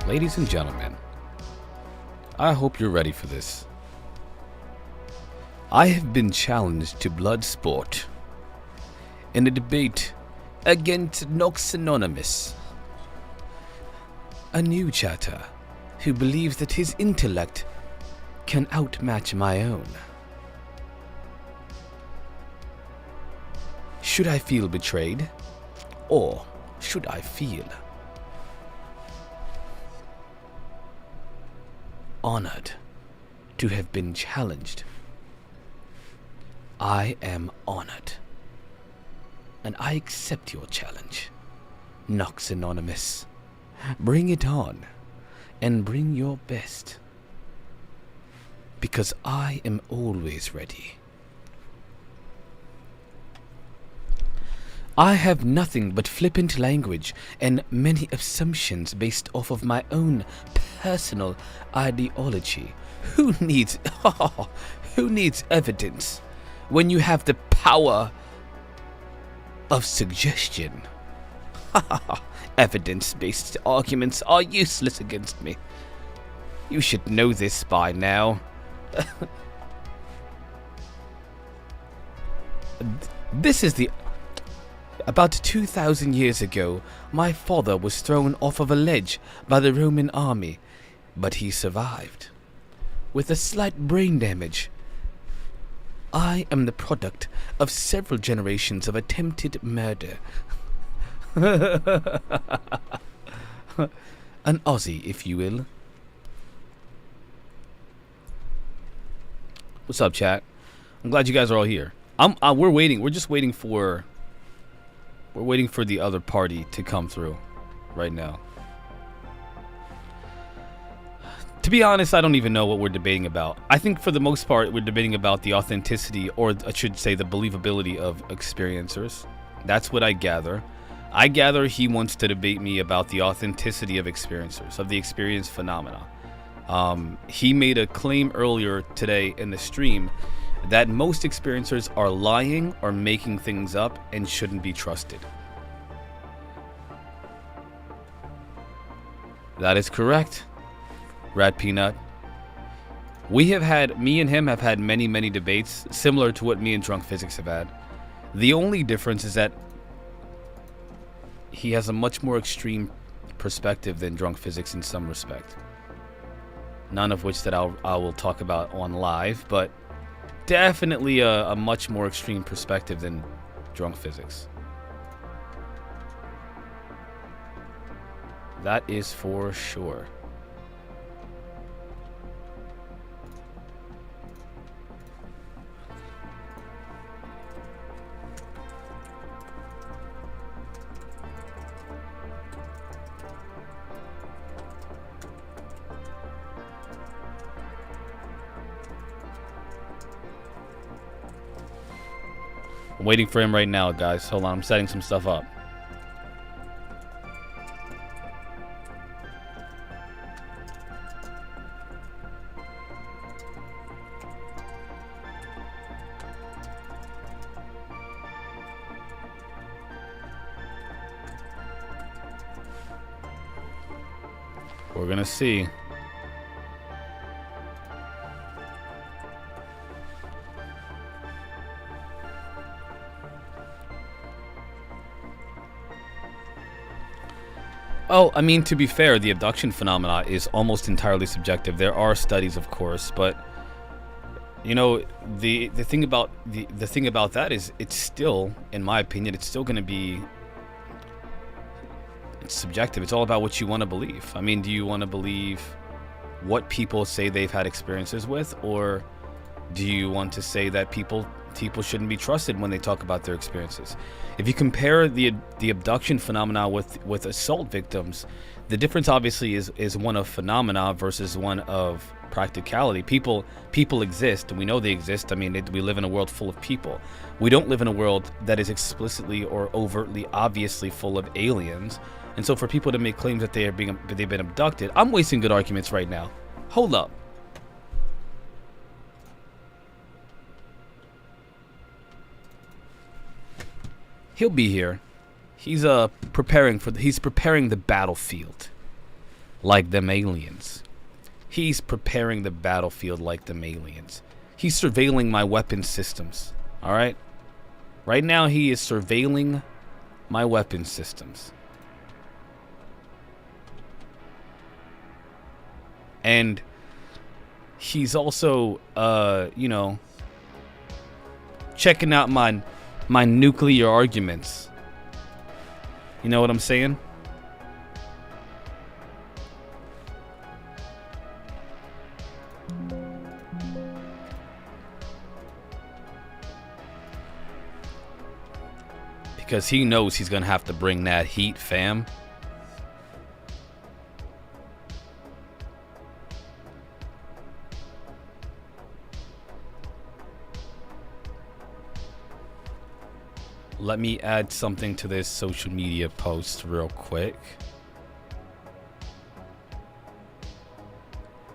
Ladies and gentlemen, I hope you're ready for this. I have been challenged to blood sport in a debate against Nox Anonymous, a new chatter who believes that his intellect can outmatch my own. Should I feel betrayed, or should I feel honored to have been challenged? I am honored, and I accept your challenge, Nox Anonymous. Bring it on, and bring your best, because I am always ready. I have nothing but flippant language and many assumptions based off of my own personal ideology. Who needs evidence when you have the power of suggestion? Evidence-based arguments are useless against me. You should know this by now. This is the... About 2,000 years ago, my father was thrown off of a ledge by the Roman army, but he survived. With a slight brain damage. I am the product of several generations of attempted murder. An Aussie, if you will. What's up, chat? I'm glad you guys are all here. We're waiting. We're just waiting for... We're waiting for the other party to come through right now. To be honest, I don't even know what we're debating about. I think for the most part, we're debating about the authenticity, or I should say the believability of experiencers. That's what I gather. I gather he wants to debate me about the authenticity of experiencers, of the experience phenomena. He made a claim earlier today in the stream that most experiencers are lying or making things up and shouldn't be trusted. That is correct, Rat Peanut. Me and him have had many debates similar to what me and Drunk Physics have had. The only difference is that he has a much more extreme perspective than Drunk Physics in some respect. None of which that I will talk about on live, but definitely a much more extreme perspective than Drunk Physics. That is for sure. I'm waiting for him right now, guys. Hold on, I'm setting some stuff up. We're gonna see. Oh, I mean, to be fair, the abduction phenomena is almost entirely subjective. There are studies, of course, but you know, the thing about the thing about that is it's still, in my opinion, it's still going to be, it's subjective. It's all about what you want to believe. I mean, do you want to believe what people say they've had experiences with, or do you want to say that people shouldn't be trusted when they talk about their experiences? If you compare the abduction phenomena with assault victims, the difference obviously is one of phenomena versus one of practicality. People exist, and we know they exist. I mean, we live in a world full of people. We don't live in a world that is explicitly or overtly obviously full of aliens. And so for people to make claims that they've been abducted, I'm wasting good arguments right now. Hold up. He'll be here. He's preparing the battlefield. like them aliens. He's preparing the battlefield like them aliens. He's surveilling my weapon systems. All right? Right now, he is surveilling my weapon systems. And he's also, you know, checking out my nuclear arguments. You know what I'm saying? Because he knows he's gonna have to bring that heat, fam. Let me add something to this social media post real quick.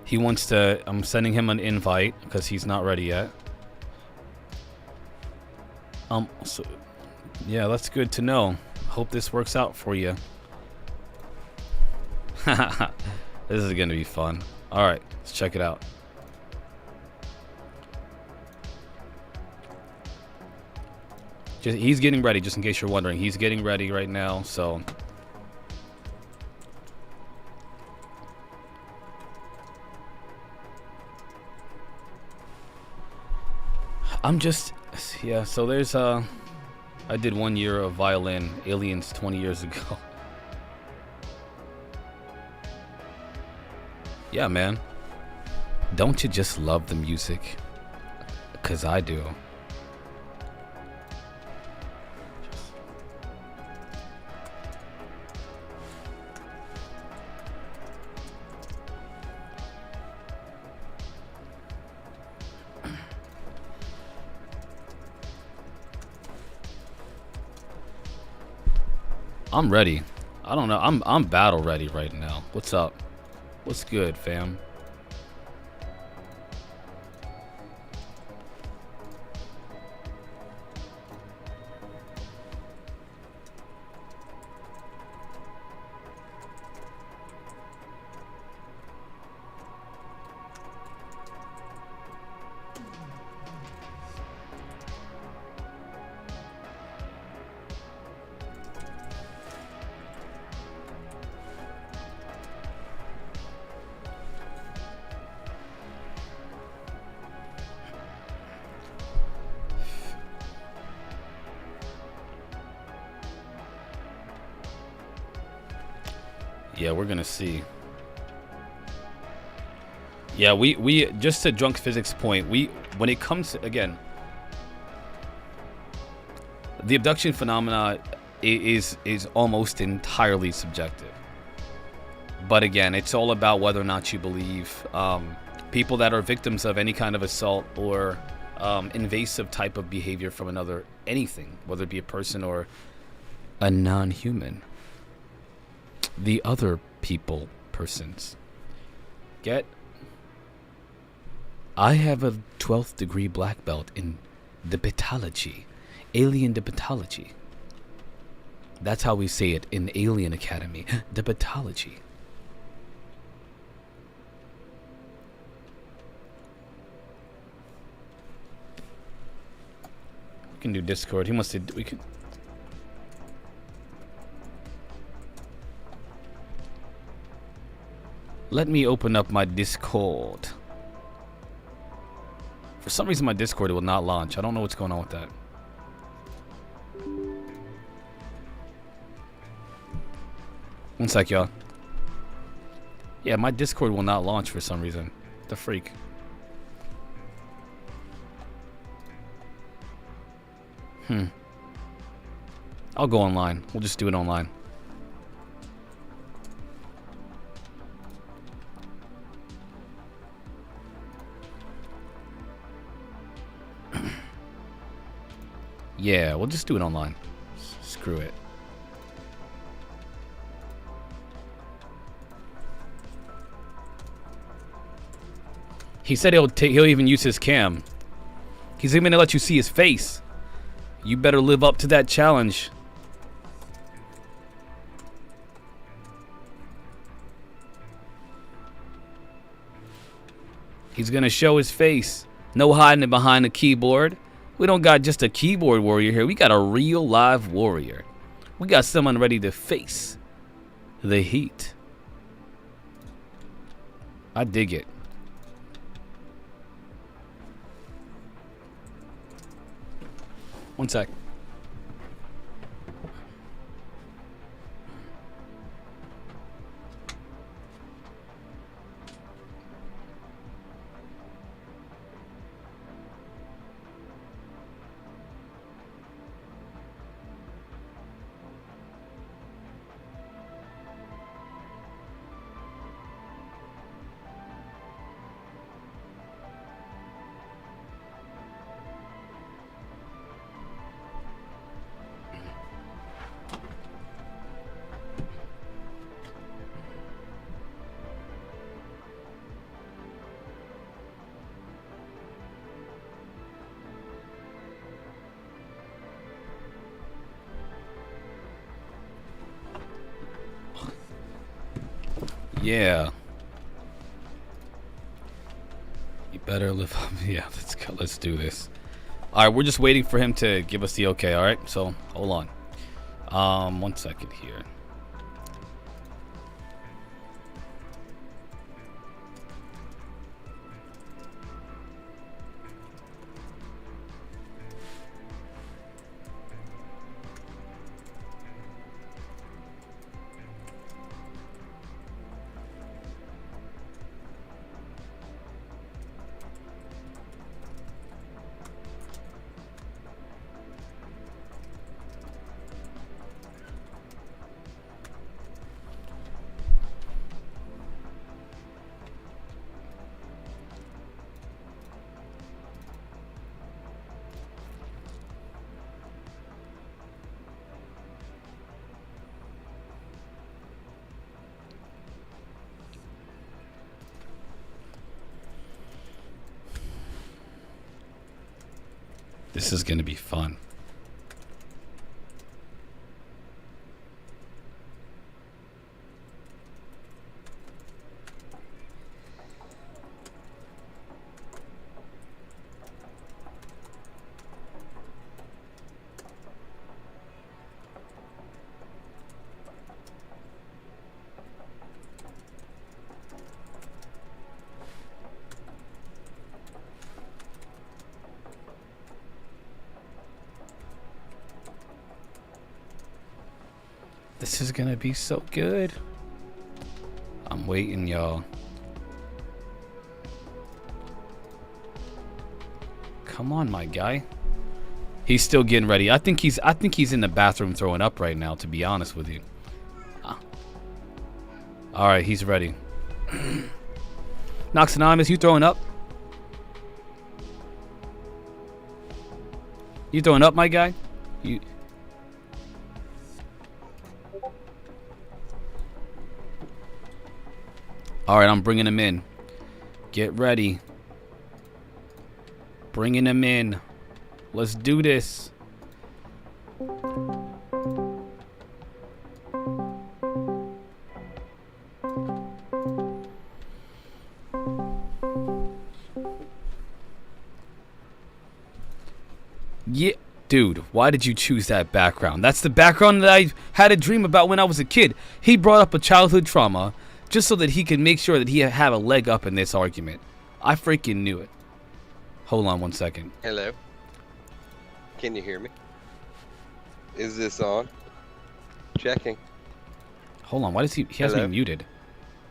He wants to, I'm sending him an invite because he's not ready yet. So, yeah, that's good to know. Hope this works out for you. This is gonna be fun. All right, let's check it out. He's getting ready, just in case you're wondering. He's getting ready right now, so. I'm just, yeah, so there's, I did 1 year of violin, Aliens 20 years ago. Yeah, man. Don't you just love the music? 'Cause I do. I'm ready. I don't know. I'm battle ready right now. What's up? What's good, fam? Yeah, we're gonna see. Yeah, we just to Drunk Physics point, when it comes to, again, the abduction phenomena is almost entirely subjective. But again, it's all about whether or not you believe people that are victims of any kind of assault or invasive type of behavior from another anything, whether it be a person or a non-human. The other persons. I have a 12th degree black belt in debitology, alien debitology. That's how we say it in Alien Academy, debitology. We can do Discord. He wants to. We can. Let me open up my Discord. For some reason, my Discord will not launch. I don't know what's going on with that. One sec, y'all. Yeah, my Discord will not launch for some reason. The freak. I'll go online. We'll just do it online. Yeah, we'll just do it online. Screw it. He said he'll even use his cam. He's even gonna let you see his face. You better live up to that challenge. He's gonna show his face. No hiding behind the keyboard. We don't got just a keyboard warrior here. We got a real live warrior. We got someone ready to face the heat. I dig it. One sec. Yeah. You better live up. Yeah, let's go. Let's do this. All right, we're just waiting for him to give us the okay. All right, so hold on. 1 second here. This is going to be fun. This is gonna be so good. I'm waiting, y'all. Come on, my guy. He's still getting ready. I think he's in the bathroom throwing up right now, to be honest with you. All right, he's ready. Nox Anonymous, you throwing up? You throwing up, my guy? You. All right, I'm bringing him in. Get ready. Bringing him in. Let's do this. Yeah, dude, why did you choose that background? That's the background that I had a dream about when I was a kid. He brought up a childhood trauma just so that he can make sure that he have a leg up in this argument. I freaking knew it. Hold on 1 second. Hello. Can you hear me? Is this on? Checking. Hold on, why does he has me muted?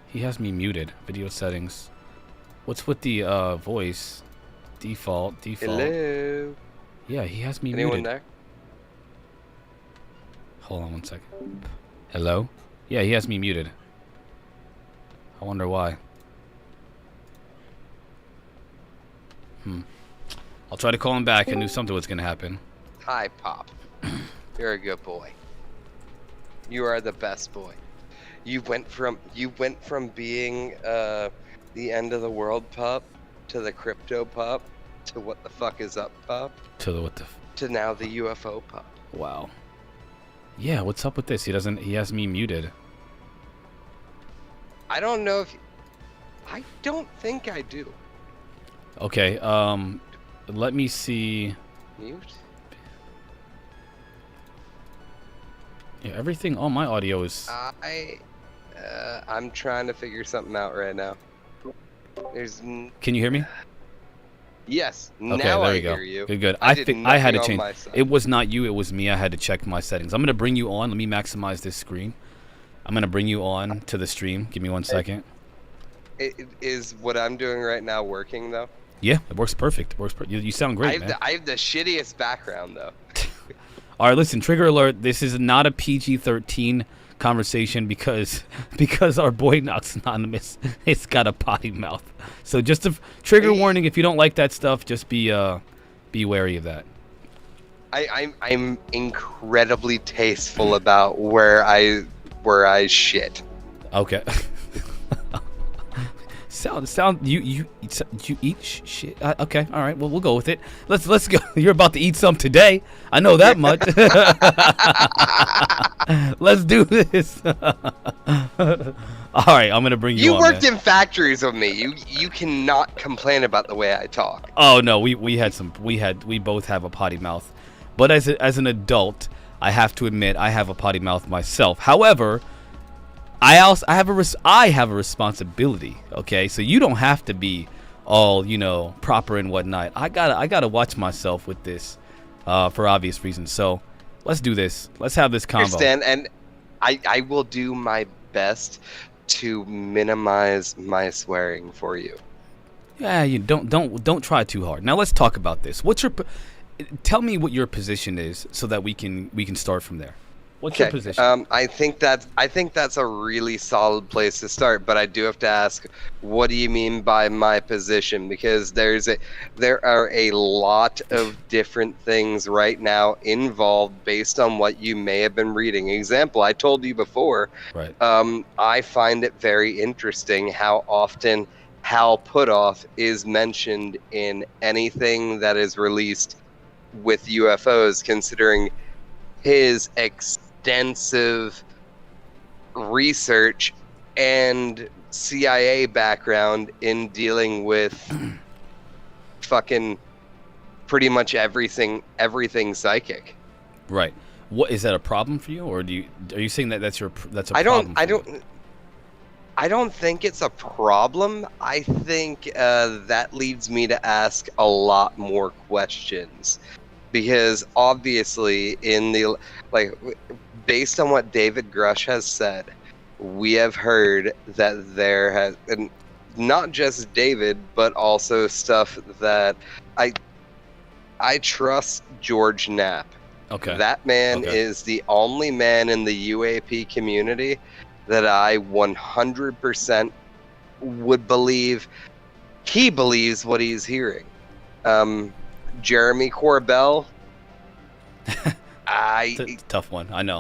He has me muted. Video settings. What's with the voice? Default. Hello. Yeah, he has me Anyone muted. there? Hold on 1 second. Hello? Yeah, he has me muted. I wonder why. I'll try to call him back. I knew something was gonna happen. Hi, Pop. You're a good boy. You are the best boy. You went from being the end of the world pup to the crypto pup to what the fuck is up pup To the what the? to now the UFO pup. Wow. Yeah, what's up with this? He has me muted. I don't know if I don't think I do. Okay. Let me see. Mute. Yeah, everything on my audio is. I'm trying to figure something out right now. Can you hear me? Yes. Okay, Now there I we go. hear you. Good, good. I I did think I had to nothing on change. my side. It was not you. It was me. I had to check my settings. I'm gonna bring you on. Let me maximize this screen. I'm gonna bring you on to the stream. Give me 1 second. Is what I'm doing right now working though? Yeah, it works perfect. It works. You sound great, man. I have the shittiest background though. All right, listen. Trigger alert. This is not a PG-13 conversation because our boy Knox Anonymous it's got a potty mouth. So just a trigger warning. If you don't like that stuff, just be wary of that. I'm incredibly tasteful about where I shit. Okay. sound you eat shit. Okay, all right. Well, we'll go with it. Let's go. You're about to eat some today. I know that much. Let's do this. All right, I'm gonna bring you. You on, worked man. in factories with me. You cannot complain about the way I talk. Oh no, we both have a potty mouth, but as an adult, I have to admit I have a potty mouth myself. However, I have a responsibility. Okay, so you don't have to be all proper and whatnot. I gotta watch myself with this, for obvious reasons. So let's do this. Let's have this combo. Understand, and I will do my best to minimize my swearing for you. Yeah, you don't try too hard. Now let's talk about this. Tell me what your position is so that we can start from there. What's your position? I think that's a really solid place to start, but I do have to ask, what do you mean by my position? Because there are a lot of different things right now involved based on what you may have been reading. Example, I told you before. Right. I find it very interesting how often Hal Puthoff is mentioned in anything that is released with UFOs, considering his extensive research and CIA background in dealing with fucking pretty much everything psychic. Right. What is that a problem for you, or are you saying that's a problem? I don't think it's a problem. I think that leads me to ask a lot more questions, because obviously based on what David Grush has said, we have heard that there has, and not just David, but also stuff that I trust George Knapp. Okay. That man is the only man in the UAP community that I 100% would believe he believes what he's hearing. Jeremy Corbell, It's a tough one. I know.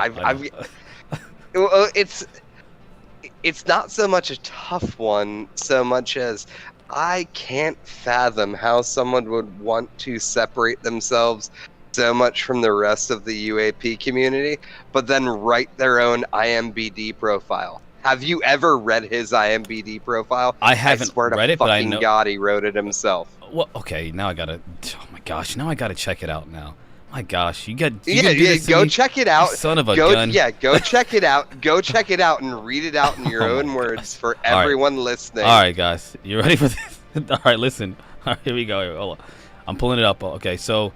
It's not so much a tough one, so much as I can't fathom how someone would want to separate themselves so much from the rest of the UAP community, but then write their own IMBD profile. Have you ever read his IMBD profile? I haven't read it, but I know. God, he wrote it himself. Well, okay, now I gotta. Oh my gosh, now I gotta check it out now. My gosh, you go check it out. You son of a gun. Yeah, go check it out. Go check it out and read it out in your own words for everyone listening. All right, guys, you ready for this? All right, listen. All right, here we go. Hold on. I'm pulling it up. Okay, so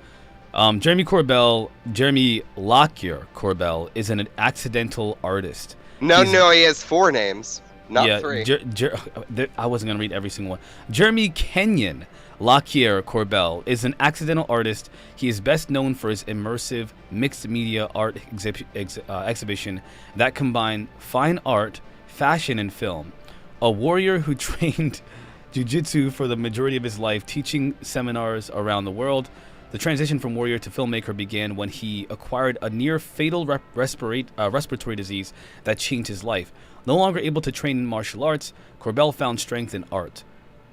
Jeremy Lockyer Corbell is an accidental artist. No, he has 4 names, not 3. I wasn't going to read every single one. Jeremy Kenyon Lockyer Corbell is an accidental artist. He is best known for his immersive mixed media art exhibition that combined fine art, fashion, and film. A warrior who trained jiu-jitsu for the majority of his life, teaching seminars around the world. The transition from warrior to filmmaker began when he acquired a near-fatal respiratory disease that changed his life. No longer able to train in martial arts, Corbell found strength in art.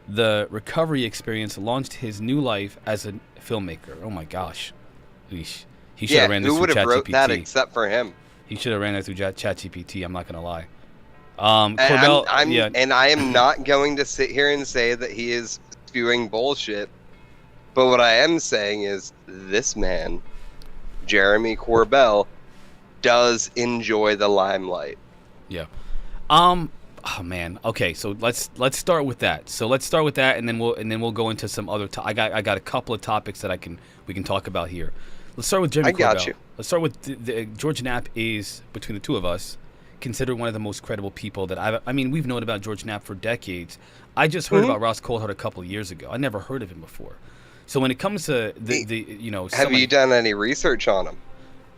The recovery experience launched his new life as a filmmaker. Oh my gosh. Eesh. He should have ran this who through would have wrote ChatGPT. that except for him? He should have ran that through ChatGPT, I'm not going to lie. And Corbell, I am not going to sit here and say that he is spewing bullshit. But what I am saying is this man, Jeremy Corbell, does enjoy the limelight. Yeah. Oh man. Okay, so let's start with that. And then we'll go into some other. I got a couple of topics that we can talk about here. Let's start with Jeremy Corbell. got you. Let's start with George Knapp is, between the two of us, considered one of the most credible people that we've known about George Knapp for decades. I just heard about Ross Coulthart a couple of years ago. I never heard of him before. So when it comes to have you done any research on him?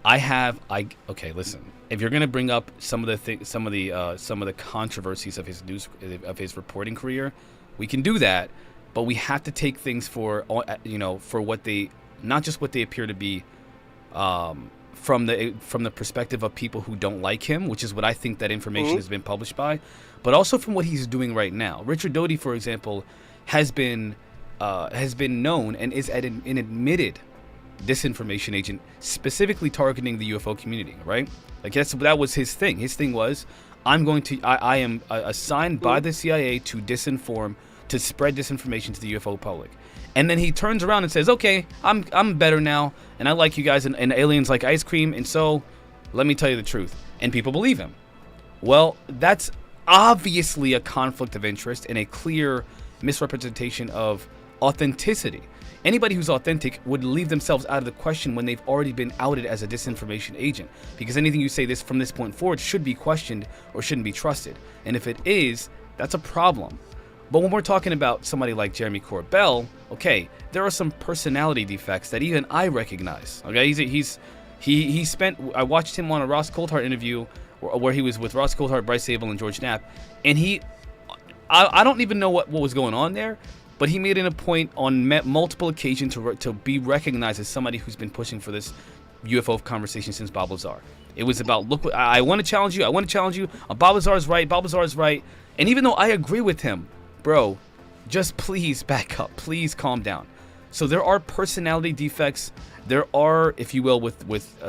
Okay, listen. If you're gonna bring up some of the controversies of his reporting career, we can do that, but we have to take things for what they, not just what they appear to be, from the perspective of people who don't like him, which is what I think that information has been published by, but also from what he's doing right now. Richard Doty, for example, has been known and is an admitted disinformation agent, specifically targeting the UFO community, right? Like that was his thing. His thing was, I am assigned by the CIA to spread disinformation to the UFO public. And then he turns around and says, okay, I'm better now, and I like you guys, and aliens like ice cream, and so let me tell you the truth. And people believe him. Well, that's obviously a conflict of interest and a clear misrepresentation of authenticity. Anybody who's authentic would leave themselves out of the question when they've already been outed as a disinformation agent, because anything you say from this point forward should be questioned or shouldn't be trusted. And if it is, that's a problem. But when we're talking about somebody like Jeremy Corbell, okay, there are some personality defects that even I recognize. Okay, I watched him on a Ross Coulthart interview where he was with Ross Coulthart, Bryce Zabel, and George Knapp, and I don't even know what was going on there, but he made it a point on multiple occasions to be recognized as somebody who's been pushing for this UFO conversation since Bob Lazar. It was about, look, I want to challenge you. Bob Lazar is right. And even though I agree with him, bro, just please back up. Please calm down. So there are personality defects. There are, if you will, with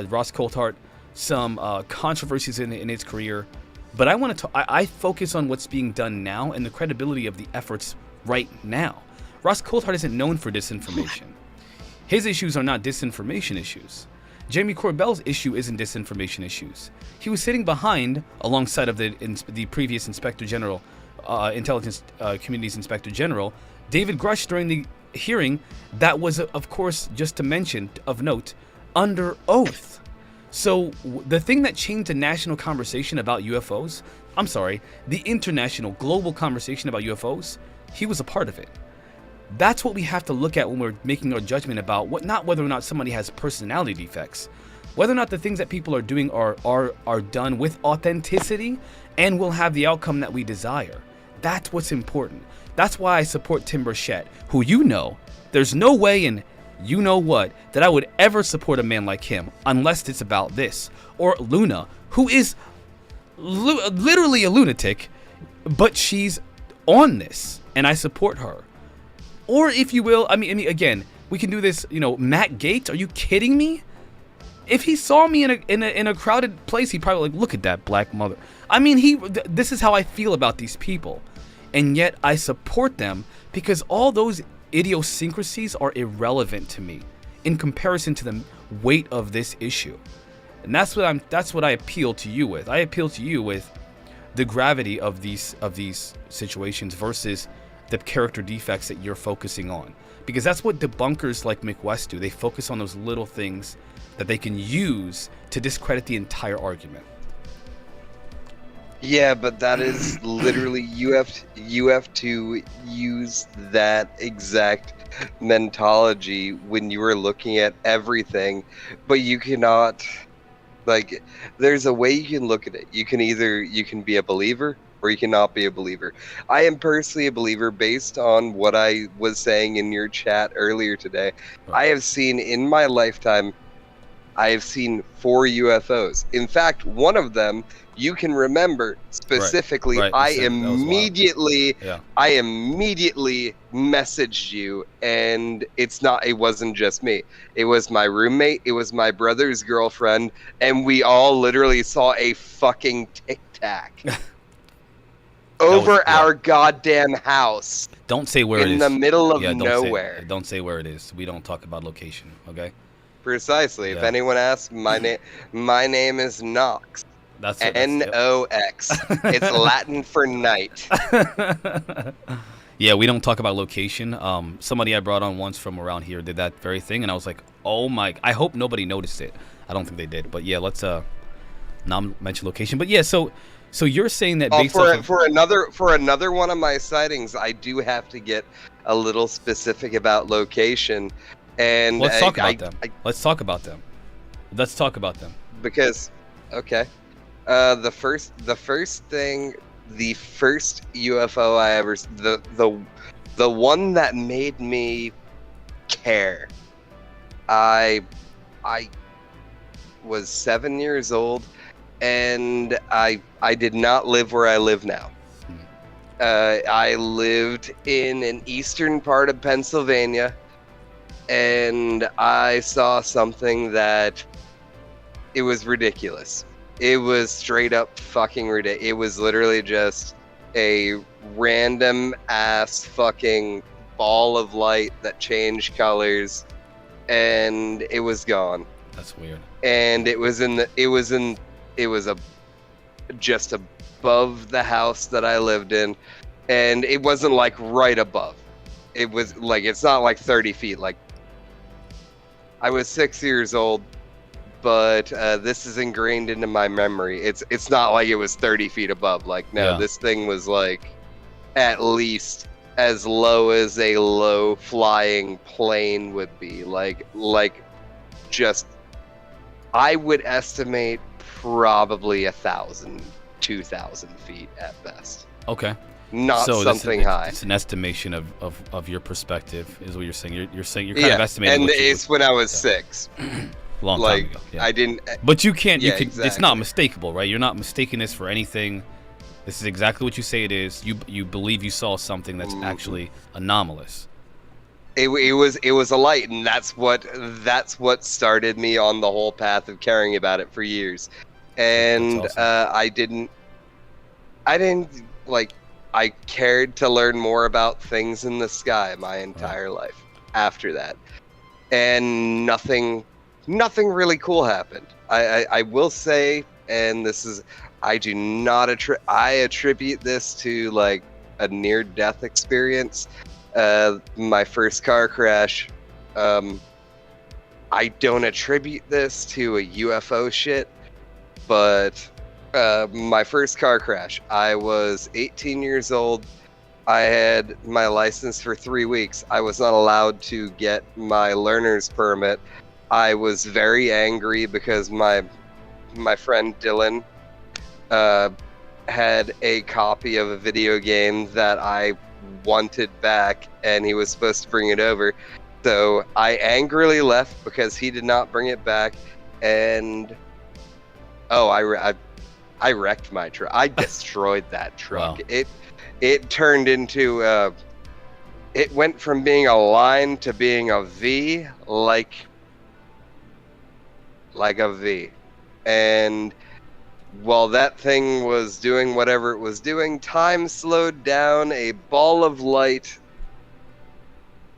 Ross Coulthart, some controversies in his career. But I focus on what's being done now and the credibility of the efforts right now. Ross Coulthart isn't known for disinformation. His issues are not disinformation issues. Jeremy Corbell's issue isn't disinformation issues. He was sitting behind, alongside of the previous Inspector General, Intelligence Community's Inspector General, David Grush, during the hearing that was, of course, just to mention, of note, under oath. So the thing that changed the national conversation about UFOs, the international, global conversation about UFOs, he was a part of it. That's what we have to look at when we're making our judgment about not whether or not somebody has personality defects, whether or not the things that people are doing are done with authenticity and will have the outcome that we desire. That's what's important. That's why I support Tim Burchett, who there's no way in you know what that I would ever support a man like him unless it's about this. Or Luna, who is literally a lunatic, but she's on this, and I support her. Or if you will, I mean, again, we can do this. Matt Gaetz. Are you kidding me? If he saw me in a crowded place, he'd probably look at that black mother. I mean, this is how I feel about these people, and yet I support them because all those idiosyncrasies are irrelevant to me in comparison to the weight of this issue. And that's what I appeal to you with. I appeal to you with the gravity of these situations versus the character defects that you're focusing on, because that's what debunkers like McWest do. They focus on those little things that they can use to discredit the entire argument. Yeah, but that is literally you have to use that exact mentality when you are looking at everything, but you cannot, there's a way you can look at it. You can be a believer or you cannot be a believer. I am personally a believer based on what I was saying in your chat earlier today. I have seen in my lifetime, I have seen 4 UFOs. In fact, one of them you can remember specifically. Right. I immediately messaged you, and it wasn't just me. It was my roommate, it was my brother's girlfriend, and we all literally saw a fucking tic tac. over yeah. our goddamn house Don't say where it is. in the middle of Yeah, nowhere. don't say where it is. We don't talk about location, okay? Precisely. If Yeah. anyone asks, my name is Nox. That's Nox. It's Latin for night. Yeah, we don't talk about location. Somebody I brought on once from around here did that very thing, and I was like, oh my! I hope nobody noticed it. I don't think they did, but yeah, let's not mention location. But yeah, so you're saying that based for another one of my sightings, I do have to get a little specific about location, and let's talk about them. Let's talk about them. Let's talk about them. Because, okay, the first UFO I ever, the one that made me care. I was 7 years old, and I did not live where I live now. I lived in an eastern part of Pennsylvania, and I saw something that it was ridiculous. It was straight up fucking ridiculous. It was literally just a random ass fucking ball of light that changed colors, and it was gone. That's weird. And it was just above the house that I lived in, and it wasn't like right above. It was like, it's not like 30 feet. Like, I was 6 years old, but this is ingrained into my memory. It's not like it was 30 feet above. Like, no, This thing was like at least as low as a low flying plane would be. Like just, I would estimate probably 1,000, 2,000 feet at best. Okay. Not so something high. It's an estimation of your perspective, is what you're saying. You're saying you're kind of estimating. And it's when I was 6. Long time ago. Yeah. I didn't. But you can't. You can. Exactly. It's not mistakable, right? You're not mistaking this for anything. This is exactly what you say it is. You believe you saw something that's actually anomalous. It was a light, and that's what started me on the whole path of caring about it for years. And awesome. I didn't like. I cared to learn more about things in the sky my entire life after that, and nothing really cool happened. I will say, and this is, I do not I attribute this to like a near-death experience. My first car crash. I don't attribute this to a UFO shit, but my first car crash. I was 18 years old. I had my license for 3 weeks. I was not allowed to get my learner's permit. I was very angry because my friend Dylan had a copy of a video game that I wanted back, and he was supposed to bring it over. So I angrily left because he did not bring it back, and I wrecked my truck. I destroyed that truck. Wow. It turned into it went from being a line to being a V, like a V. And while that thing was doing whatever it was doing, time slowed down. A ball of light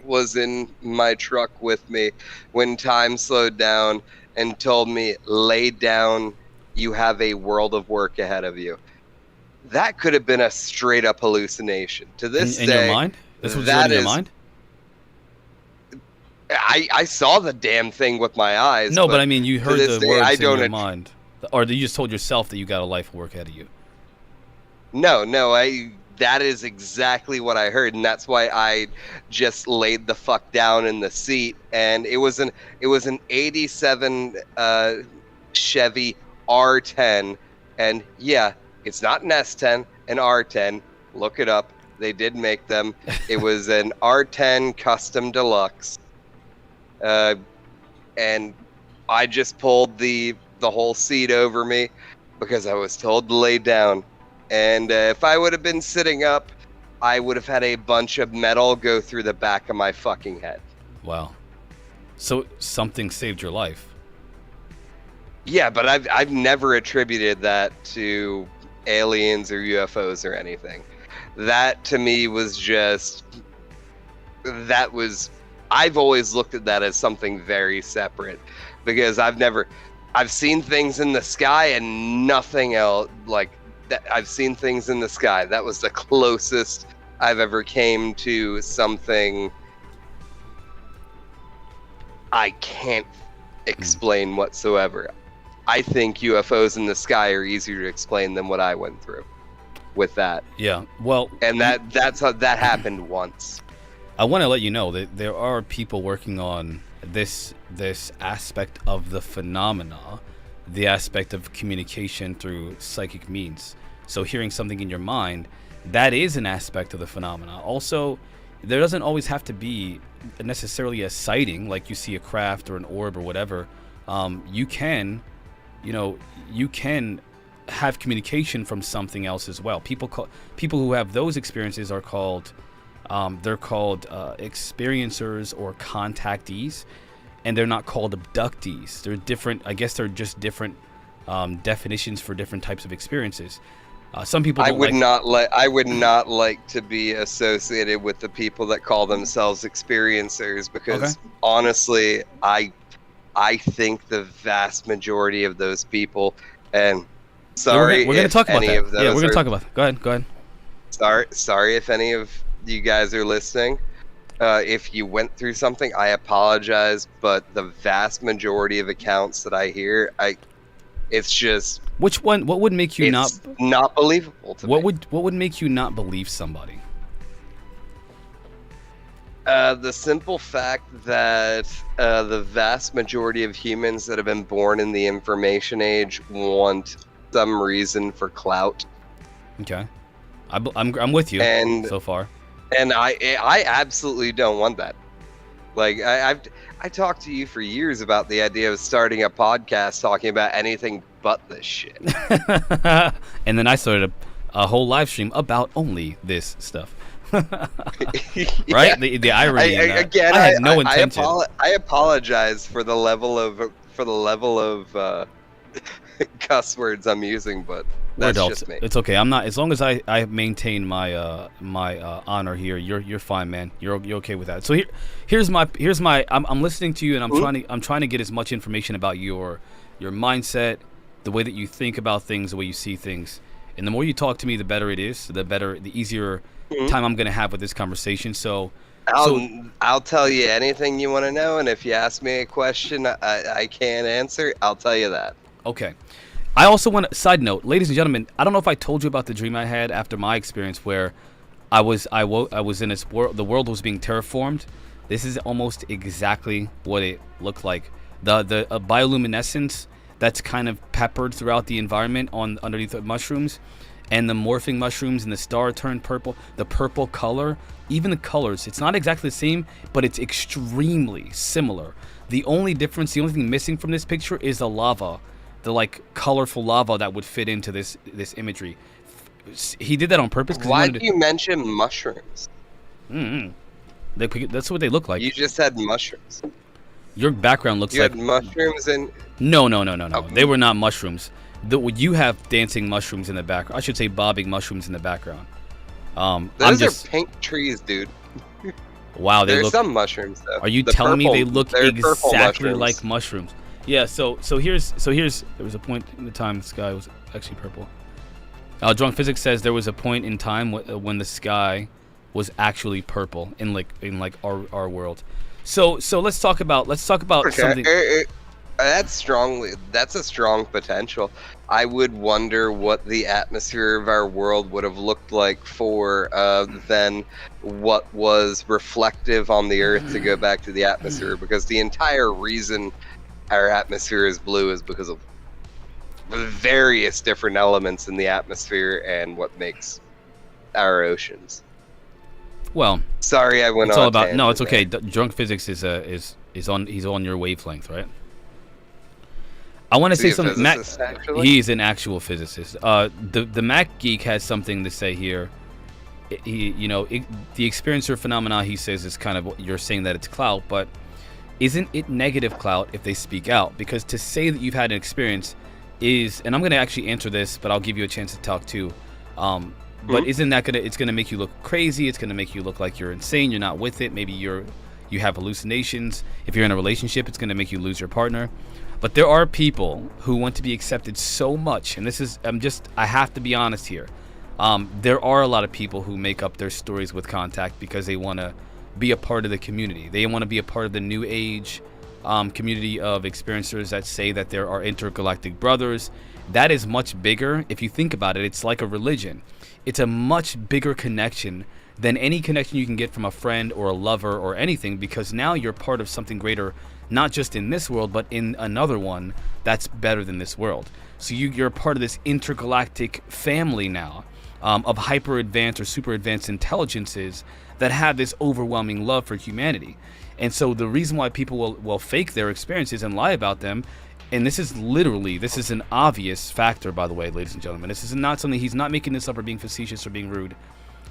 was in my truck with me when time slowed down and told me, lay down, you have a world of work ahead of you. That could have been a straight up hallucination. To this day, in your mind? This was in your mind? I saw the damn thing with my eyes. No, but I mean, you heard the words in your mind. Or you just told yourself that you got a life of work ahead of you? No, that is exactly what I heard, and that's why I just laid the fuck down in the seat. And it was an 87 Chevy R10, and yeah, it's not an S10, an R10. Look it up. They did make them. It was an R10 Custom Deluxe. And I just pulled the whole seat over me because I was told to lay down. And if I would have been sitting up, I would have had a bunch of metal go through the back of my fucking head. Wow. So something saved your life. Yeah, but I've never attributed that to aliens or UFOs or anything. That to me was just, I've always looked at that as something very separate, because I've seen things in the sky and nothing else like that. I've seen things in the sky. That was the closest I've ever came to something I can't explain whatsoever. I think UFOs in the sky are easier to explain than what I went through with that. Yeah, well, and that happened once. I want to let you know that there are people working on this aspect of the phenomena, the aspect of communication through psychic means. So hearing something in your mind, that is an aspect of the phenomena. Also, there doesn't always have to be necessarily a sighting, like you see a craft or an orb or whatever. You can have communication from something else as well. People who have those experiences are called experiencers or contactees, and they're not called abductees. They're different. I guess they're just different definitions for different types of experiences. Some people I would not like to be associated with the people that call themselves experiencers, because honestly, I think the vast majority of those people, and sorry, we're going to talk about that. Yeah, we're going to talk about that. Go ahead. Sorry if any of you guys are listening. If you went through something, I apologize, but the vast majority of accounts that I hear, it's just, which one? What would make you not believable to me? What would make you not believe somebody? The simple fact that the vast majority of humans that have been born in the information age want some reason for clout. Okay, I'm with you so far. And I absolutely don't want that. Like I talked to you for years about the idea of starting a podcast talking about anything but this shit. And then I started a whole live stream about only this stuff. Right? The irony in that. Again, I had no intention. I apologize for the level of cuss words I'm using, but that's just me. It's okay. I'm not, as long as I maintain my honor here. You're fine, man. You're okay with that. So here's my I'm listening to you, and I'm trying to get as much information about your mindset, the way that you think about things, the way you see things. And the more you talk to me, the better it is. The easier time I'm gonna have with this conversation. So I'll tell you anything you want to know, and if you ask me a question I can't answer, I'll tell you that. Okay. I also want to, side note, ladies and gentlemen, I don't know if I told you about the dream I had after my experience where I was in this world, the world was being terraformed. This is almost exactly what it looked like. The bioluminescence that's kind of peppered throughout the environment underneath the mushrooms, and the morphing mushrooms, and the star turned purple, the purple color, even the colors, it's not exactly the same, but it's extremely similar. The only difference, the only thing missing from this picture is the lava, the like colorful lava that would fit into this imagery. He did that on purpose. Why do you mention mushrooms? That's what they look like. You just said mushrooms. Your background looks like... You had mushrooms and... No. Okay. They were not mushrooms. You have dancing mushrooms in the background. I should say bobbing mushrooms in the background. Those are pink trees, dude. Wow, there's some mushrooms though. Are you telling me they look exactly like mushrooms? Yeah. So here's there was a point in the time the sky was actually purple. Drunk Physics says there was a point in time when the sky was actually purple in our world. So let's talk about something. That's a strong potential. I would wonder what the atmosphere of our world would have looked like for then what was reflective on the Earth to go back to the atmosphere, because the entire reason our atmosphere is blue is because of various different elements in the atmosphere and what makes our oceans. Well, sorry, I went it's on. All about no, it's okay. Drunk Physics is on your wavelength, right? I want to say something. He's an actual physicist. The Mac Geek has something to say here. The experiencer phenomena, he says, is kind of, you're saying that it's clout, but isn't it negative clout if they speak out? Because to say that you've had an experience is, and I'm gonna actually answer this, but I'll give you a chance to talk too. But isn't that it's gonna make you look crazy? It's gonna make you look like you're insane. You're not with it. Maybe you have hallucinations. If you're in a relationship, it's gonna make you lose your partner. But there are people who want to be accepted so much, and this is, I have to be honest here. There are a lot of people who make up their stories with Contact because they want to be a part of the community. They want to be a part of the new age community of experiencers that say that there are intergalactic brothers. That is much bigger. If you think about it, it's like a religion. It's a much bigger connection than any connection you can get from a friend or a lover or anything, because now you're part of something greater, not just in this world, but in another one that's better than this world. So you're part of this intergalactic family now of hyper advanced or super advanced intelligences that have this overwhelming love for humanity. And so the reason why people will fake their experiences and lie about them, and this is an obvious factor, by the way, ladies and gentlemen. This is not something, he's not making this up or being facetious or being rude.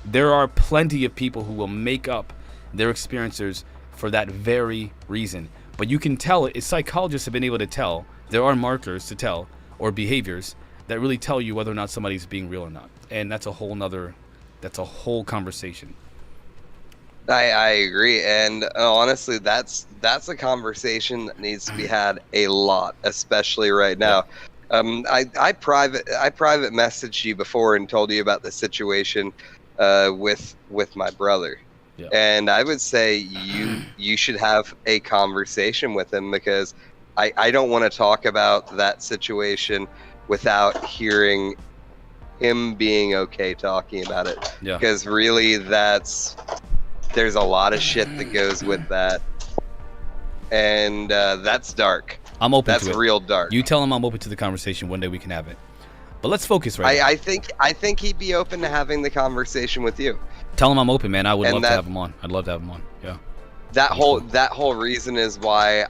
There are plenty of people who will make up their experiences for that very reason. But you can tell, psychologists have been able to tell, there are markers to tell, or behaviors that really tell you whether or not somebody's being real or not. And that's a whole conversation. I agree, and honestly, that's a conversation that needs to be had a lot, especially right now. I private messaged you before and told you about the situation with my brother, and I would say you should have a conversation with him, because I don't want to talk about that situation without hearing him being okay talking about it, because really there's a lot of shit that goes with that, and that's dark. I'm open to it. That's real dark. You tell him I'm open to the conversation. One day we can have it. But let's focus right now. I think he'd be open to having the conversation with you. Tell him I'm open, man. I would love to have him on. I'd love to have him on. Yeah. That whole reason is why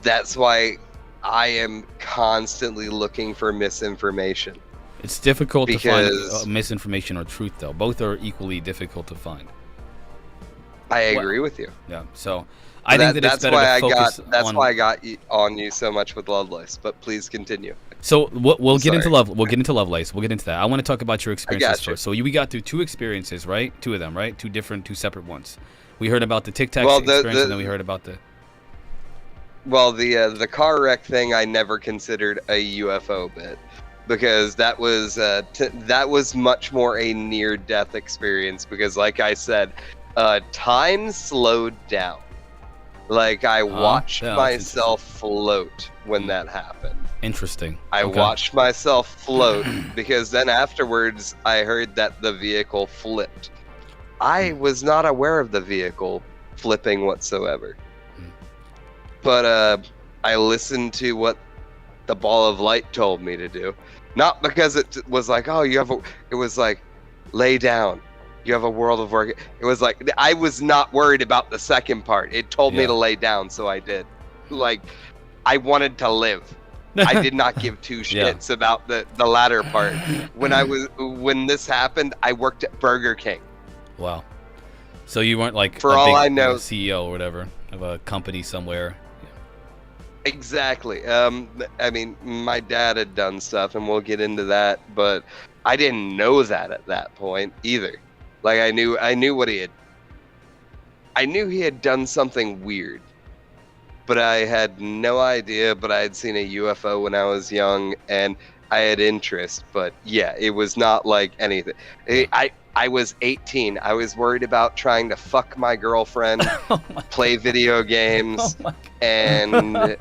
that's why I am constantly looking for misinformation. It's difficult to find misinformation or truth, though. Both are equally difficult to find. I agree with you. Yeah. So I think that it's better to focus on... That's why I got on you so much with Lovelace. But please continue. So we'll get into Lovelace. We'll get into that. I want to talk about your experiences first. So we got through 2 experiences, right? 2 of them, right? 2 separate ones. We heard about the Tic Tac experience, and then we heard about the... Well, the car wreck thing, I never considered a UFO bit, because that was much more a near-death experience, because like I said, time slowed down. Like, I watched myself float when that happened. Interesting. I watched myself float, because then afterwards I heard that the vehicle flipped. I was not aware of the vehicle flipping whatsoever. But I listened to what the ball of light told me to do. Not because it was like, oh, it was like, lay down. You have a world of work. It was like, I was not worried about the second part. It told me to lay down, so I did. Like, I wanted to live. I did not give 2 shits about the latter part. When this happened, I worked at Burger King. Wow. So you weren't like for all I know, CEO or whatever of a company somewhere. Exactly. I mean, my dad had done stuff, and we'll get into that, but I didn't know that at that point either. Like, I knew what he had done something weird, but I had no idea. But I had seen a UFO when I was young, and I had interest. But yeah, it was not like anything. I was 18. I was worried about trying to fuck my girlfriend, play video games, and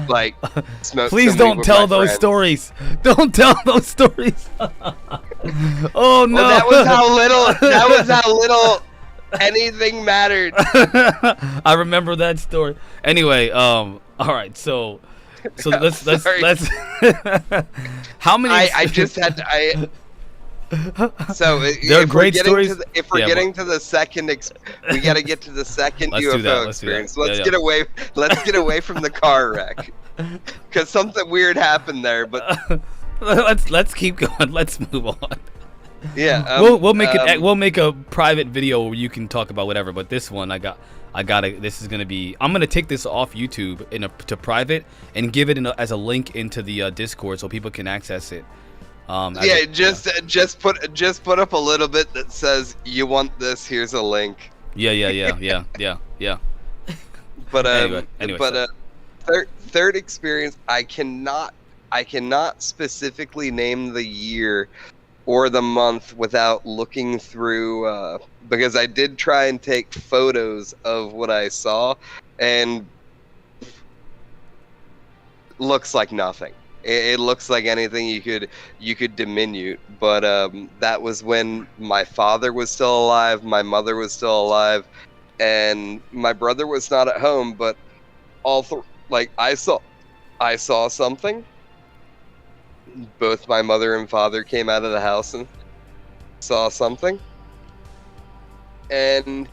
like smoke. Please don't tell those stories. Don't tell those stories. Oh no! Well, that was how little anything mattered. I remember that story. Anyway, all right. So let's how many? I just had to. So if we're getting to the second, we got to get to the second UFO experience. Let's get away. Let's get away from the car wreck, because something weird happened there. But let's keep going. Let's move on. Yeah, we'll make a private video where you can talk about whatever. But this one, I This is gonna be. I'm gonna take this off YouTube to private and give it as a link into the Discord so people can access it. Just put up a little bit that says you want this. Here's a link. Yeah. But anyway, third experience, I cannot specifically name the year or the month without looking through, because I did try and take photos of what I saw, and looks like nothing. It looks like anything you could diminute, but that was when my father was still alive, my mother was still alive, and my brother was not at home. But I saw something. Both my mother and father came out of the house and saw something, and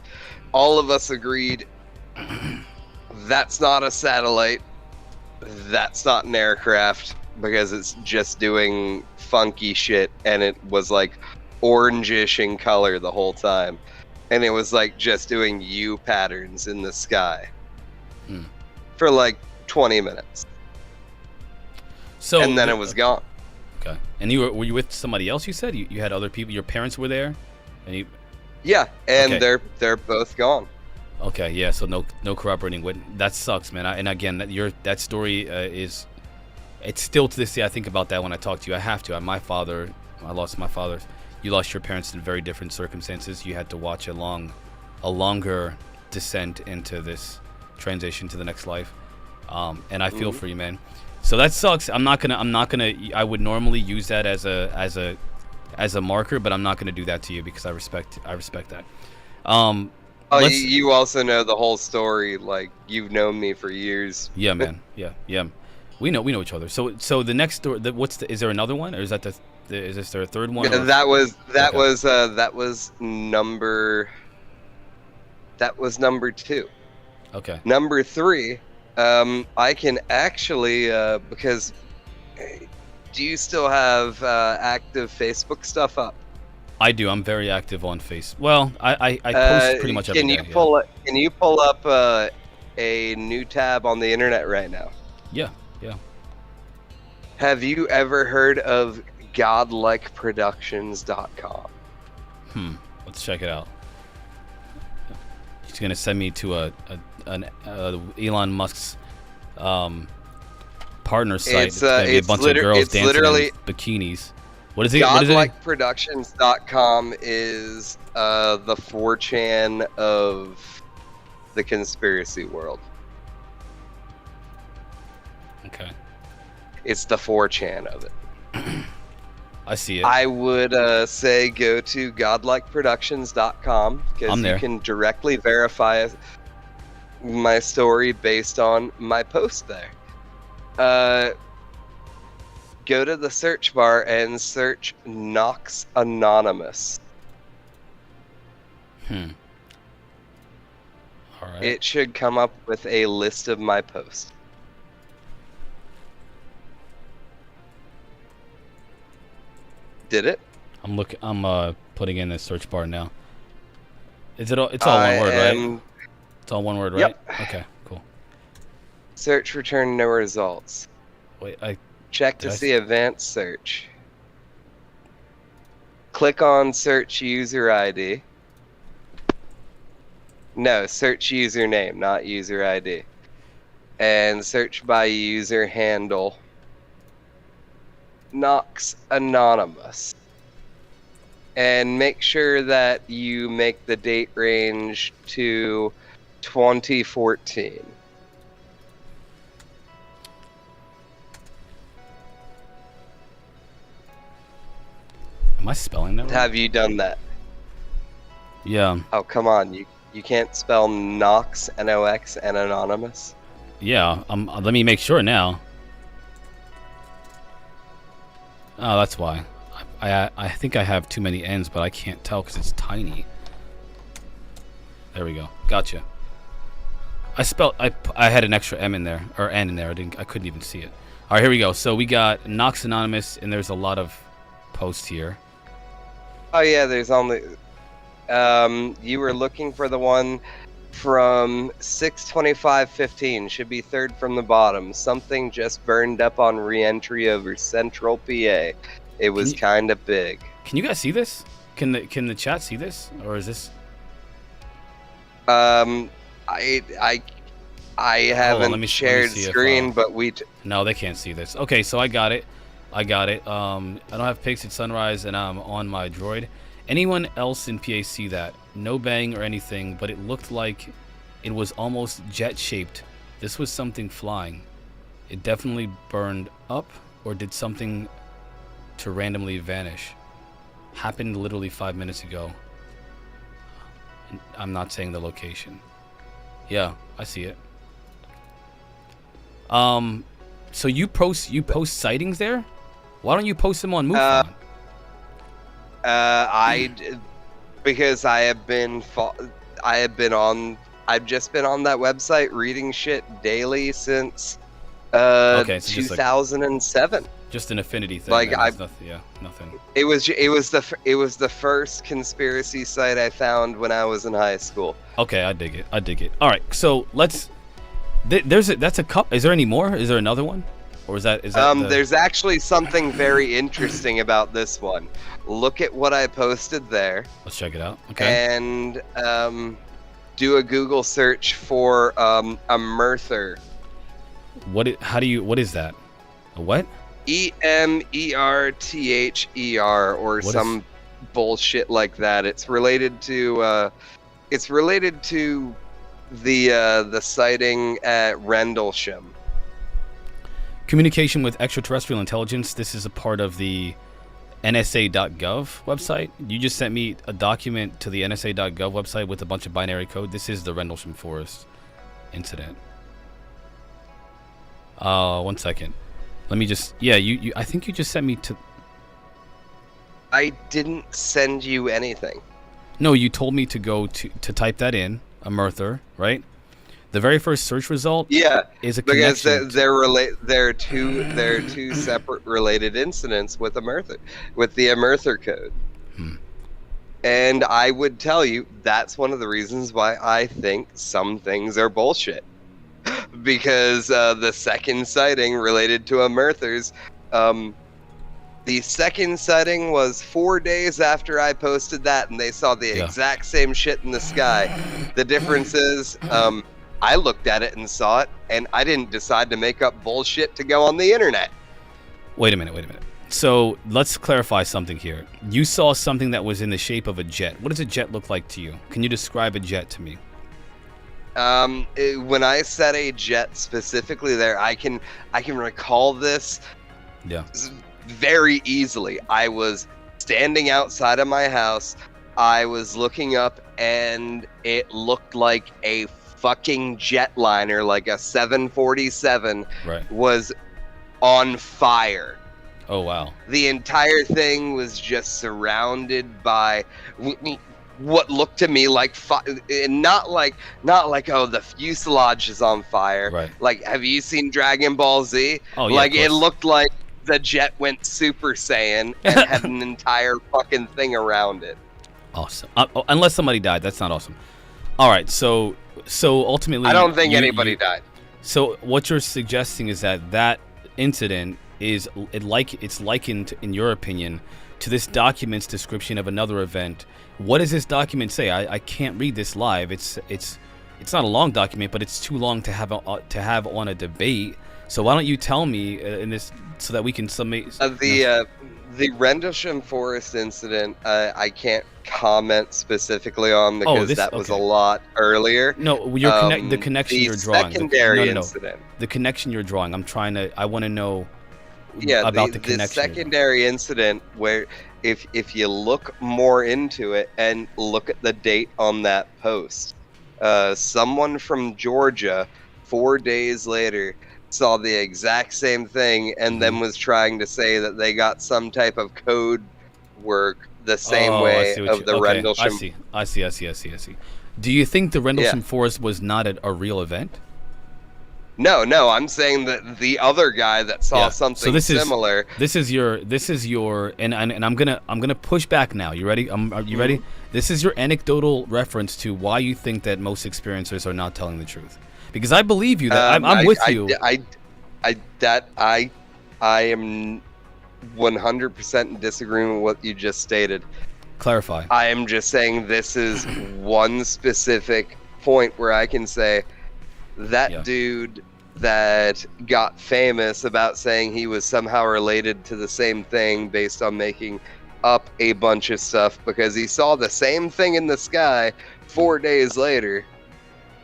all of us agreed that's not a satellite, that's not an aircraft, because it's just doing funky shit, and it was like orangish in color the whole time, and it was like just doing U patterns in the sky for like 20 minutes. And then it was gone. Okay. And were you with somebody else? You said you had other people. Your parents were there, and yeah, and okay. they're both gone. Okay, yeah. So no corroborating. That sucks, man. And again, that story is. It's still to this day I think about that when I talk to you. I have to. I lost my father. You lost your parents in very different circumstances. You had to watch a longer descent into this transition to the next life. And I feel for you, man. So that sucks. I'm not gonna. I would normally use that as a marker, but I'm not gonna do that to you because I respect that. You also know the whole story. Like, you've known me for years. Yeah, man. Yeah. We know each other. So the next story. Is there another one, or is that is there a third one? Yeah, that was number 2. Okay. Number 3. I can actually, because, do you still have active Facebook stuff up? I do. I'm very active on Facebook. Well, I post pretty much every day. Can you pull up a new tab on the internet right now? Yeah. Have you ever heard of godlikeproductions.com? Let's check it out. He's gonna send me to an Elon Musk's partner site. It's gonna be a bunch of girls dancing in bikinis. What is it? Godlikeproductions.com is the 4chan of the conspiracy world. Okay. It's the 4chan of it. I see it. I would say go to godlikeproductions.com because you can directly verify my story based on my post there. Go to the search bar and search Nox Anonymous. All right. It should come up with a list of my posts. Did it? I'm putting in the search bar now. Is it? It's all one word, right? It's all one word, right? Yep. Okay, cool. Search return no results. Wait, check to see advanced search. Click on search user ID. No, search username, not user ID. And search by user handle. Nox Anonymous. And make sure that you make the date range to 2014. Am I spelling that right? Have you done that? Yeah. Oh, come on. You can't spell Nox, N-O-X, and Anonymous? Yeah. Let me make sure now. Oh, that's why. I think I have too many N's, but I can't tell because it's tiny. There we go. Gotcha. I had an extra M in there, or N in there. I couldn't even see it. All right, here we go. So we got Nox Anonymous, and there's a lot of posts here. Oh yeah, there's only. You were looking for the one from 6:25:15. Should be third from the bottom. Something just burned up on re-entry over Central PA. It was kind of big. Can you guys see this? Can the chat see this, or is this? I haven't let me shared see screen, if, but we. No, they can't see this. Okay, so I got it. I don't have pics at sunrise, and I'm on my droid. Anyone else in PA see that? No bang or anything, but it looked like it was almost jet-shaped. This was something flying. It definitely burned up, or did something to randomly vanish. Happened literally 5 minutes ago. I'm not saying the location. Yeah, I see it. So you post sightings there? Why don't you post them on MUFON? Because I've just been on that website reading shit daily since So 2007. Just an affinity thing. Like nothing. It was the first conspiracy site I found when I was in high school. Okay, I dig it. All right, so let's. That's a cup. Is there any more? Is there another one, or is that There's actually something very interesting about this one. Look at what I posted there. Let's check it out. Okay. And do a Google search for a Merther. What is that? A what? EMERTHER or What some bullshit like that. It's related to the sighting at Rendlesham. Communication with extraterrestrial intelligence. This is a part of the NSA.gov website. You just sent me a document to the NSA.gov website with a bunch of binary code. This is the Rendlesham Forest incident. 1 second. Let me just. Yeah, you. I think you just sent me to. I didn't send you anything. No, you told me to go to type that in, a Merther, right? The very first search result. Yeah, is a because connection. they're two separate related incidents with the Merther code. And I would tell you that's one of the reasons why I think some things are bullshit. Because the second sighting related to a Merthers, the second sighting was 4 days after I posted that, and they saw the exact same shit in the sky. The difference is, I looked at it and saw it, and I didn't decide to make up bullshit to go on the internet. Wait a minute. So let's clarify something here. You saw something that was in the shape of a jet. What does a jet look like to you? Can you describe a jet to me? When I said a jet specifically there, I can recall this very easily. I was standing outside of my house. I was looking up, and it looked like a fucking jetliner, like a 747, was on fire. Oh wow! The entire thing was just surrounded by what looked to me like not like oh, the fuselage is on fire. Right. Like, have you seen Dragon Ball Z? Oh yeah. Like, it looked like the jet went Super Saiyan and had an entire fucking thing around it. Awesome. Unless somebody died, that's not awesome. All right. So ultimately, I don't think anybody died. So what you're suggesting is that incident it's likened, in your opinion, to this document's description of another event. What does this document say? I can't read this live. It's not a long document, but it's too long to have on a debate. So why don't you tell me in this so that we can submit the Rendlesham Forest incident? I can't comment specifically on because that was a lot earlier. No, the connection you're drawing. Secondary incident. The connection you're drawing. I want to know. About the connection. The secondary incident where if you look more into it and look at the date on that post, someone from Georgia 4 days later saw the exact same thing and then was trying to say that they got some type of code work the same way of the Rendlesham. I see. Do you think the Rendlesham Forest was not a real event? No, no, I'm saying that the other guy that saw Yeah. So something this similar. is your and I'm gonna push back now. You ready? Are you ready? This is your anecdotal reference to why you think that most experiencers are not telling the truth. Because I believe you that I'm with you. I am 100% in disagreement with what you just stated. Clarify. I am just saying this is one specific point where I can say that dude that got famous about saying he was somehow related to the same thing based on making up a bunch of stuff because he saw the same thing in the sky 4 days later,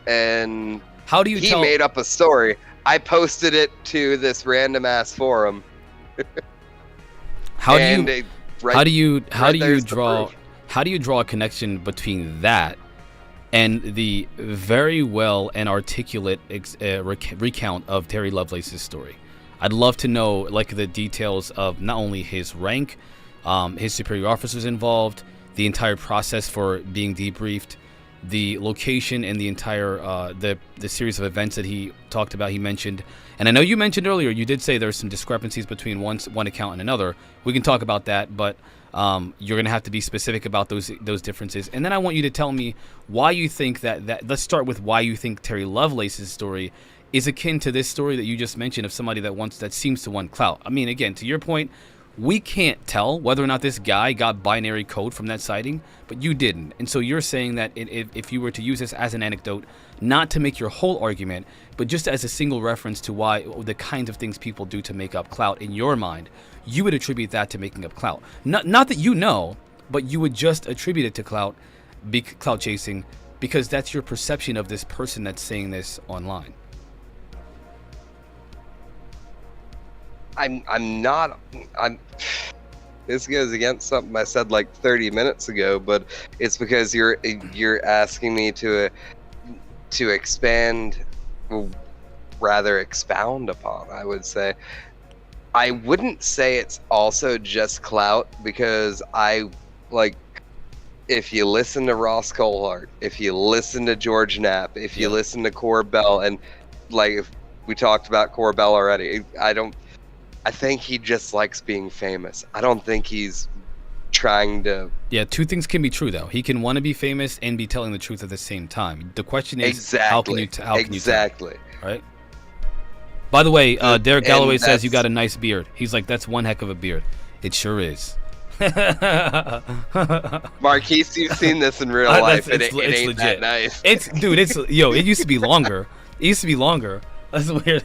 and How do you he tell? made up a story. I posted it to this random ass forum. How do and you? it- How do you? How right do you there's the draw? proof. How do you draw a connection between that and the very well and articulate recount of Terry Lovelace's story? I'd love to know like the details of not only his rank, his superior officers involved, the entire process for being debriefed, the location, and the entire the series of events that he talked about. He mentioned, and I know you mentioned earlier, you did say there's some discrepancies between one account and another. We can talk about that, but you're gonna have to be specific about those differences. And then I want you to tell me why you think that let's start with why you think Terry Lovelace's story is akin to this story that you just mentioned of somebody that seems to want clout. I mean, again, to your point, we can't tell whether or not this guy got binary code from that sighting, but you didn't. And so you're saying that if you were to use this as an anecdote, not to make your whole argument, but just as a single reference to why the kinds of things people do to make up clout in your mind, you would attribute that to making up clout. Not that you know, but you would just attribute it to clout chasing because that's your perception of this person that's saying this online. This goes against something I said like 30 minutes ago, but it's because you're asking me to expand, well, rather expound upon, I would say. I wouldn't say it's also just clout because if you listen to Ross Coulthart, if you listen to George Knapp, if you listen to Corbell, and like if we talked about Corbell already, I think he just likes being famous. I don't think he's trying to. Yeah, two things can be true though. He can want to be famous and be telling the truth at the same time. The question is, exactly. how can you tell? Right. By the way, Derek Galloway says you got a nice beard. He's like, that's one heck of a beard. It sure is. Marquise, you've seen this in real life. It ain't legit. That nice. It used to be longer. It used to be longer. That's weird.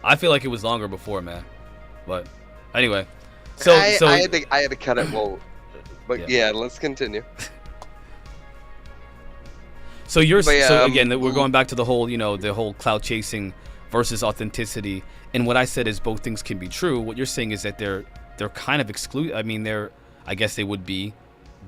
I feel like it was longer before, man. But anyway, I had to cut it. Well, but yeah, let's continue. So again, we're going back to the whole, the whole clout chasing versus authenticity. And what I said is both things can be true. What you're saying is that they're kind of exclude. I mean, I guess they would be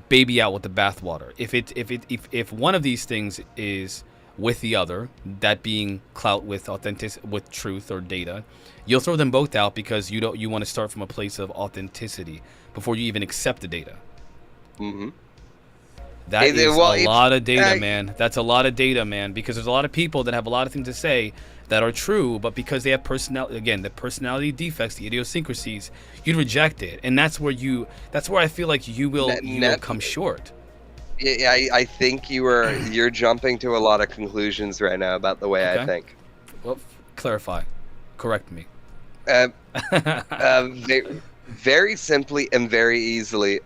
baby out with the bathwater. If one of these things is with the other, that being clout with with truth or data, you'll throw them both out because you want to start from a place of authenticity before you even accept the data. Mm-hmm. That is a lot of data, man. That's a lot of data, man, because there's a lot of people that have a lot of things to say that are true, but because they have the personality defects, the idiosyncrasies, you'd reject it. And that's where I feel like you will come short. Yeah, I think you're jumping to a lot of conclusions right now about the way I think. Well, clarify. Correct me. Very simply and very easily,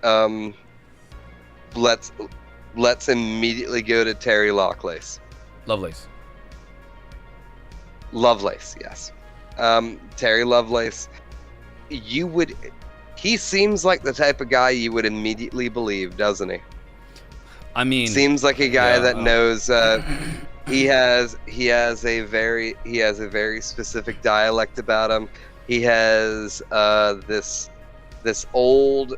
let's immediately go to Terry Lovelace. Lovelace, yes. Terry Lovelace, he seems like the type of guy you would immediately believe, doesn't he? I mean, seems like a guy that knows. He has a very specific dialect about him. He has this old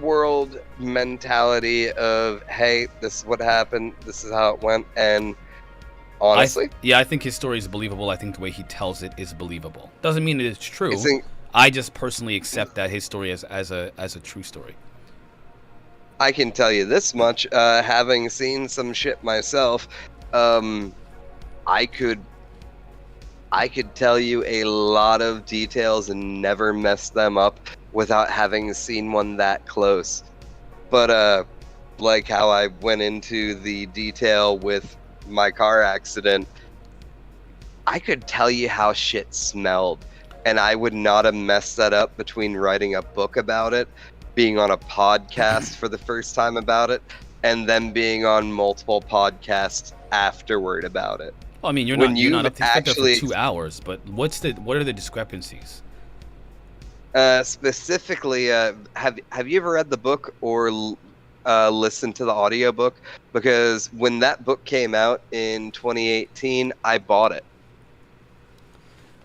world mentality of, hey, this is what happened, this is how it went, and honestly, I think his story is believable. I think the way he tells it is believable. Doesn't mean it's true. I just personally accept that his story as a true story. I can tell you this much, having seen some shit myself. I could tell you a lot of details and never mess them up without having seen one that close. But like how I went into the detail with my car accident, I could tell you how shit smelled, and I would not have messed that up between writing a book about it, being on a podcast for the first time about it, and then being on multiple podcasts afterward about it. Well, I mean, you're not up to actually for 2 hours, but what are the discrepancies? Specifically, have you ever read the book or listened to the audiobook? Because when that book came out in 2018, I bought it.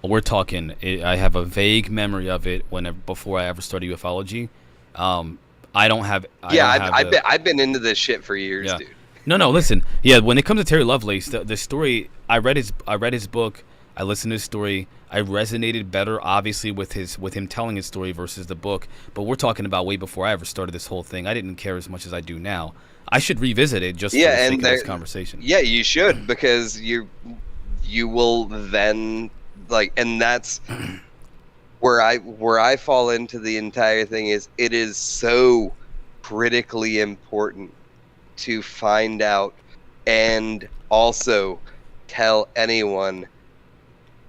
We're talking. I have a vague memory of it before I ever started ufology. I don't have. I've been into this shit for years, yeah. dude. No. Listen. Yeah. When it comes to Terry Lovelace, the story. I read his book. I listened to his story. I resonated better, obviously, with him telling his story versus the book. But we're talking about way before I ever started this whole thing. I didn't care as much as I do now. I should revisit it just for the sake of this conversation. Yeah, you should, because you will then and that's where I fall into the entire thing. Is it is so critically important to find out and also tell anyone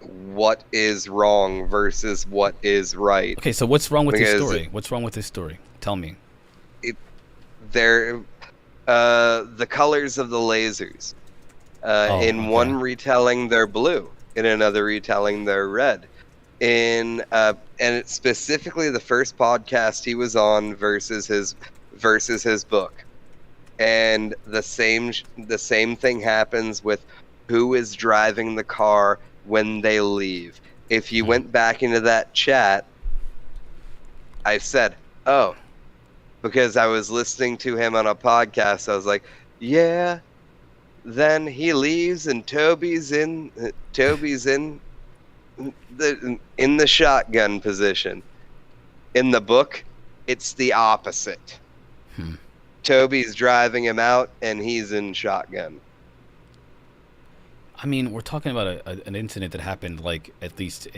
what is wrong versus what is right. Okay, so what's wrong with this story? What's wrong with this story? Tell me. The colors of the lasers. In one retelling, they're blue. In another retelling, they're red. And it's specifically the first podcast he was on versus his book. And the same thing happens with who is driving the car when they leave. If you went back into that chat, I said, oh, because I was listening to him on a podcast, I was like, yeah, then he leaves and Toby's in the shotgun position. In the book, it's the opposite. Toby's driving him out and he's in shotgun. I mean, we're talking about an incident that happened at least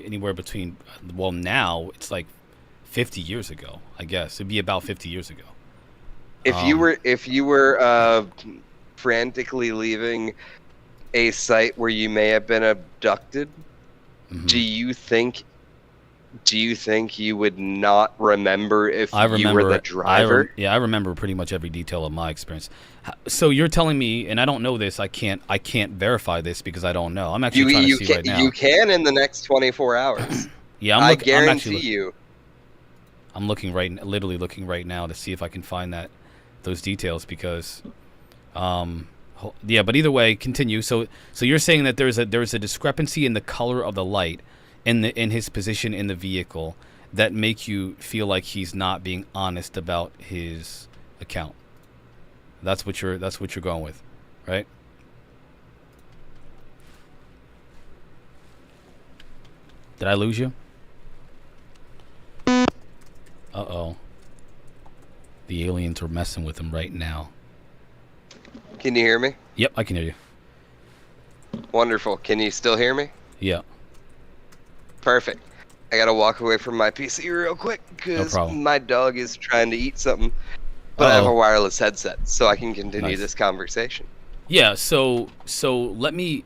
anywhere between, well, now it's 50 years ago, I guess. It'd be about 50 years ago. If you were frantically leaving a site where you may have been abducted, do you think you would not remember if you were the driver? I remember pretty much every detail of my experience. So you're telling me, and I don't know this, I can't verify this because I don't know. I'm actually trying to see right now. You can in the next 24 hours. Yeah, I guarantee you. I'm literally looking right now to see if I can find those details because, yeah. But either way, continue. So you're saying that there's a discrepancy in the color of the light in his position in the vehicle that make you feel like he's not being honest about his account. That's what you're going with, right? Did I lose you? Uh-oh. The aliens are messing with him right now. Can you hear me? Yep, I can hear you. Wonderful. Can you still hear me? Yeah. Perfect. I gotta walk away from my PC real quick because my dog is trying to eat something. But I have a wireless headset, so I can continue this conversation. Yeah. So let me,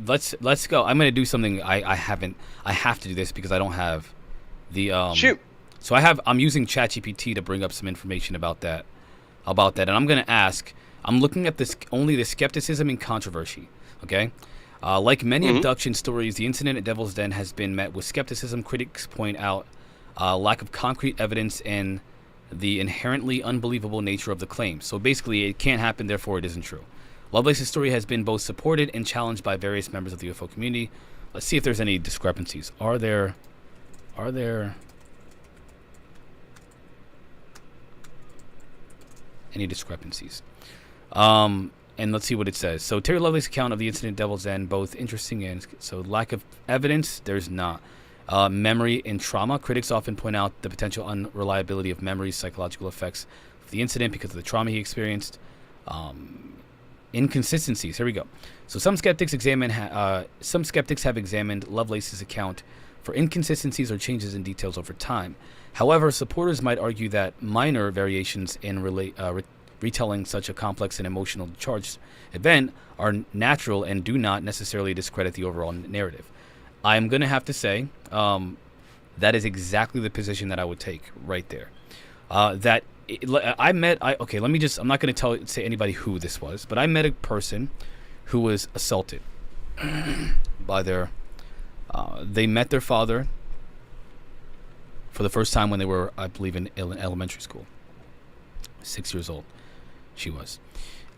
let's go. I'm gonna do something. I have to do this because I don't have the shoot. So I'm using ChatGPT to bring up some information about that, and I'm gonna ask. I'm looking at only the skepticism and controversy. Okay. Like many abduction stories, the incident at Devil's Den has been met with skepticism. Critics point out lack of concrete evidence and the inherently unbelievable nature of the claim. So basically, it can't happen, therefore it isn't true. Lovelace's story has been both supported and challenged by various members of the UFO community. Let's see if there's any discrepancies. Are there any discrepancies? And let's see what it says. So Terry Lovelace's account of the incident at Devil's Den, both interesting and so lack of evidence, there's not. Memory and trauma. Critics often point out the potential unreliability of memory's psychological effects of the incident because of the trauma he experienced. Inconsistencies. Here we go. So some skeptics have examined Lovelace's account for inconsistencies or changes in details over time. However, supporters might argue that minor variations in retelling such a complex and emotional charged event are natural and do not necessarily discredit the overall narrative. I'm going to have to say that is exactly the position that I would take right there. I'm not going to say anybody who this was, but I met a person who was assaulted by they met their father for the first time when they were, I believe, in elementary school. 6 years old, she was.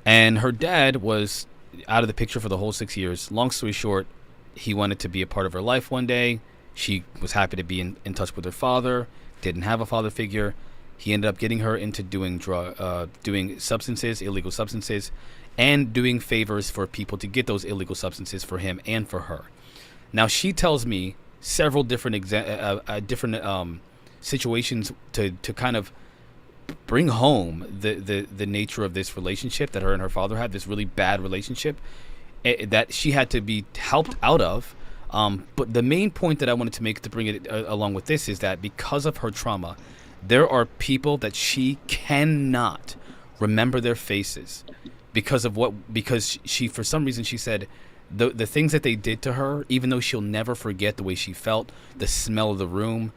And her dad was out of the picture for the whole 6 years. Long story short, he wanted to be a part of her life one day. She was happy to be in touch with her father, didn't have a father figure. He ended up getting her into doing substances, illegal substances, and doing favors for people to get those illegal substances for him and for her. Now, she tells me several different situations to kind of bring home the nature of this relationship that her and her father had, this really bad relationship that she had to be helped out of. But the main point that I wanted to make to bring it along with this is that because of her trauma, there are people that she cannot remember their faces because she, for some reason, she said the things that they did to her, even though she'll never forget the way she felt, the smell of the room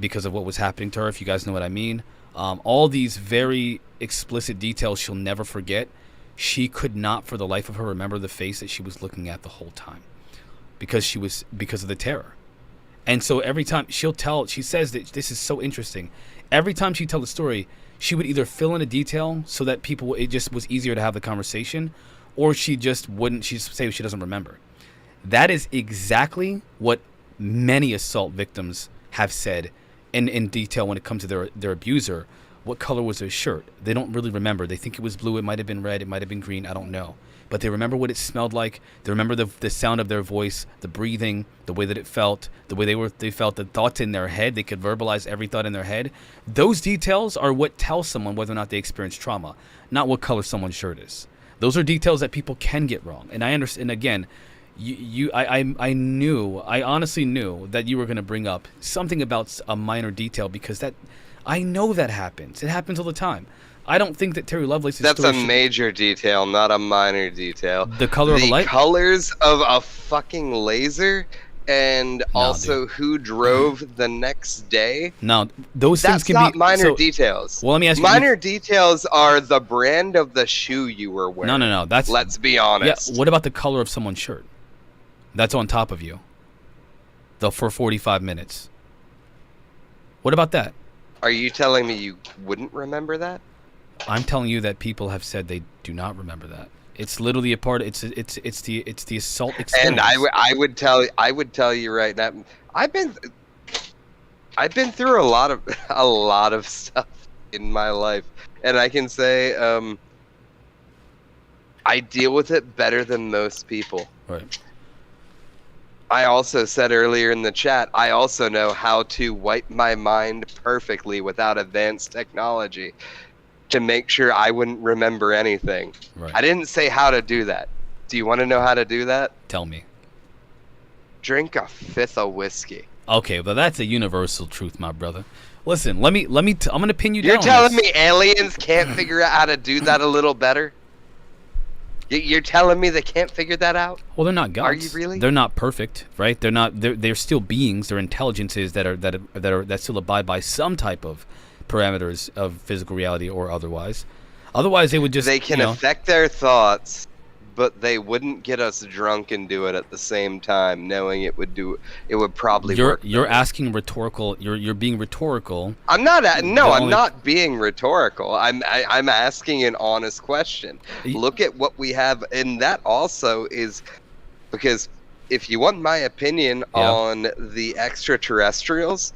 because of what was happening to her, if you guys know what I mean. All these very explicit details she'll never forget. She could not for the life of her remember the face that she was looking at the whole time because of the terror. And so every time she says that this is so interesting. Every time she tell the story, she would either fill in a detail so that it just was easier to have the conversation, or she just wouldn't. She'd say she doesn't remember. That is exactly what many assault victims have said in detail when it comes to their abuser. What color was their shirt? They don't really remember. They think it was blue. It might have been red. It might have been green. I don't know. But they remember what it smelled like. They remember the sound of their voice, the breathing, the way that it felt, the way they felt, the thoughts in their head. They could verbalize every thought in their head. Those details are what tell someone whether or not they experienced trauma, not what color someone's shirt is. Those are details that people can get wrong. And I understand. And again, I honestly knew that you were going to bring up something about a minor detail because I know that happens. It happens all the time. I don't think that Terry Lovelace's That's a major detail, not a minor detail. The color of a light? The colors of a fucking laser, and also who drove the next day. No, those things can be... That's not minor details. Well, let me ask you... Minor details are the brand of the shoe you were wearing. No, that's... Let's be honest. Yeah, what about the color of someone's shirt? That's on top of you. For 45 minutes. What about that? Are you telling me you wouldn't remember that? I'm telling you that people have said they do not remember that. It's literally a part. It's the assault experience. And I would tell you right now. I've been through a lot of stuff in my life, and I can say I deal with it better than most people. Right. I also said earlier in the chat, I also know how to wipe my mind perfectly without advanced technology to make sure I wouldn't remember anything. Right. I didn't say how to do that. Do you want to know how to do that? Tell me. Drink a fifth of whiskey. Okay, well that's a universal truth, my brother. Listen, I'm gonna pin you down. You're telling me aliens can't figure out how to do that a little better? You're telling me they can't figure that out? Well, they're not gods. Are you really? They're not perfect, right? They're still beings. They're intelligences that still abide by some type of parameters of physical reality or otherwise. Otherwise, they would just... They can affect their thoughts, but they wouldn't get us drunk and do it at the same time, knowing it would probably work. You're asking rhetorical... You're being rhetorical. I'm not... I'm not being rhetorical. I'm asking an honest question. Look at what we have, and that also is... Because if you want my opinion on the extraterrestrials,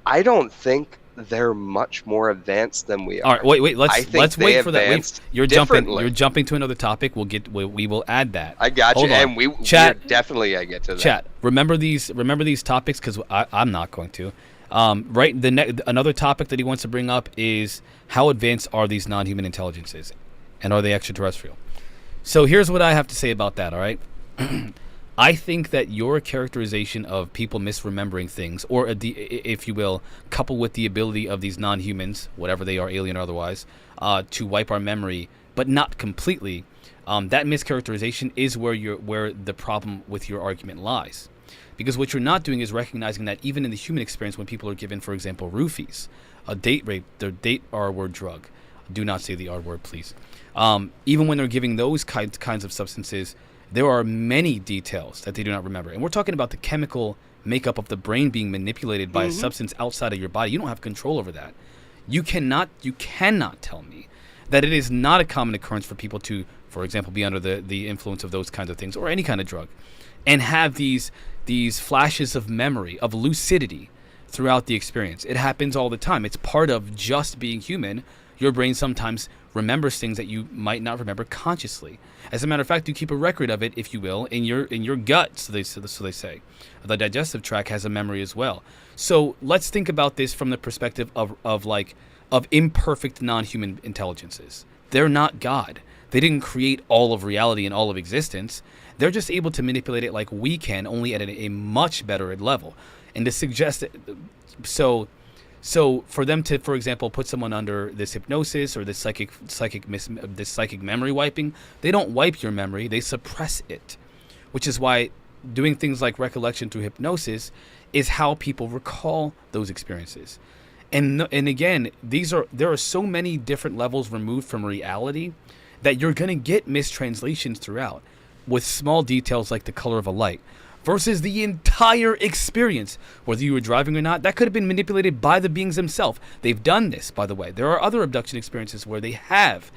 I don't think they're much more advanced than we are. All right, wait. Let's wait for that. Wait, you're jumping to another topic. We will add that. I got you, and chat. Definitely, I get to that. Chat. Remember these topics because I'm not going to. Right. Another topic that he wants to bring up is how advanced are these non-human intelligences, and are they extraterrestrial? So here's what I have to say about that, all right? I think that your characterization of people misremembering things, or if you will, coupled with the ability of these non-humans, whatever they are, alien or otherwise, to wipe our memory, but not completely, that mischaracterization is where the problem with your argument lies. Because what you're not doing is recognizing that even in the human experience, when people are given, for example, roofies, a date rape, their date R-word drug. Do not say the R-word, please. Even when they're giving those kinds of substances, there are many details that they do not remember. And we're talking about the chemical makeup of the brain being manipulated by a substance outside of your body. You don't have control over that. You cannot tell me that it is not a common occurrence for people to, for example, be under the influence of those kinds of things or any kind of drug and have these flashes of memory, of lucidity throughout the experience. It happens all the time. It's part of just being human. Your brain sometimes remembers things that you might not remember consciously. As a matter of fact, you keep a record of it, if you will, in your gut, so they say. The digestive tract has a memory as well. So let's think about this from the perspective of imperfect non-human intelligences. They're not God. They didn't create all of reality and all of existence. They're just able to manipulate it like we can, only at a much better level. And to suggest that, so for them to, for example, put someone under this hypnosis or this psychic memory wiping, they don't wipe your memory, they suppress it, which is why doing things like recollection through hypnosis is how people recall those experiences. And again, there are so many different levels removed from reality that you're going to get mistranslations throughout with small details like the color of a light. Versus the entire experience, whether you were driving or not, that could have been manipulated by the beings themselves. They've done this, by the way. There are other abduction experiences where they have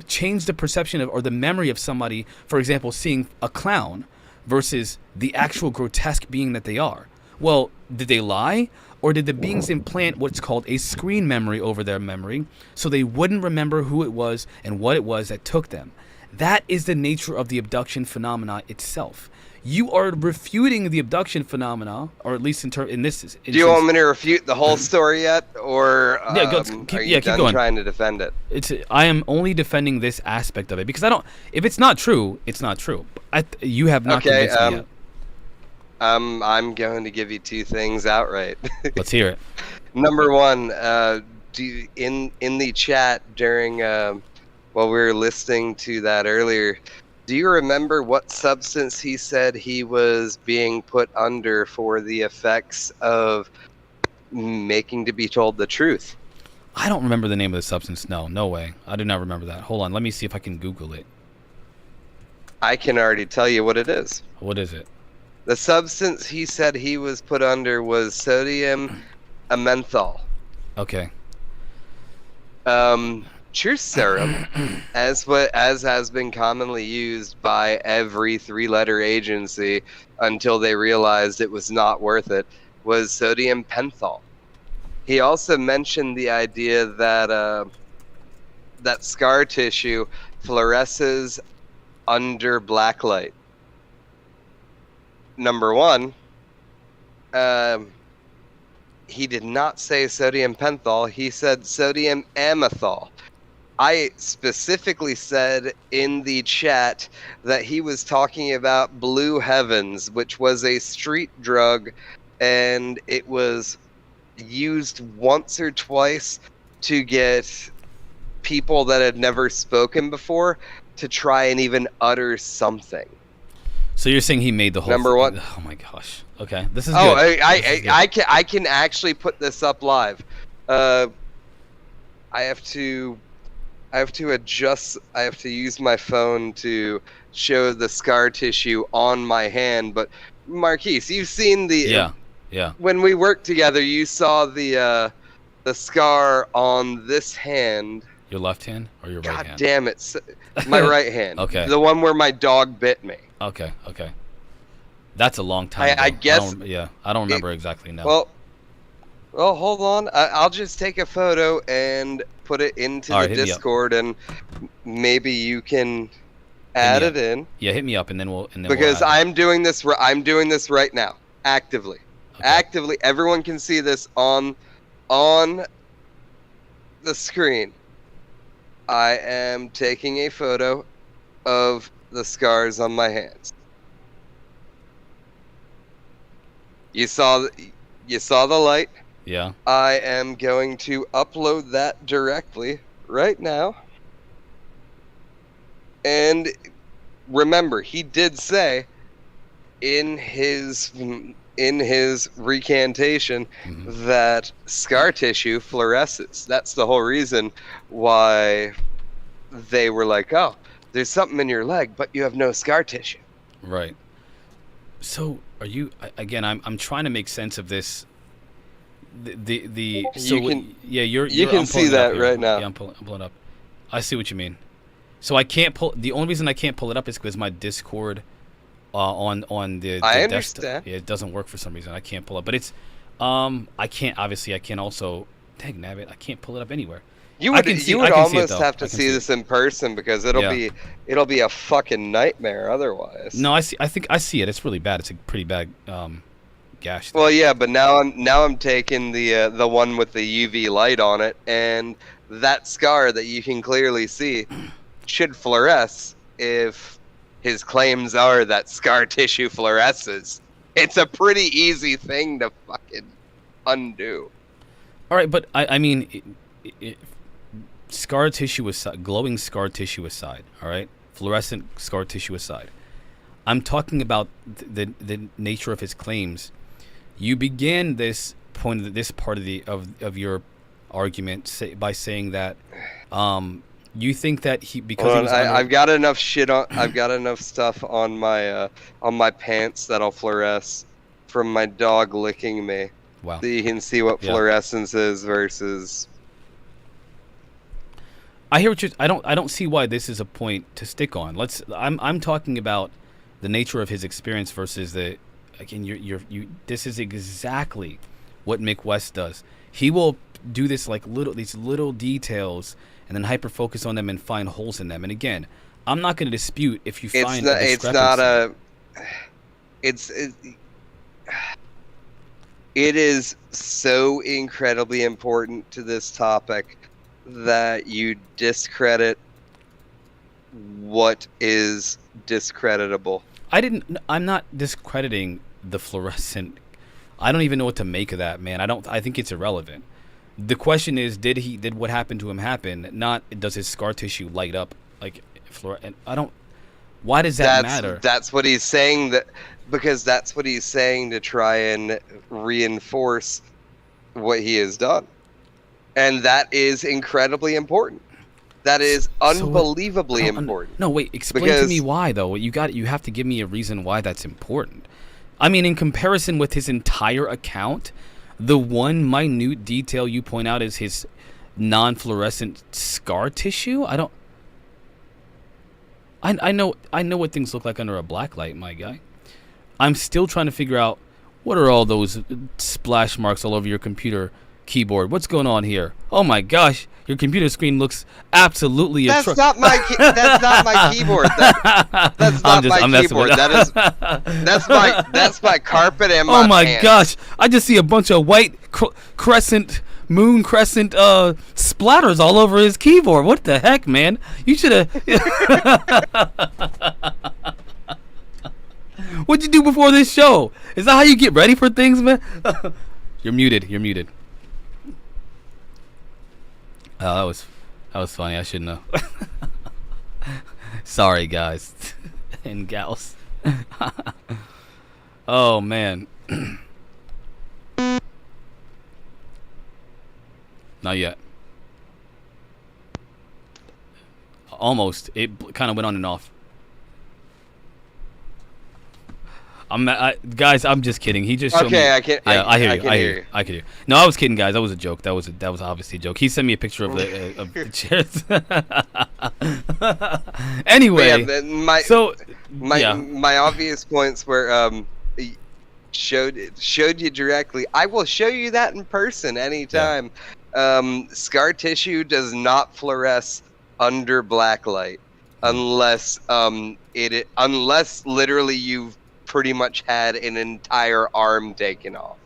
changed the perception of or the memory of somebody, for example, seeing a clown versus the actual grotesque being that they are. Well, did they lie? Or did the beings implant what's called a screen memory over their memory so they wouldn't remember who it was and what it was that took them? That is the nature of the abduction phenomena itself. You are refuting the abduction phenomena, or at least in this instance. Do you want me to refute the whole story yet, or keep are you done going. trying to defend it? I am only defending this aspect of it because I don't. If it's not true, it's not true. You have not convinced me yet. I'm going to give you two things outright. Let's hear it. Number one, in the chat during while we were listening to that earlier. Do you remember what substance he said he was being put under for the effects of making to be told the truth? I don't remember the name of the substance. No way. I do not remember that. Hold on. Let me see if I can Google it. I can already tell you what it is. What is it? The substance he said he was put under was sodium menthol. Okay. Truth serum, as has been commonly used by every three-letter agency until they realized it was not worth it, was sodium pentothal. He also mentioned the idea that that scar tissue fluoresces under black light. Number one, he did not say sodium pentothal. He said sodium amethol. I specifically said in the chat that he was talking about Blue Heavens, which was a street drug, and it was used once or twice to get people that had never spoken before to try and even utter something. So you're saying he made the whole Number thing. one. Oh my gosh. Okay, this is Oh, good. I can actually put this up live. I have to adjust. I have to use my phone to show the scar tissue on my hand. But Marquise, you've seen the yeah. When we worked together, you saw the scar on this hand. Your left hand or your right hand? God damn it, my right hand. Okay. The one where my dog bit me. Okay. That's a long time ago. I guess. I don't remember exactly now. Well, hold on. I'll just take a photo and put it into the Discord, and maybe you can add it in. Yeah, hit me up, and then we'll. Because I'm doing this. I'm doing this right now, actively. Okay. Actively, everyone can see this on the screen. I am taking a photo of the scars on my hands. You saw the light. Yeah. I am going to upload that directly right now. And remember, he did say in his recantation that scar tissue fluoresces. That's the whole reason why they were like, "Oh, there's something in your leg, but you have no scar tissue." Right. So are you again? I'm trying to make sense of this. So you can, you're you can I'm see pulling it up that here. right now. Yeah, I'm pulling up. I see what you mean. So I can't pull. The only reason I can't pull it up is because my Discord on the I desktop. understand. Yeah, it doesn't work for some reason. I can't pull it. But it's I can't obviously. I can also. Dang nabbit! I can't pull it up anywhere. You would almost have to see this in person because it'll be a fucking nightmare otherwise. No, I think I see it. It's really bad. It's a pretty bad gash. Well, yeah, but now I'm taking the one with the UV light on it, and that scar that you can clearly see should fluoresce if his claims are that scar tissue fluoresces. It's a pretty easy thing to fucking undo. All right, but I mean, scar tissue aside, glowing scar tissue aside, all right, fluorescent scar tissue aside, I'm talking about the nature of his claims. You began this part of your argument by saying that you think that I've got enough shit on. I've got enough stuff on my pants that'll fluoresce from my dog licking me. Wow. So you can see what fluorescence is versus. I hear what you. I don't see why this is a point to stick on. I'm talking about the nature of his experience versus the. Again, you. This is exactly what Mick West does. He will do this these little details and then hyper focus on them and find holes in them. And again, I'm not going to dispute if you find a discrepancy. It is so incredibly important to this topic that you discredit what is discreditable. I'm not discrediting the fluorescent. I don't even know what to make of that, man. I think it's irrelevant. The question is, did what happened to him happen? Not does his scar tissue light up like fluorescent? Why does that matter? That's what he's saying, because that's what he's saying to try and reinforce what he has done. And that is incredibly important. That is unbelievably important. No, wait, explain to me why though. You have to give me a reason why that's important. I mean, in comparison with his entire account, the one minute detail you point out is his non-fluorescent scar tissue. I know what things look like under a black light, my guy. I'm still trying to figure out what are all those splash marks all over your computer keyboard. What's going on here? Oh my gosh, your computer screen looks absolutely That's not my keyboard. That's not my keyboard. That's my carpet and my Oh my pants. gosh, I just see a bunch of white moon crescent splatters all over his keyboard. What the heck, man? You should have What'd you do before this show? Is that how you get ready for things, man? You're muted. Oh, that was funny. I should know. Sorry, guys and gals. Oh man. Not yet. Almost. It kind of went on and off. Guys, I'm just kidding. He just showed me. Okay, I can. Yeah, I hear you. I can hear you. No, I was kidding, guys. That was a joke. That was obviously a joke. He sent me a picture of the chairs. Anyway, my obvious points were showed you directly. I will show you that in person anytime. Yeah. Scar tissue does not fluoresce under black light unless unless literally you've pretty much had an entire arm taken off.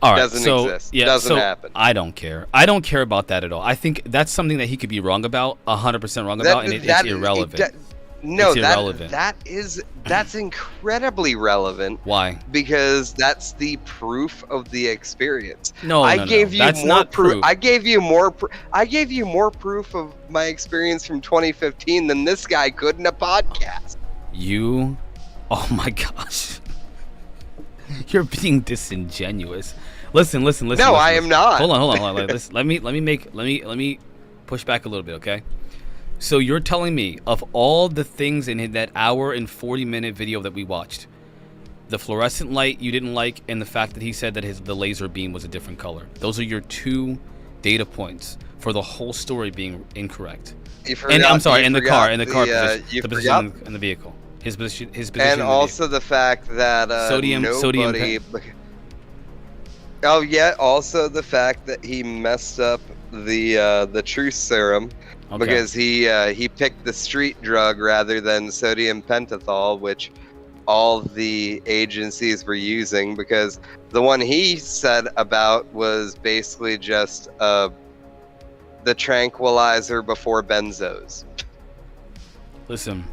All right, Doesn't so exist. yeah, Doesn't so happen. I don't care. I don't care about that at all. I think that's something that he could be wrong about, 100% wrong about, and it's irrelevant. No, It's irrelevant. that's incredibly relevant. Why? Because that's the proof of the experience. No, I no, gave no. you That's more not proof. I gave you more. I gave you more proof of my experience from 2015 than this guy could in a podcast. You, oh my gosh, you're being disingenuous. Listen. No, I am not. Hold on. Let me push back a little bit, okay? So you're telling me of all the things in that hour and 40-minute video that we watched, the fluorescent light you didn't like, and the fact that he said that the laser beam was a different color. Those are your 2 data points for the whole story being incorrect. I'm sorry, in the car position in the vehicle. His position and also the fact that sodium. Oh yeah, also the fact that he messed up the truth serum because he picked the street drug rather than sodium pentothal, which all the agencies were using, because the one he said about was basically just the tranquilizer before benzos. Listen,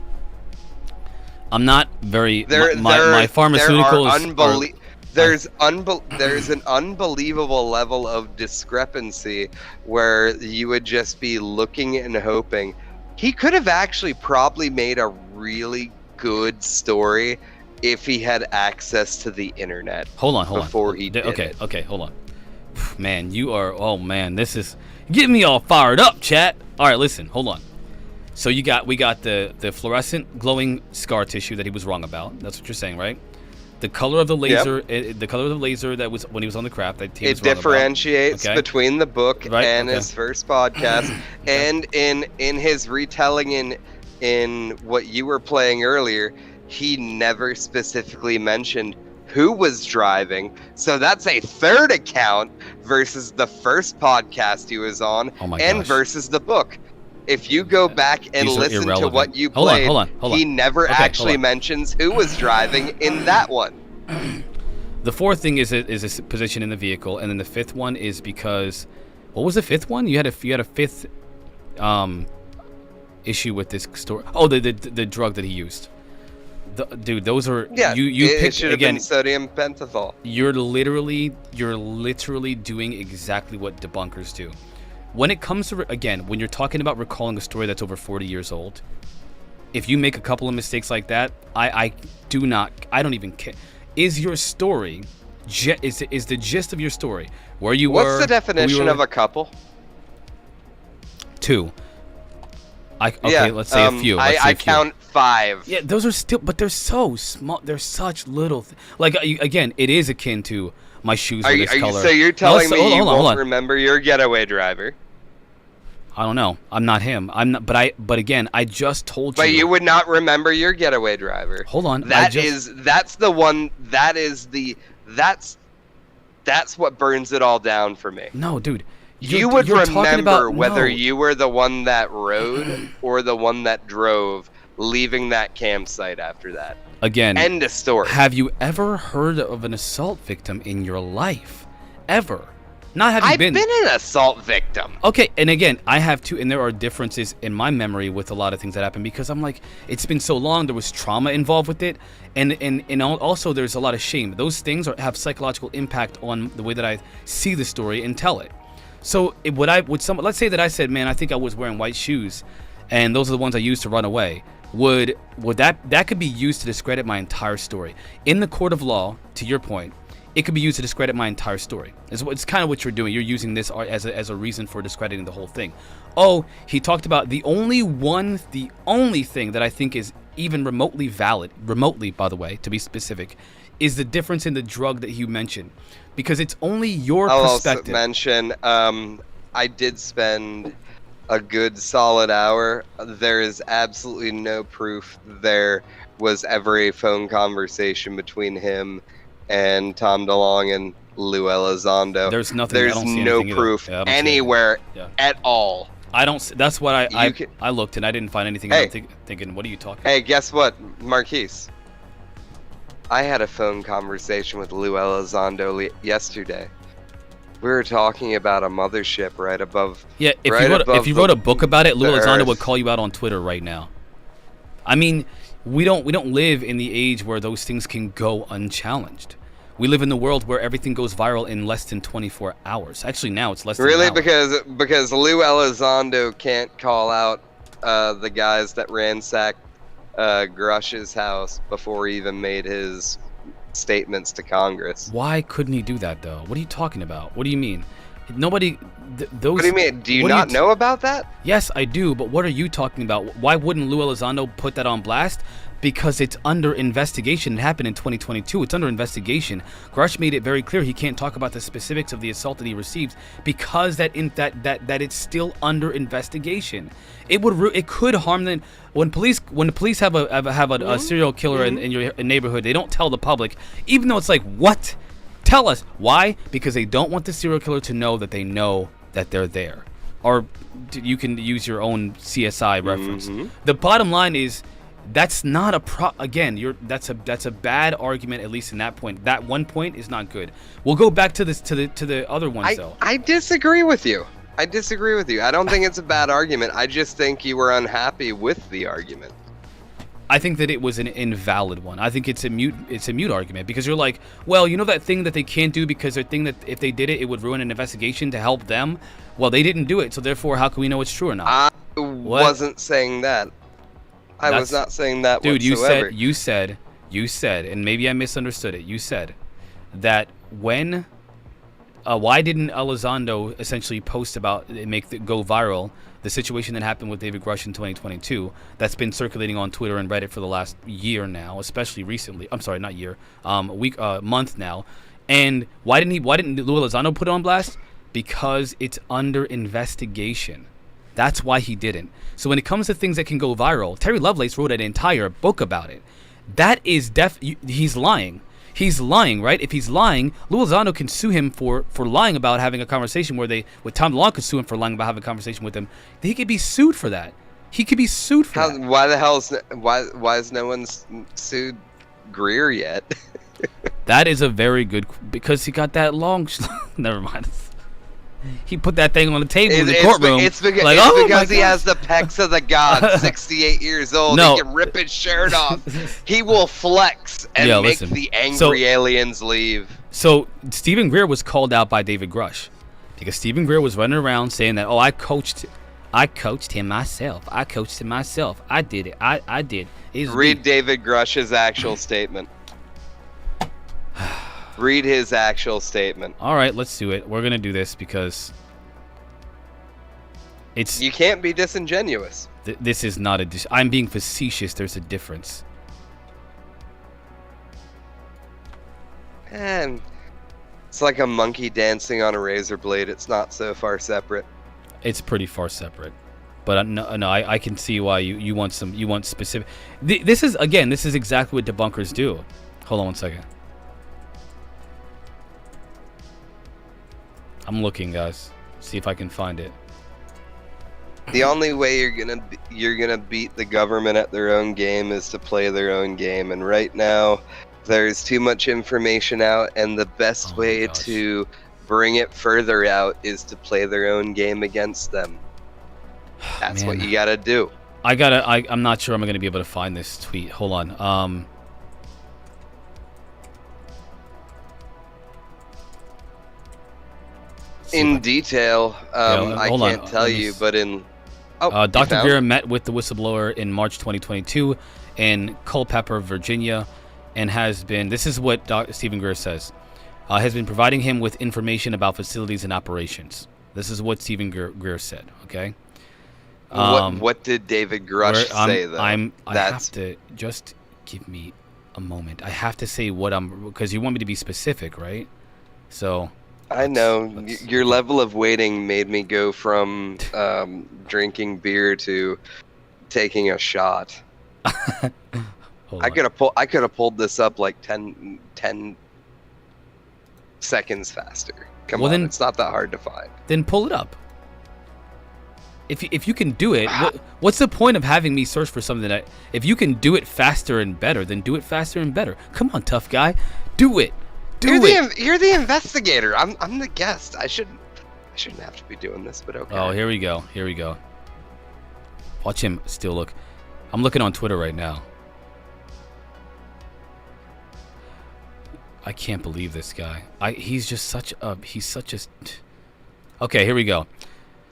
I'm not very. My pharmaceuticals. There's an unbelievable level of discrepancy where you would just be looking and hoping. He could have actually probably made a really good story if he had access to the internet. Hold on. Before he did it. Okay, hold on. Man, you are. Oh man, this is getting me all fired up, chat. All right, listen, hold on. So we got the fluorescent glowing scar tissue that he was wrong about. That's what you're saying, right? The color of the laser, the color of the laser that was when he was on the craft. That he was it differentiates okay. between the book and his first podcast, and in his retelling in what you were playing earlier, he never specifically mentioned who was driving. So that's a third account versus the first podcast he was on, versus the book. If you go back and listen to what you played, hold on. He never actually mentions who was driving in that one. The fourth thing is a position in the vehicle, and then the fifth one is because, what was the fifth one? You had a fifth issue with this story. Oh, the drug that he used. Dude, those are you picked should have again. Been sodium pentothal. You're literally doing exactly what debunkers do. When it comes to, again, when you're talking about recalling a story that's over 40 years old, if you make a couple of mistakes like that, I don't even care. Is your story, is the gist of your story where you were? What's the definition of a couple? 2. Let's say a few. I count 5. Yeah, those are still, but they're so small. They're such little. Again, it is akin to my shoes are this color. So you're telling me you won't remember your getaway driver? I don't know. I'm not him. I'm not. But again, I just told you. But you would not remember your getaway driver. Hold on. That's the one. That's what burns it all down for me. No, dude. You would remember whether you were the one that rode or the one that drove, leaving that campsite after that. Again, end of story. Have you ever heard of an assault victim in your life? Ever? I've been an assault victim. Okay, and again, I have too, and there are differences in my memory with a lot of things that happen because I'm like, it's been so long, there was trauma involved with it, and also there's a lot of shame. Those things have psychological impact on the way that I see the story and tell it. So let's say that I said, man, I think I was wearing white shoes, and those are the ones I used to run away. Would that could be used to discredit my entire story in the court of law? To your point, it could be used to discredit my entire story. It's kind of what you're doing. You're using this as a reason for discrediting the whole thing. Oh, he talked about the only thing that I think is even remotely valid, by the way, to be specific, is the difference in the drug that you mentioned, because it's only your perspective. I'll also mention, I did spend a good solid hour. There is absolutely no proof there was ever a phone conversation between him and Tom DeLonge and Lou Elizondo. There's nothing. There's no proof anywhere at all. I don't. That's what I looked and I didn't find anything. Hey, I'm thinking, what are you talking about? Hey, guess what, Marquise? I had a phone conversation with Lou Elizondo yesterday. We were talking about a mothership right above. Yeah, if right you wrote above if you wrote a book about it, Lou the Elizondo Earth. would call you out on Twitter right now. I mean, we don't live in the age where those things can go unchallenged. We live in the world where everything goes viral in less than 24 hours. Actually, now it's less than Really, an hour. because Lou Elizondo can't call out the guys that ransacked Grush's house before he even made his statements to Congress. Why couldn't he do that though? What are you talking about? What do you mean? Nobody. Those. What do you mean? Do you not know about that? Yes, I do. But what are you talking about? Why wouldn't Lou Elizondo put that on blast? Because it's under investigation. It happened in 2022. It's under investigation. Grush made it very clear he can't talk about the specifics of the assault that he received because that it's still under investigation. It could harm them. When the police have a serial killer in your neighborhood, they don't tell the public, even though it's like, what? Tell us why? Because they don't want the serial killer to know that they know that they're there. Or you can use your own CSI reference. The bottom line is, that's not a again, that's a bad argument, at least in that point. That one point is not good. We'll go back to the other ones though. I disagree with you. I don't think it's a bad argument. I just think you were unhappy with the argument. I think that it was an invalid one. I think it's a mute argument, because you're like, well, you know that thing that they can't do because they're thing that if they did it, it would ruin an investigation to help them. Well, they didn't do it, so therefore, how can we know it's true or not? I wasn't saying that. I was not saying that whatsoever. Dude, you said, and maybe I misunderstood it. You said that when, why didn't Elizondo essentially post about go viral the situation that happened with David Grush in 2022 that's been circulating on Twitter and Reddit for the last year now, especially recently. I'm sorry, not year, month now. And why didn't Lou Elizondo put it on blast? Because it's under investigation. That's why he didn't. So when it comes to things that can go viral, Terry Lovelace wrote an entire book about it. That is he's lying. He's lying, right? If he's lying, Lou Elizondo can sue him for lying about having a conversation with Tom DeLonge could sue him for lying about having a conversation with him. He could be sued for that. He could be sued for that. Why the hell is no one sued Greer yet? That is a very good, because he got that long. Never mind. He put that thing on the table in the courtroom. It's because he has the pecs of the god. 68 years old. No. He can rip his shirt off. He will flex and make the angry aliens leave. So Stephen Greer was called out by David Grush because Stephen Greer was running around saying that, I coached him myself. I did it. I did. Read David Grush's actual statement. Read his actual statement. All right, let's do it. We're gonna do this because you can't be disingenuous. This is not I'm being facetious. There's a difference. And it's like a monkey dancing on a razor blade. It's not so far separate. It's pretty far separate. But no, I can see why you want specific. This is exactly what debunkers do. Hold on one second. I'm looking, guys. See if I can find it. The only way you're gonna beat the government at their own game is to play their own game, and right now there's too much information out, and the best way to bring it further out is to play their own game against them. That's what you gotta do. I'm not sure I'm gonna be able to find this tweet. Hold on. In detail, I can't tell you, but in... Dr. Greer met with the whistleblower in March 2022 in Culpeper, Virginia, and has been... This is what Stephen Greer says. Has been providing him with information about facilities and operations. This is what Stephen Greer said, okay? What did David Grush say, though? I have to... Just give me a moment. I have to say what I'm... Because you want me to be specific, right? So... I know. Your level of waiting made me go from drinking beer to taking a shot. I could have pulled this up like 10 seconds faster. Come on, it's not that hard to find. Then pull it up. If you can do it, what's the point of having me search for something that if you can do it faster and better, then do it faster and better. Come on, tough guy, do it. Do it. You're the investigator. I'm the guest. I shouldn't have to be doing this, but okay. Oh, here we go. Here we go. Watch him still look. I'm looking on Twitter right now. I can't believe this guy. He's such a. Okay, here we go.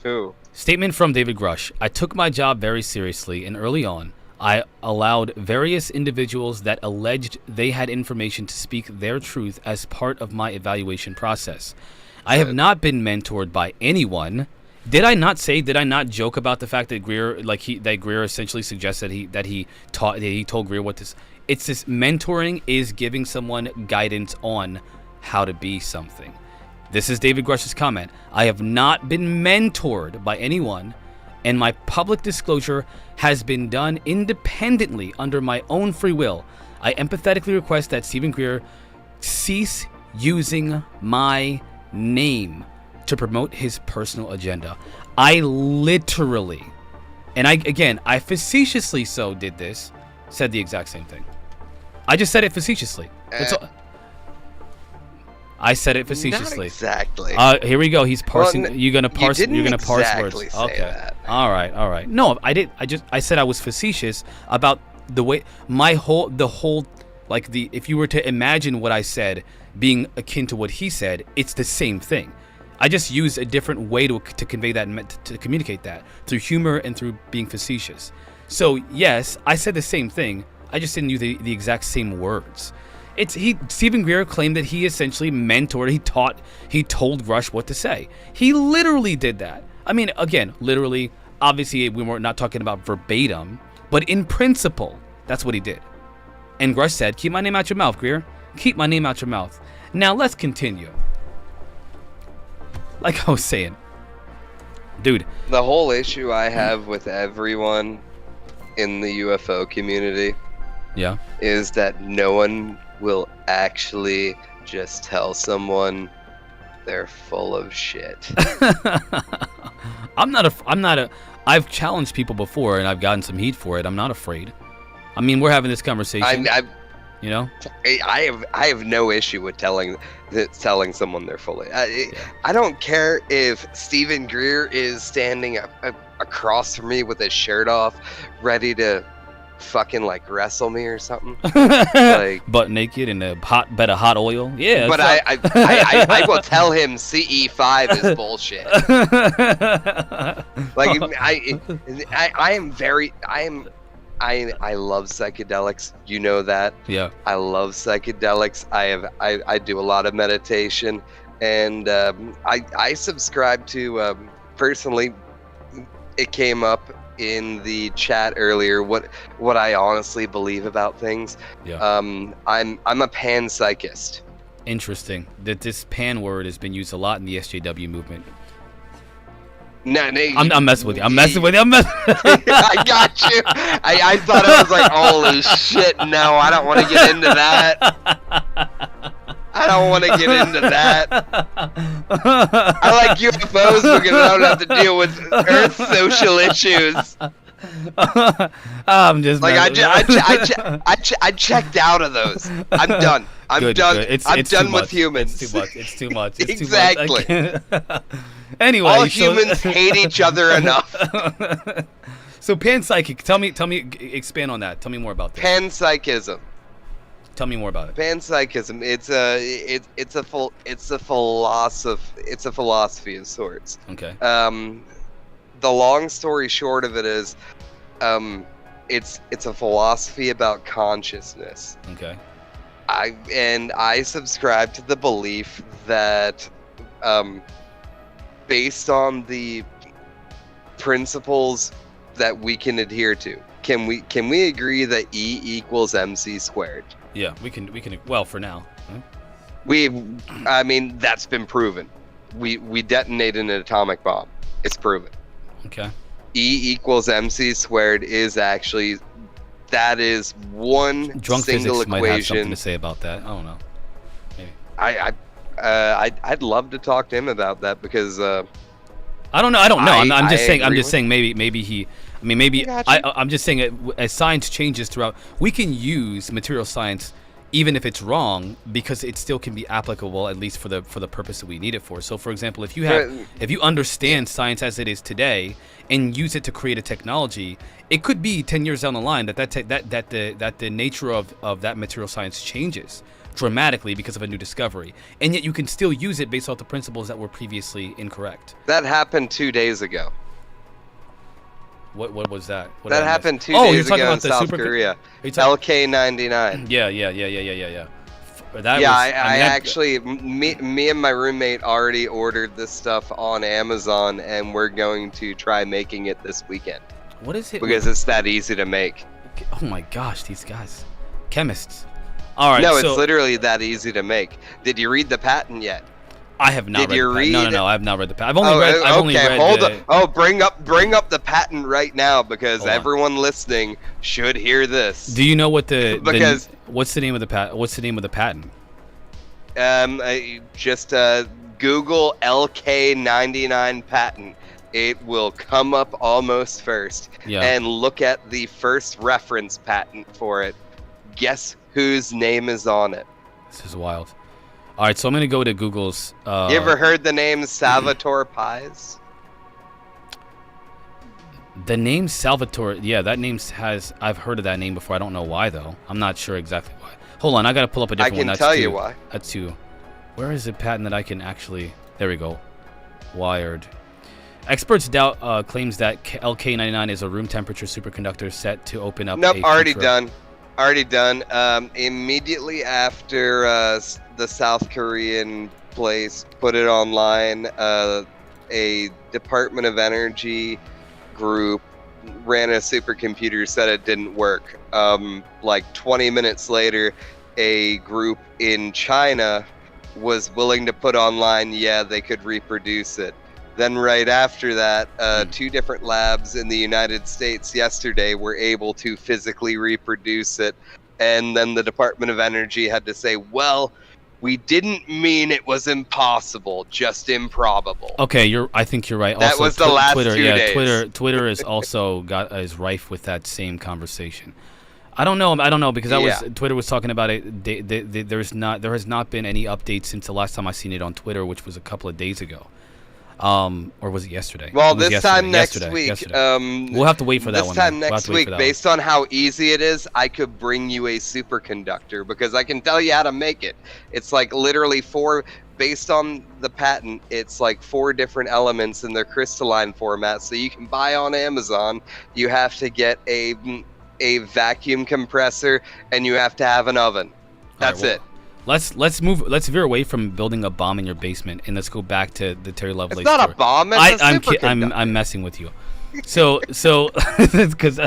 Who? Statement from David Grush. I took my job very seriously, and early on, I allowed various individuals that alleged they had information to speak their truth as part of my evaluation process. I have not been mentored by anyone. Did I not joke about the fact that Greer essentially suggested that he told Greer what this? It's this mentoring is giving someone guidance on how to be something. This is David Grush's comment. I have not been mentored by anyone, and my public disclosure has been done independently under my own free will. I empathetically request that Stephen Greer cease using my name to promote his personal agenda. I literally, and I facetiously so did this, said the exact same thing. I just said it facetiously. That's all. I said it facetiously. Not exactly. Here we go. He's parsing. Well, you're gonna parse. You You're gonna parse exactly words. say Okay. that. All right. All right. No, I did. I said I was facetious about the way if you were to imagine what I said being akin to what he said, it's the same thing. I just used a different way to convey that and to communicate that through humor and through being facetious. So yes, I said the same thing. I just didn't use the exact same words. Stephen Greer claimed that he essentially mentored, he told Grush what to say. He literally did that. I mean, again, literally, obviously we were not talking about verbatim, but in principle, that's what he did. And Grush said, keep my name out your mouth, Greer. Keep my name out your mouth. Now let's continue. Like I was saying, dude. The whole issue I have with everyone in the UFO community is that no one will actually just tell someone they're full of shit. I've challenged people before and I've gotten some heat for it. I'm not afraid. I mean, we're having this conversation. I have no issue with telling someone they're full of. I don't care if Stephen Greer is standing across from me with his shirt off, ready to fucking like wrestle me or something, like butt naked in a bed of hot oil. Yeah, but I will tell him CE5 is bullshit. Like I love psychedelics. You know that. Yeah. I love psychedelics. I do a lot of meditation, and I subscribe to personally. It came up in the chat earlier what I honestly believe about things. Yeah. I'm a panpsychist. Interesting that this pan word has been used a lot in the SJW movement. No, I'm messing with you. I got you. I thought it was like, holy shit, no, I don't want to get into that. I don't want to get into that. I like UFOs because I don't have to deal with Earth social issues. I'm just like I checked out of those. I'm done. I'm done. Good. I'm done with humans. It's too much. Exactly. Anyway, all humans hate each other enough. So panpsychic. Tell me, expand on that. Tell me more about that. Panpsychism. Tell me more about it. Panpsychism. It's a philosophy of sorts. Okay. The long story short of it is, it's a philosophy about consciousness. Okay. I subscribe to the belief that, based on the principles that we can adhere to, can we agree that E equals MC squared? Yeah, we can. Well, for now. Huh? I mean, that's been proven. We detonated an atomic bomb. It's proven. Okay. E equals MC squared is actually, that is one Drunk single physics equation. Might have something to say about that. I don't know. Maybe. I'd love to talk to him about that because I don't know. I'm just saying. Maybe he. I mean, maybe Gotcha. I'm just saying as science changes throughout, we can use material science even if it's wrong, because it still can be applicable, at least for the purpose that we need it for. So, for example, if you understand science as it is today and use it to create a technology, it could be 10 years down the line that the nature of that material science changes dramatically because of a new discovery, and yet you can still use it based off the principles that were previously incorrect. That happened 2 days ago. What was that? What That did I miss? happened 2 Oh, you're days talking ago about in the South super Korea. Are you talking- LK-99. Yeah. That Yeah, was, I mean, that- actually, me and my roommate already ordered this stuff on Amazon, and we're going to try making it this weekend. What is it? Because it's that easy to make. Oh my gosh, these guys, chemists. All right. No, so it's literally that easy to make. Did you read the patent yet? I have not Did you read the patent. read- No, I have not read the patent. I've only read hold the, on. Oh, bring up the patent right now, because Hold on. everyone listening should hear this. Do you know what Because- what's the name of the patent? What's the name of the patent? Just Google LK-99 patent. It will come up almost first. Yeah. And look at the first reference patent for it. Guess whose name is on it? This is wild. All right, so I'm gonna go to Google's. You ever heard the name Salvatore Pais? The name Salvatore? Yeah, that name has. I've heard of that name before. I don't know why though. I'm not sure exactly why. Hold on, I gotta pull up a different one. I can tell you why. That's too. Where is the patent that I can actually? There we go. Wired. Experts doubt claims that LK-99 is a room temperature superconductor set to open up. Nope, a already future- done. Already done. Immediately after the South Korean place put it online, a Department of Energy group ran a supercomputer, said it didn't work. Like 20 minutes later, a group in China was willing to put online, yeah, they could reproduce it. Then right after that, 2 different labs in the United States yesterday were able to physically reproduce it. And then the Department of Energy had to say, well, we didn't mean it was impossible, just improbable. Okay, I think you're right. That Also, was the last Twitter, 2 yeah, days. Twitter is also is rife with that same conversation. I don't know because Twitter was talking about it. There has not been any updates since the last time I seen it on Twitter, which was a couple of days ago. Or was it yesterday? Well, It was this time next yesterday, week, yesterday. We'll have to wait for that one. This time then. We'll have next to wait week, for that based on how easy it is, I could bring you a superconductor, because I can tell you how to make it. It's like literally based on the patent, it's like 4 different elements in their crystalline format, so you can buy on Amazon. You have to get a vacuum compressor, and you have to have an oven. That's it. Let's veer away from building a bomb in your basement, and let's go back to the Terry Lovelace It's not story. a bomb, it's a superconductor. I'm messing with you. So because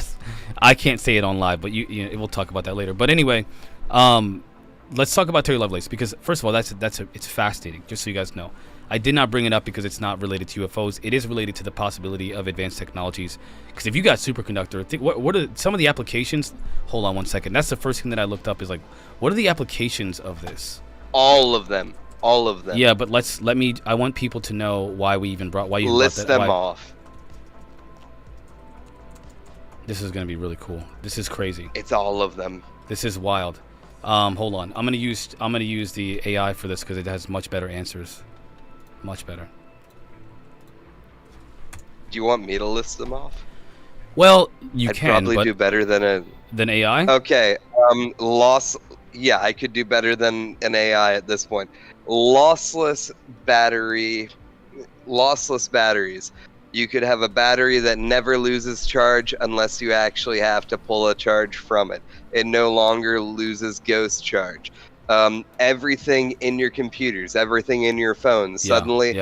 I can't say it on live, but we'll talk about that later. But anyway, let's talk about Terry Lovelace, because first of all, it's fascinating. Just so you guys know, I did not bring it up because it's not related to UFOs. It is related to the possibility of advanced technologies. Because if you got superconductor, what are some of the applications? Hold on one second. That's the first thing that I looked up. Is like, what are the applications of this? All of them. Yeah, but I want people to know why you list them off. This is gonna be really cool. This is crazy. It's all of them. This is wild. Hold on. I'm gonna use the AI for this because it has much better answers. Much better. Do you want me to list them off? Well, you I'd can, probably but do better than AI. Okay. Yeah, I could do better than an AI at this point. Lossless batteries. You could have a battery that never loses charge unless you actually have to pull a charge from it. It no longer loses ghost charge. Everything in your computers, everything in your phones, suddenly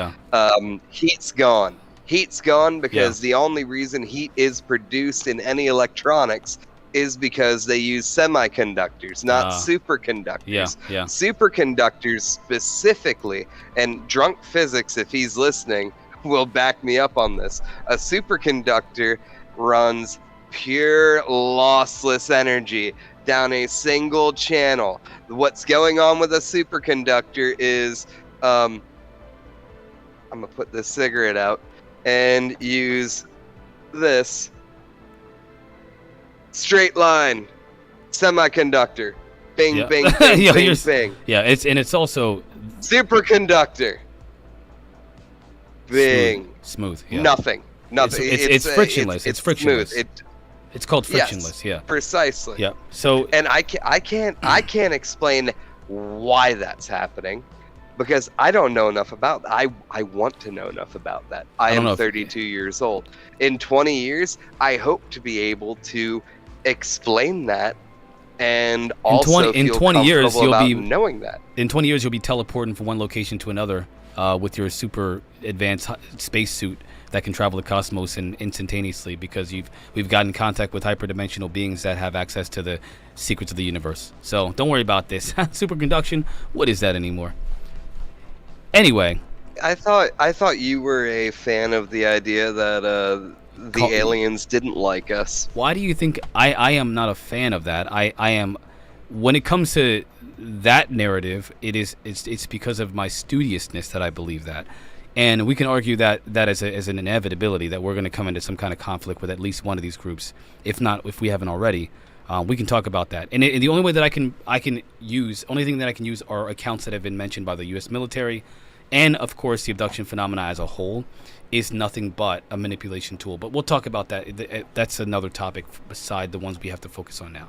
heat's gone. Heat's gone because the only reason heat is produced in any electronics is because they use semiconductors, not superconductors. Yeah. Superconductors specifically, and Drunk Physics, if he's listening, will back me up on this. A superconductor runs pure lossless energy down a single channel. What's going on with a superconductor is, I'm gonna put this cigarette out and use this straight line semiconductor. Bing, Yeah. bing, bing, Yeah, bing, you're- bing. Yeah, it's also Superconductor. Bing. smooth. Yeah. Nothing. Nothing. It's frictionless. It's frictionless. Smooth. It's called Yes, frictionless. Yeah. Precisely. Yeah. So And I can't explain why that's happening, because I don't know enough about that. I want to know enough about that. I don't know am if- 32 years old. In 20 years, I hope to be able to explain that, and also in feel 20 years, comfortable you'll about be- knowing that. in 20 years, you'll be teleporting from one location to another with your super advanced spacesuit that can travel the cosmos and instantaneously, because we've gotten in contact with hyperdimensional beings that have access to the secrets of the universe. So don't worry about this. Superconduction, what is that anymore? Anyway, I thought you were a fan of the idea that the aliens didn't like us. why do you think I am not a fan of that? I am, when it comes to that narrative, it's because of my studiousness that I believe that. And we can argue that as an inevitability, that we're going to come into some kind of conflict with at least one of these groups, if we haven't already. We can talk about that. And the only way that only thing that I can use are accounts that have been mentioned by the U.S. military, and of course the abduction phenomena as a whole is nothing but a manipulation tool. But we'll talk about that. That's another topic beside the ones we have to focus on now.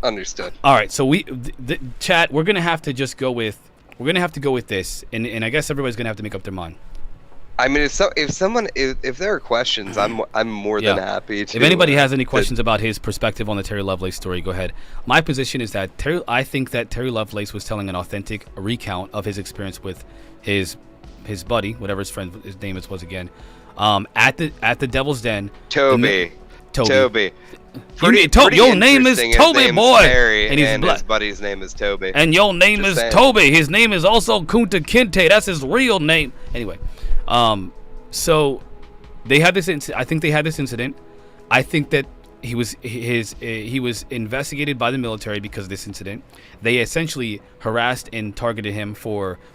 Understood. All right, so the chat, we're gonna have to just go with this, and I guess everybody's gonna have to make up their mind. I mean, if there are questions, I'm more than happy to. If anybody has any questions about his perspective on the Terry Lovelace story, go ahead. My position is that I think that Terry Lovelace was telling an authentic recount of his experience with his buddy, whatever his name was again, at the Devil's Den. Toby. Your name is interesting. His Toby, name's boy, Terry, and he's his black. buddy's name is Toby. And your name Just is saying. Toby. His name is also Kunta Kinte. That's his real name. Anyway, so they had this. I think they had this incident. I think that he was investigated by the military because of this incident. They essentially harassed and targeted him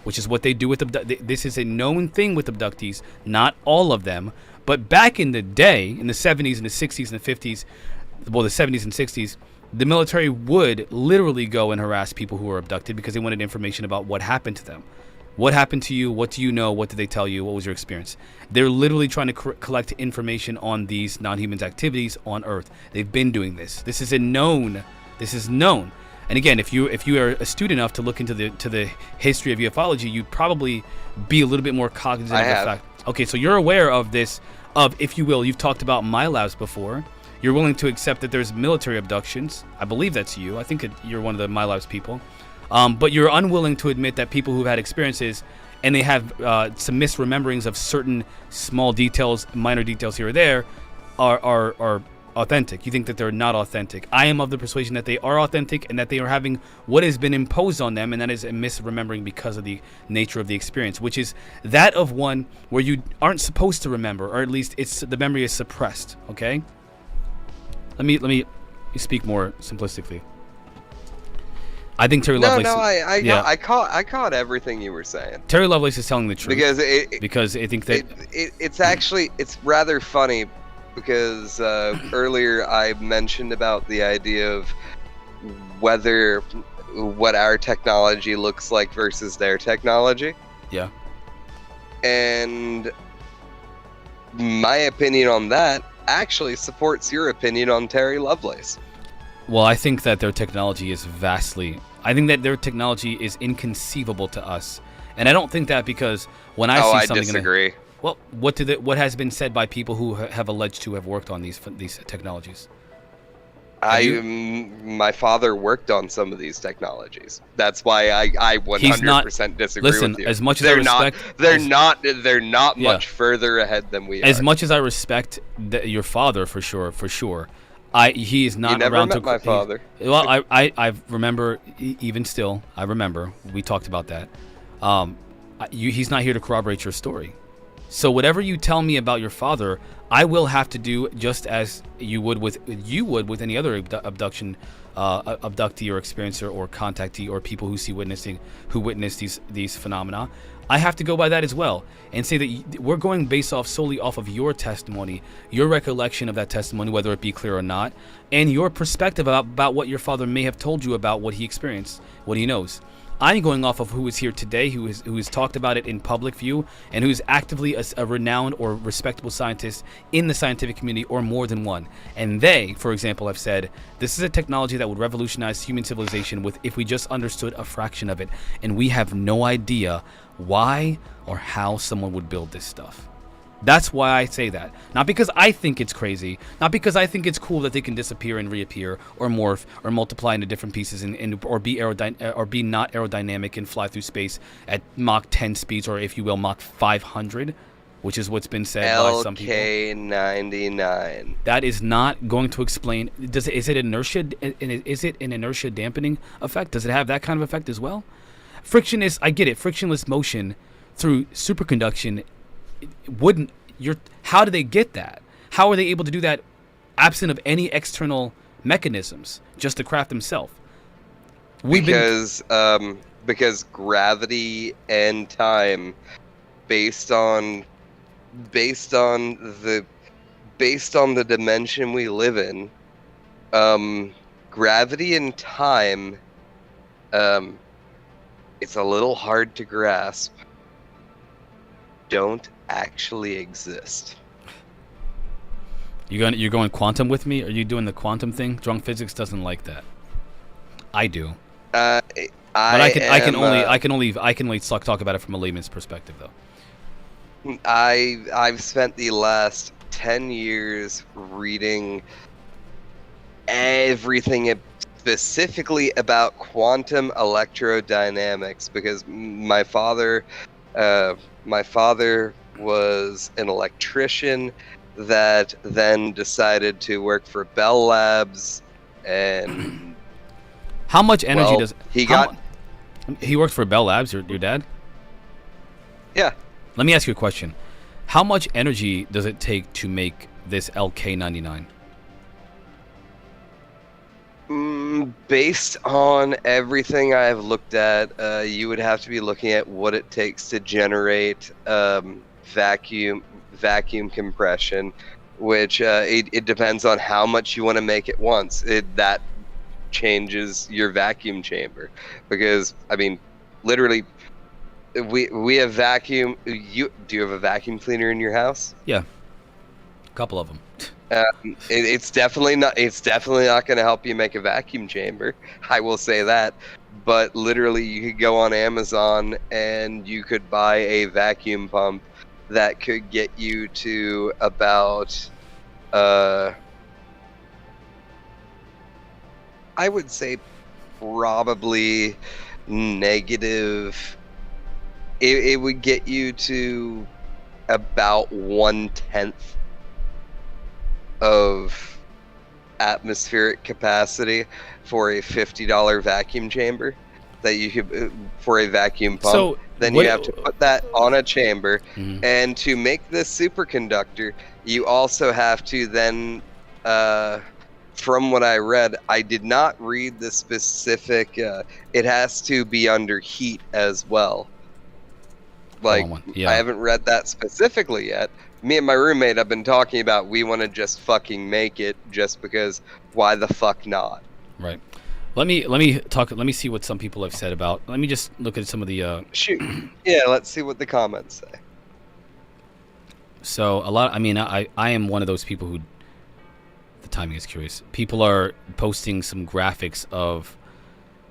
which is what they do with this is a known thing with abductees. Not all of them, but back in the day, in the 70s and the 60s and the 50s, well, the 70s and 60s, the military would literally go and harass people who were abducted because they wanted information about what happened to them. What happened to you? What do you know? What did they tell you? What was your experience? They're literally trying to collect information on these non-humans' activities on Earth. They've been doing this. This is known. And again, if you are astute enough to look into the history of ufology, you'd probably be a little bit more cognizant of the fact. Okay, so you're aware of this, if you will, you've talked about my labs before. You're willing to accept that there's military abductions. I believe that's you. I think you're one of the My Labs people. But you're unwilling to admit that people who've had experiences and they have some misrememberings of certain small details, minor details here or there, are authentic. You think that they're not authentic. I am of the persuasion that they are authentic and that they are having what has been imposed on them, and that is a misremembering because of the nature of the experience, which is that of one where you aren't supposed to remember, or at least the memory is suppressed. Okay. Let me speak more simplistically. I think Terry Lovelace. I caught everything you were saying. Terry Lovelace is telling the truth because I think that it's rather funny because earlier I mentioned about the idea of what our technology looks like versus their technology. Yeah. And my opinion on that actually supports your opinion on Terry Lovelace. Well, I think that their technology is I think that their technology is inconceivable to us. And I don't think that because when I see something... I disagree. Well, what has been said by people who have alleged to have worked on these technologies? My father worked on some of these technologies. That's why I 100% disagree with you. As much as I respect, they're not much further ahead than we are. As much as I respect your father, for sure, he is not you never around met to. My father. Well, I remember, even still, I remember we talked about that. He's not here to corroborate your story. So whatever you tell me about your father, I will have to do just as you would with any other abductee or experiencer or contactee or people who witness these phenomena. I have to go by that as well and say that we're going based solely off of your testimony, your recollection of that testimony, whether it be clear or not, and your perspective about what your father may have told you about what he experienced, what he knows. I'm going off of who is here today, who has talked about it in public view, and who's actively a renowned or respectable scientist in the scientific community, or more than one. And they, for example, have said this is a technology that would revolutionize human civilization if we just understood a fraction of it. And we have no idea why or how someone would build this stuff. That's why I say that. Not because I think it's crazy, not because I think it's cool that they can disappear and reappear, or morph, or multiply into different pieces, or be not aerodynamic and fly through space at Mach 10 speeds, or if you will, Mach 500, which is what's been said by some people. LK99. That is not going to explain. Is it inertia? Is it an inertia dampening effect? Does it have that kind of effect as well? Frictionless, I get it. Frictionless motion through superconduction. How do they get that? How are they able to do that absent of any external mechanisms, just the craft themselves? Because gravity and time, based on the dimension we live in, gravity and time, it's a little hard to grasp, don't actually exist. You're going quantum with me? Are you doing the quantum thing? Drunk physics doesn't like that. I do. I can only talk about it from a layman's perspective, though. I've spent the last 10 years reading everything specifically about quantum electrodynamics, because my father was an electrician that then decided to work for Bell Labs, and how much energy does he worked for Bell Labs, your dad? Yeah. Let me ask you a question. How much energy does it take to make this LK99? Based on everything I've looked at, you would have to be looking at what it takes to generate vacuum compression, which it depends on how much you want to make at once. That changes your vacuum chamber, because I mean, literally, we have vacuum. Do you have a vacuum cleaner in your house? Yeah, a couple of them. It's definitely not going to help you make a vacuum chamber. I will say that. But literally, you could go on Amazon and you could buy a vacuum pump that could get you to about, I would say, probably negative. It would get you to about 1/10 of atmospheric capacity for a $50 vacuum chamber that you could for a vacuum pump. So then you have to put that on a chamber, and to make this superconductor, you also have to then, from what I read, I did not read the specific. It has to be under heat as well. Like, I haven't read that specifically yet. Me and my roommate have been talking about we want to just fucking make it, just because why the fuck not? Right. Let me see what some people have said about. Let me just look at some of the shoot. Yeah, let's see what the comments say. So I am one of those people who, the timing is curious. People are posting some graphics of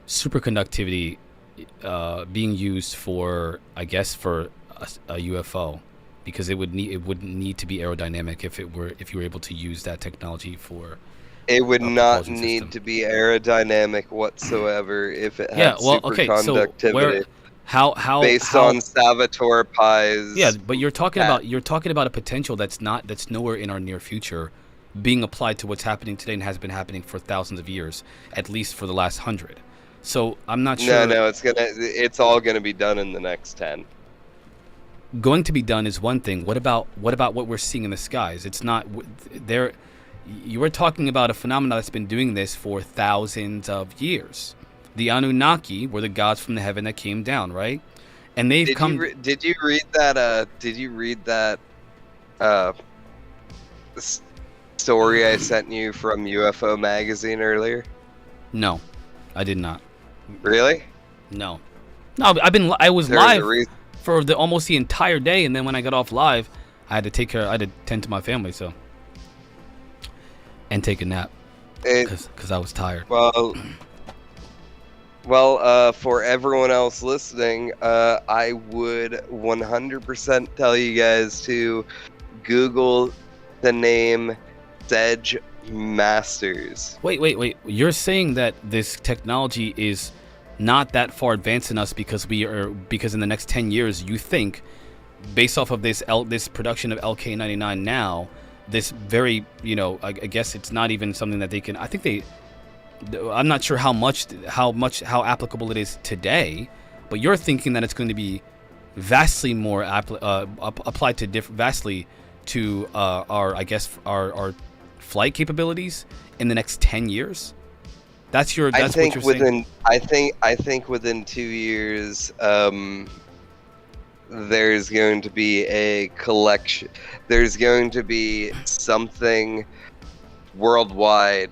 superconductivity being used for, I guess, for a UFO. Because it wouldn't need to be aerodynamic if you were able to use that technology for. It would not need to be aerodynamic whatsoever if it had superconductivity. How based on Salvatore Pai's. Yeah, but you're talking about a potential that's nowhere in our near future, being applied to what's happening today and has been happening for thousands of years, at least for the last 100. So I'm not sure. No, it's all gonna be done in the next 10. Going to be done is one thing. What about what we're seeing in the skies? It's not there. You were talking about a phenomenon that's been doing this for thousands of years. The Anunnaki were the gods from the heaven that came down, right? and they've Did come. did you read that? Did you read that uh, story I sent you from UFO magazine earlier? No, I did not. Really? No, no. I was There was a live reason. for almost the entire day, and then when I got off live, I had to I had to tend to my family, so, and take a nap because I was tired. Well, for everyone else listening, I would 100% tell you guys to Google the name Sedge Masters. Wait. You're saying that this technology is not that far advanced in us because in the next 10 years you think, based off of this production of LK99 now, this very, I guess it's not even something that they can. I'm not sure how applicable it is today, but you're thinking that it's going to be vastly more applied to vastly to our flight capabilities in the next 10 years. That's what you're saying. I think within 2 years, there's going to be a collection. There's going to be something worldwide.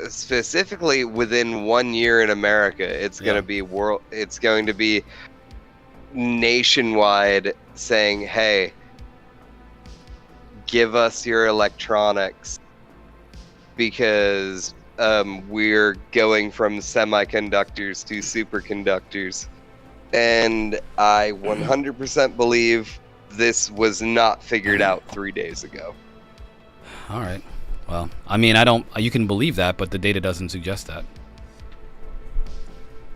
Specifically within 1 year in America, it's going to be it's going to be nationwide, saying, "Hey, give us your electronics because we're going from semiconductors to superconductors." And I 100% believe this was not figured out 3 days ago. All right. Well, I mean, you can believe that, but the data doesn't suggest that.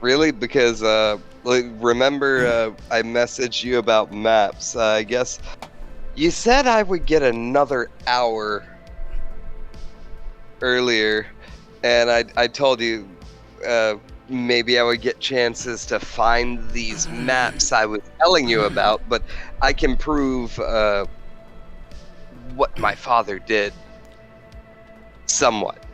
Really? Because, remember, I messaged you about maps. I guess you said I would get another hour earlier, and I told you, maybe I would get chances to find these maps I was telling you about, but I can prove, what my father did. Somewhat.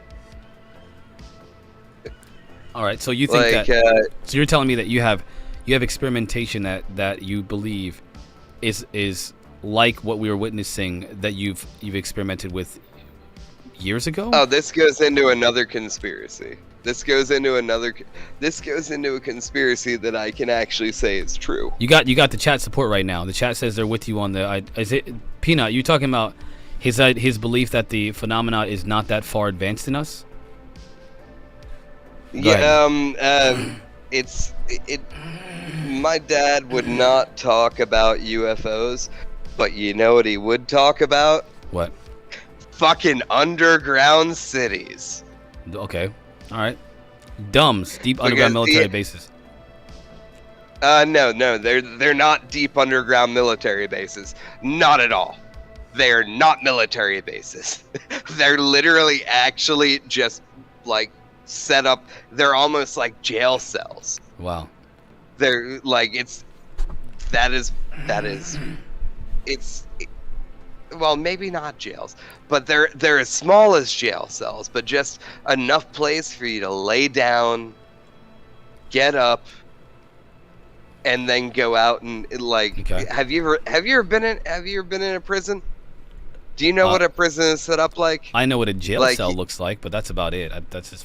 All right, so you think so you're telling me that you have experimentation that you believe is like what we were witnessing that you've experimented with years ago? Oh, this goes into another conspiracy. This goes into a conspiracy that I can actually say is true. You got the chat support right now. The chat says they're with you on the. Is it Peanut? You talking about his belief that the phenomena is not that far advanced in us? My dad would not talk about UFOs, but you know what he would talk about? What? Fucking underground cities. Okay. All right. DUMBs, deep underground military bases. No, they're not deep underground military bases. Not at all. They're not military bases. They're literally actually just like set up. They're almost like jail cells. Wow. They're like well, maybe not jails, but they're as small as jail cells, but just enough place for you to lay down, get up, and then go out and like. Okay. Have you ever been in a prison? Do you know what a prison is set up like? I know what a jail cell looks like, but that's about it.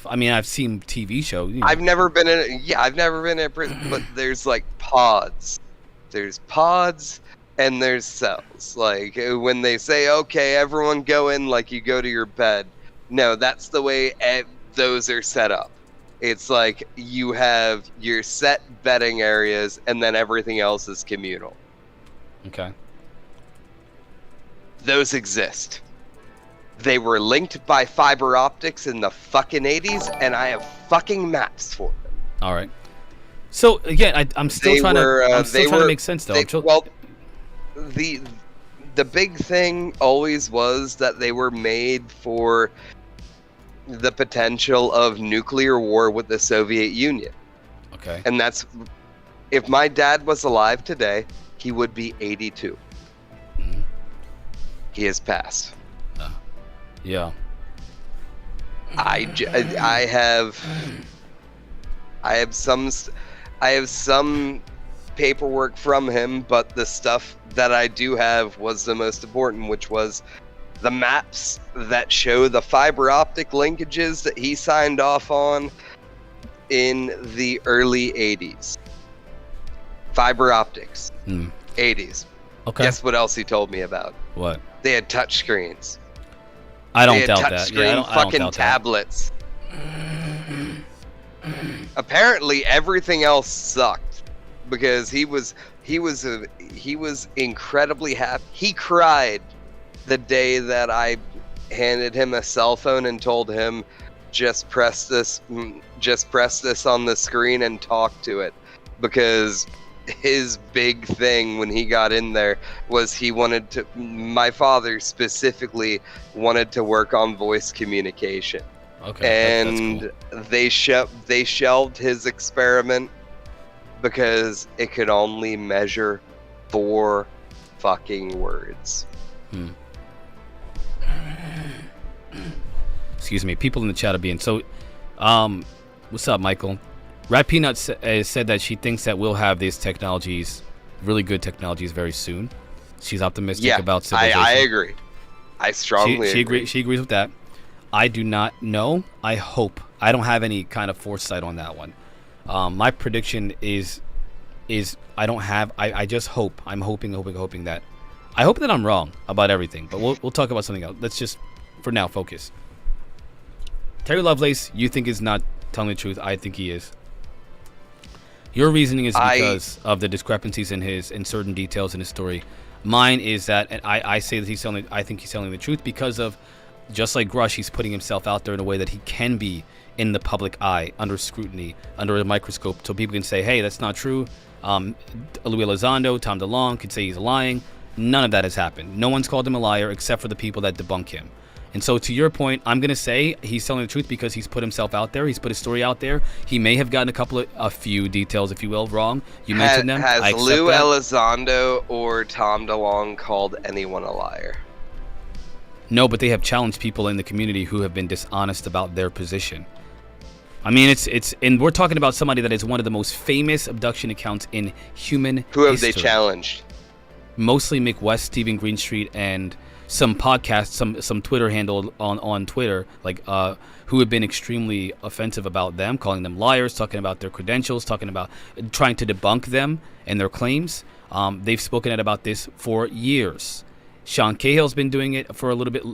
I mean, I've seen TV shows. I've never been in a prison, but there's like pods. There's pods and there's cells. Like when they say, "Okay, everyone go in," like you go to your bed. No, that's the way those are set up. It's like you have your set bedding areas, and then everything else is communal. Okay. Those exist. They were linked by fiber optics in the fucking 80s, and I have fucking maps for them. All right. So again, I'm still trying to make sense though. Well, the big thing always was that they were made for the potential of nuclear war with the Soviet Union. Okay. And that's, if my dad was alive today, he would be 82. Mm-hmm. He has passed. Yeah. I have some paperwork from him, but the stuff that I do have was the most important, which was the maps that show the fiber optic linkages that he signed off on in the early 80s. Fiber optics. 80s. Okay. Guess what else he told me about? What? They had touch screens. I don't They had doubt that. touchscreen Yeah, I don't fucking doubt tablets. Apparently, everything else sucked because he was incredibly happy. He cried the day that I handed him a cell phone and told him, just press this on the screen and talk to it, because his big thing when he got in there was my father specifically wanted to work on voice communication. Okay. And that's cool. they shelved his experiment because it could only measure 4 fucking words. Excuse me. People in the chat are being so. What's up, Michael? Rat Peanut said that she thinks that we'll have these technologies, really good technologies, very soon. She's optimistic about civilization. I agree. I strongly agree. She agrees with that. I do not know. I hope. I don't have any kind of foresight on that one. My prediction is I don't have. I just hope. I'm hoping that. I hope that I'm wrong about everything. But we'll talk about something else. Let's just, for now, focus. Terry Lovelace, you think is not telling the truth. I think he is. Your reasoning is because of the discrepancies in certain details in his story. Mine is that, and I say that I think he's telling the truth because of, just like Grush, he's putting himself out there in a way that he can be in the public eye, under scrutiny, under a microscope, so people can say, hey, that's not true. Louis Elizondo, Tom DeLonge could say he's lying. None of that has happened. No one's called him a liar except for the people that debunk him. And so to your point, I'm going to say he's telling the truth because he's put himself out there. He's put his story out there. He may have gotten a few details, if you will, wrong. You mentioned them. Has Lou Elizondo or Tom DeLonge called anyone a liar? No, but they have challenged people in the community who have been dishonest about their position. I mean, and we're talking about somebody that is one of the most famous abduction accounts in human history. Who have they challenged? Mostly Mick West, Stephen Greenstreet, and some podcasts, some Twitter handle on Twitter, like who have been extremely offensive about them, calling them liars, talking about their credentials, talking about trying to debunk them and their claims. They've spoken out about this for years. Sean Cahill's been doing it for a little bit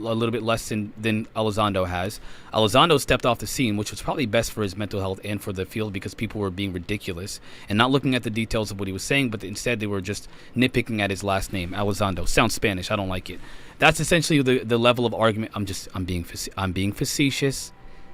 less than Elizondo has. Elizondo stepped off the scene, which was probably best for his mental health and for the field, because people were being ridiculous and not looking at the details of what he was saying, but instead they were just nitpicking at his last name, Elizondo. Sounds Spanish. I don't like it. That's essentially the level of argument. I'm being facetious.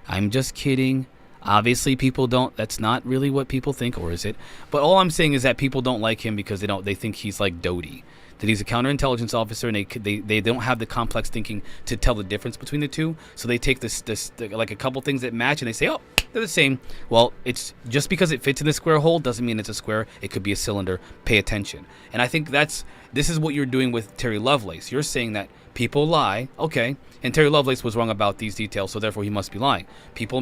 I'm just kidding. Obviously, people don't. That's not really what people think, or is it? But all I'm saying is that people don't like him because they think he's like Doty. That he's a counterintelligence officer, and they don't have the complex thinking to tell the difference between the two. So they take this like a couple things that match, and they say, oh, they're the same. Well, it's just because it fits in the square hole doesn't mean it's a square. It could be a cylinder. Pay attention. And I think this is what you're doing with Terry Lovelace. You're saying that people lie, okay, and Terry Lovelace was wrong about these details, so therefore he must be lying. People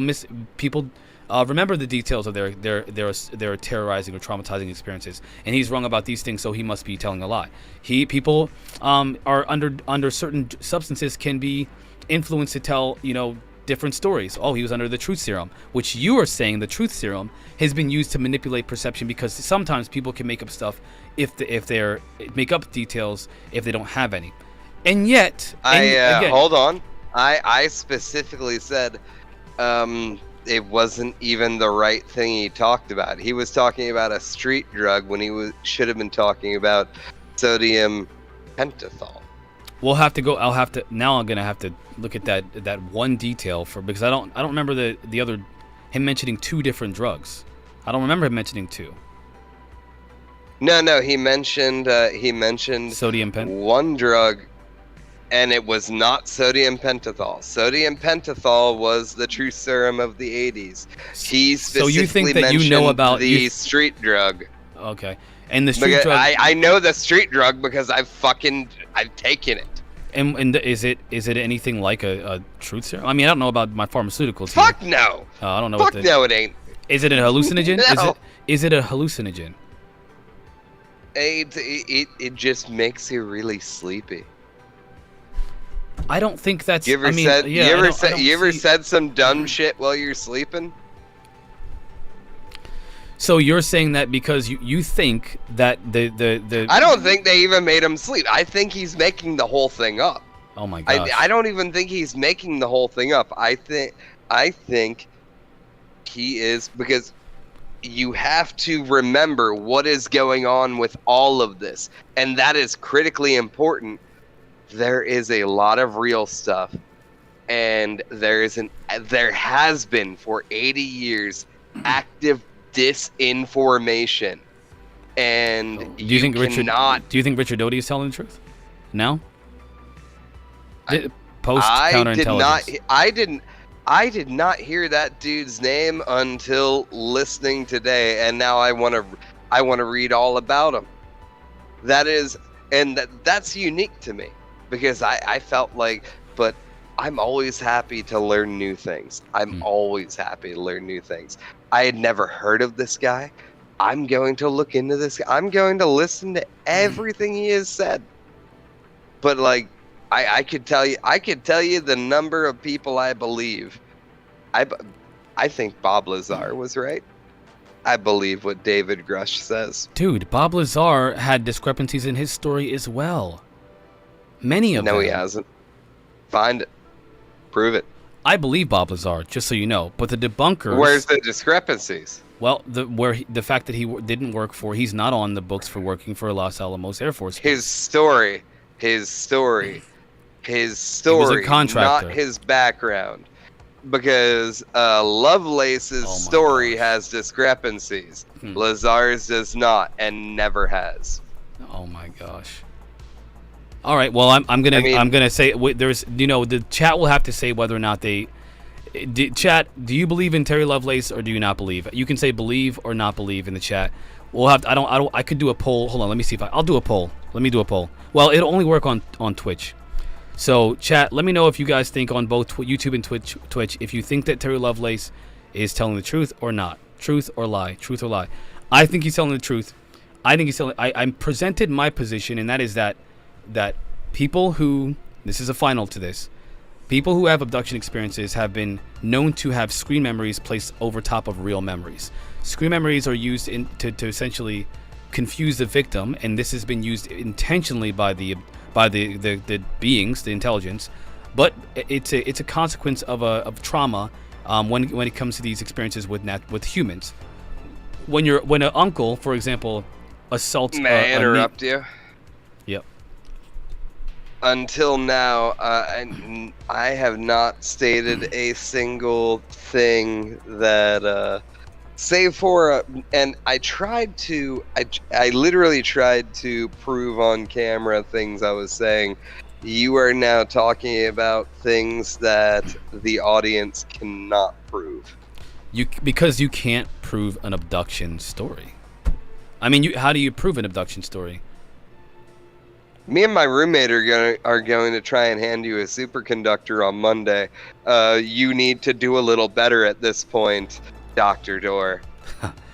remember the details of their terrorizing or traumatizing experiences, and he's wrong about these things, so he must be telling a lie. People are under certain substances can be influenced to tell different stories. Oh, he was under the truth serum, which you are saying the truth serum has been used to manipulate perception, because sometimes people can make up stuff if they're make up details if they don't have any. And yet, again, hold on. I specifically said it wasn't even the right thing he talked about. He was talking about a street drug when he should have been talking about sodium pentothal. We'll have to go. I'm gonna have to look at that one detail because I don't remember the other, him mentioning 2 different drugs. I don't remember him mentioning 2. No, he mentioned sodium one drug, and it was not sodium pentothal. Sodium pentothal was the truth serum of the 80s. He specifically so you think that mentioned you know about the street drug. Okay, and the street drug. I know the street drug because I've taken it. And is it anything like a truth serum? I mean, I don't know about my pharmaceuticals. Fuck here. no. I don't know. Fuck no, it ain't. Is it a hallucinogen? No. Is it a hallucinogen? It just makes you really sleepy. I don't think that's. You ever I mean, said yeah, you ever see- said some dumb shit while you're sleeping? So you're saying that because you think that the I don't think they even made him sleep. I think he's making the whole thing up. oh my gosh. I don't even think he's making the whole thing up. I think he is, because you have to remember what is going on with all of this, and that is critically important. There is a lot of real stuff, and there has been for 80 years active disinformation, and do you think cannot. Do you think Richard Doty is telling the truth? No. Post counterintelligence. I did not hear that dude's name until listening today, and now I want to read all about him. That's unique to me, because I felt like, but I'm always happy to learn new things. I'm always happy to learn new things. I had never heard of this guy. I'm going to look into this. I'm going to listen to everything he has said. But like, I could tell you the number of people I believe. I think Bob Lazar was right. I believe what David Grush says. Dude, Bob Lazar had discrepancies in his story as well. Many of them. No, he hasn't. Find it. Prove it. I believe Bob Lazar, just so you know. But the debunkers. Where's the discrepancies? Well, the fact that he didn't work for, he's not on the books for working for Los Alamos Air Force Base. His story, he was a contractor. not his background. Because Lovelace's story has discrepancies. Lazar's does not, and never has. Oh my gosh. All right. Well, I'm gonna say there's the chat will have to say whether or not they. Chat, do you believe in Terry Lovelace or do you not believe? You can say believe or not believe in the chat. We'll have. I could do a poll. Hold on. Let me see if I'll do a poll. Let me do a poll. Well, it'll only work on Twitch. So, chat, let me know if you guys think on both YouTube and Twitch if you think that Terry Lovelace is telling the truth or not. Truth or lie. Truth or lie. I think he's telling the truth. I think he's telling. I'm presented my position, and that is that people who, this is a final to this, people who have abduction experiences have been known to have screen memories placed over top of real memories. Screen memories are used to essentially confuse the victim, and this has been used intentionally by the beings, the intelligence, but it's a consequence of trauma when it comes to these experiences with humans. When an uncle, for example, assaults. May I interrupt you? Yep. Until now, I have not stated a single thing that. Save for and I literally tried to prove on camera things I was saying. You are now talking about things that the audience cannot prove. Because you can't prove an abduction story. I mean, how do you prove an abduction story? Me and my roommate are going to try and hand you a superconductor on Monday. You need to do a little better at this point, Dr. Door.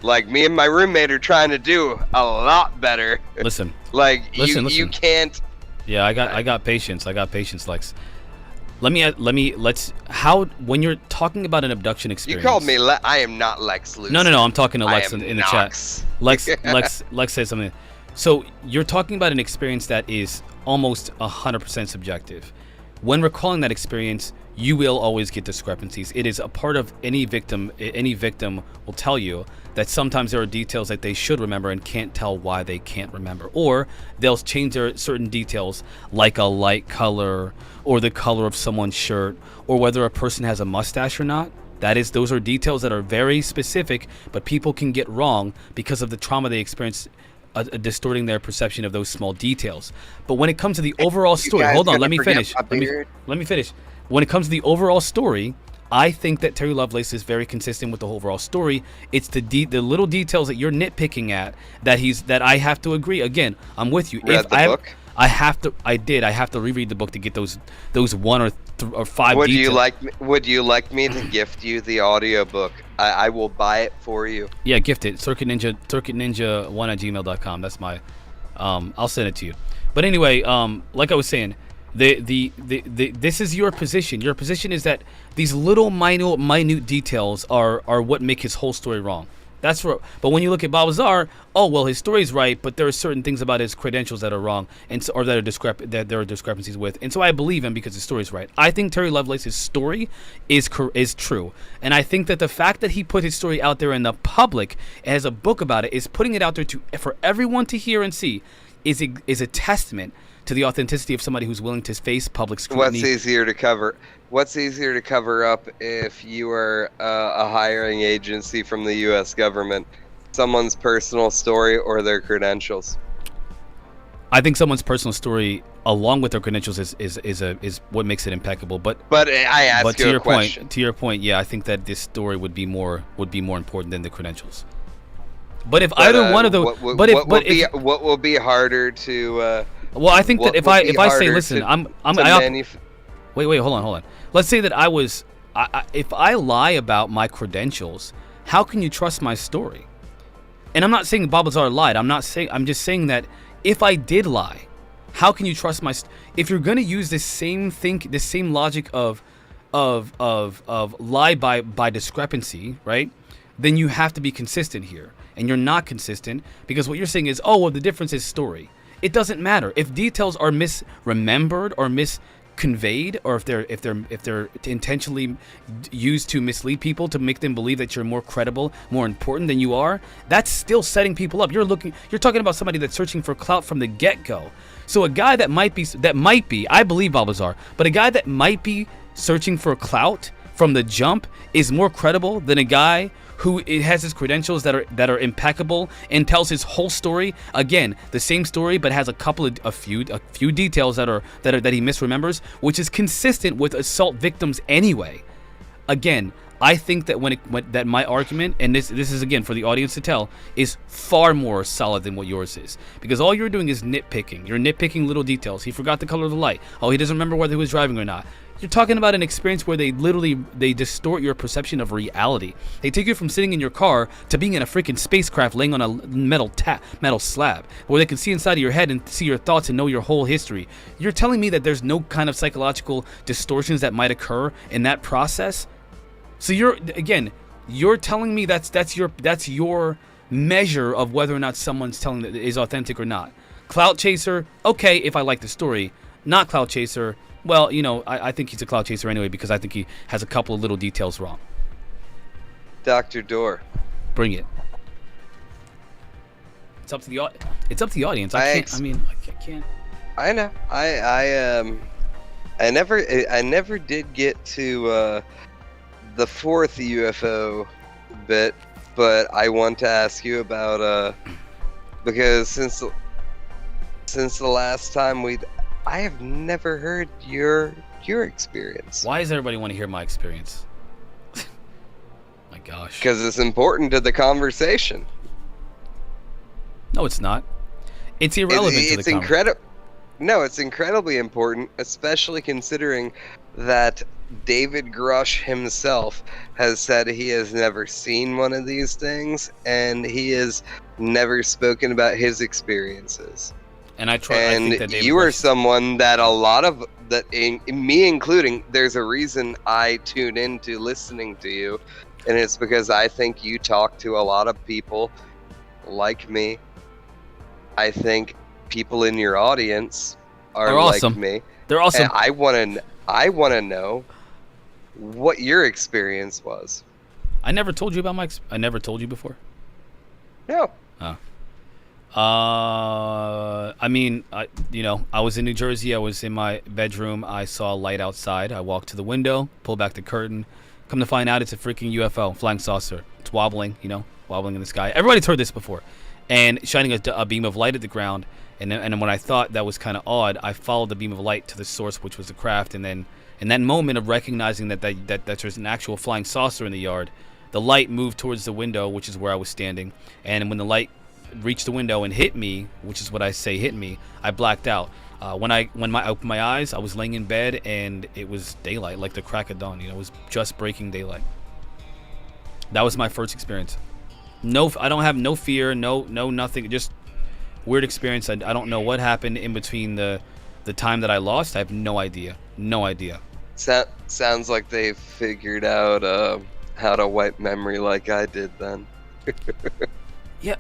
Like, me and my roommate are trying to do a lot better. Listen. Listen. You can't. Yeah, I got patience. Lex. When you're talking about an abduction experience. You called me I am not Lex Luthor. No, I'm talking to Lex in the chat. Lex says something. So, you're talking about an experience that is almost 100% subjective. When recalling that experience, you will always get discrepancies. It is a part of any victim. Any victim will tell you that sometimes there are details that they should remember and can't tell why they can't remember. Or they'll change their certain details, like a light color or the color of someone's shirt or whether a person has a mustache or not. Those are details that are very specific, but people can get wrong because of the trauma they experience, distorting their perception of those small details. But when it comes to the overall story, hold on, let me finish. Let me finish. When it comes to the overall story, I think that Terry Lovelace is very consistent with the overall story. It's the little details that you're nitpicking at that I have to agree. Again, I'm with you. Read the book? I have to reread the book to get those 1 or 5 details. Would you like me to gift you the audiobook? I will buy it for you. Yeah, gift it. Circuit Ninja 1 at gmail.com. That's I'll send it to you. But anyway, like I was saying, this is your position. Your position is that these little minute details are what make his whole story wrong. That's for. But when you look at Balbazar, oh well, his story's right, but there are certain things about his credentials that are wrong, and so, or that there are discrepancies with. And so I believe him because his story's right. I think Terry Lovelace's story is true, and I think that the fact that he put his story out there in the public as a book about it is putting it out there for everyone to hear and see is a testament to the authenticity of somebody who's willing to face public scrutiny. What's easier to cover up if you are a hiring agency from the U.S. government? Someone's personal story or their credentials? I think someone's personal story, along with their credentials, is what makes it impeccable. But I ask you a question. To your point, yeah, I think that this story would be more important than the credentials. But if either one of those, what will be harder to? Well, I think that if I say, listen, wait, hold on. Let's say that if I lie about my credentials, how can you trust my story? And I'm not saying Balbazar lied. I'm just saying that if I did lie, how can you trust if you're going to use this same logic of lie by discrepancy, right? Then you have to be consistent here. And you're not consistent because what you're saying is, oh, well, the difference is story. It doesn't matter if details are misremembered or misconveyed, or if they're intentionally used to mislead people to make them believe that you're more credible, more important than you are. That's still setting people up. You're talking about somebody that's searching for clout from the get-go. So a guy that might be, I believe Balbazar, but a guy that might be searching for clout from the jump is more credible than a guy who has his credentials that are impeccable and tells his whole story, again, the same story, but has a few details that he misremembers, which is consistent with assault victims anyway. Again, I think that that my argument, and this is again for the audience to tell, is far more solid than what yours is, because all you're doing is nitpicking. You're nitpicking little details. He forgot the color of the light. Oh, he doesn't remember whether he was driving or not. You're talking about an experience where they distort your perception of reality. They take you from sitting in your car to being in a freaking spacecraft laying on a metal slab, where they can see inside of your head and see your thoughts and know your whole history. You're telling me that there's no kind of psychological distortions that might occur in that process? So you're telling me that's your measure of whether or not someone's telling that is authentic or not. Clout chaser, okay, if I like the story. Not clout chaser. Well, I think he's a clout chaser anyway because I think he has a couple of little details wrong. Dr. Door. Bring it. It's up to the audience. I can't. I know. I never did get to the fourth UFO bit, but I want to ask you about because since the last time I have never heard your experience. Why does everybody want to hear my experience? My gosh. Because it's important to the conversation. No, it's not. It's irrelevant to the conversation. No, it's incredibly important, especially considering that David Grush himself has said he has never seen one of these things, and he has never spoken about his experiences. And I think that you are someone that a lot of that, me including, there's a reason I tune into listening to you, and it's because I think you talk to a lot of people like me. I think people in your audience are awesome. like me. They're awesome. And I want to know what your experience was. I never told you about I never told you before. No. Oh. I was in New Jersey. I was in my bedroom. I saw a light outside. I walked to the window, pulled back the curtain. Come to find out, it's a freaking UFO, flying saucer. It's wobbling, wobbling in the sky. Everybody's heard this before. And shining a beam of light at the ground. And when I thought that was kind of odd, I followed the beam of light to the source, which was the craft. And then in that moment of recognizing that there's an actual flying saucer in the yard, the light moved towards the window, which is where I was standing. And when the light reached the window and hit me, which is what I say hit me, I blacked out. When I opened my eyes, I was laying in bed and it was daylight, like the crack of dawn. It was just breaking daylight. That was my first experience. No, I don't have no fear, no nothing. Just weird experience. I don't know what happened in between the time that I lost. I have no idea. No idea. Sounds like they figured out how to wipe memory like I did then. Yeah,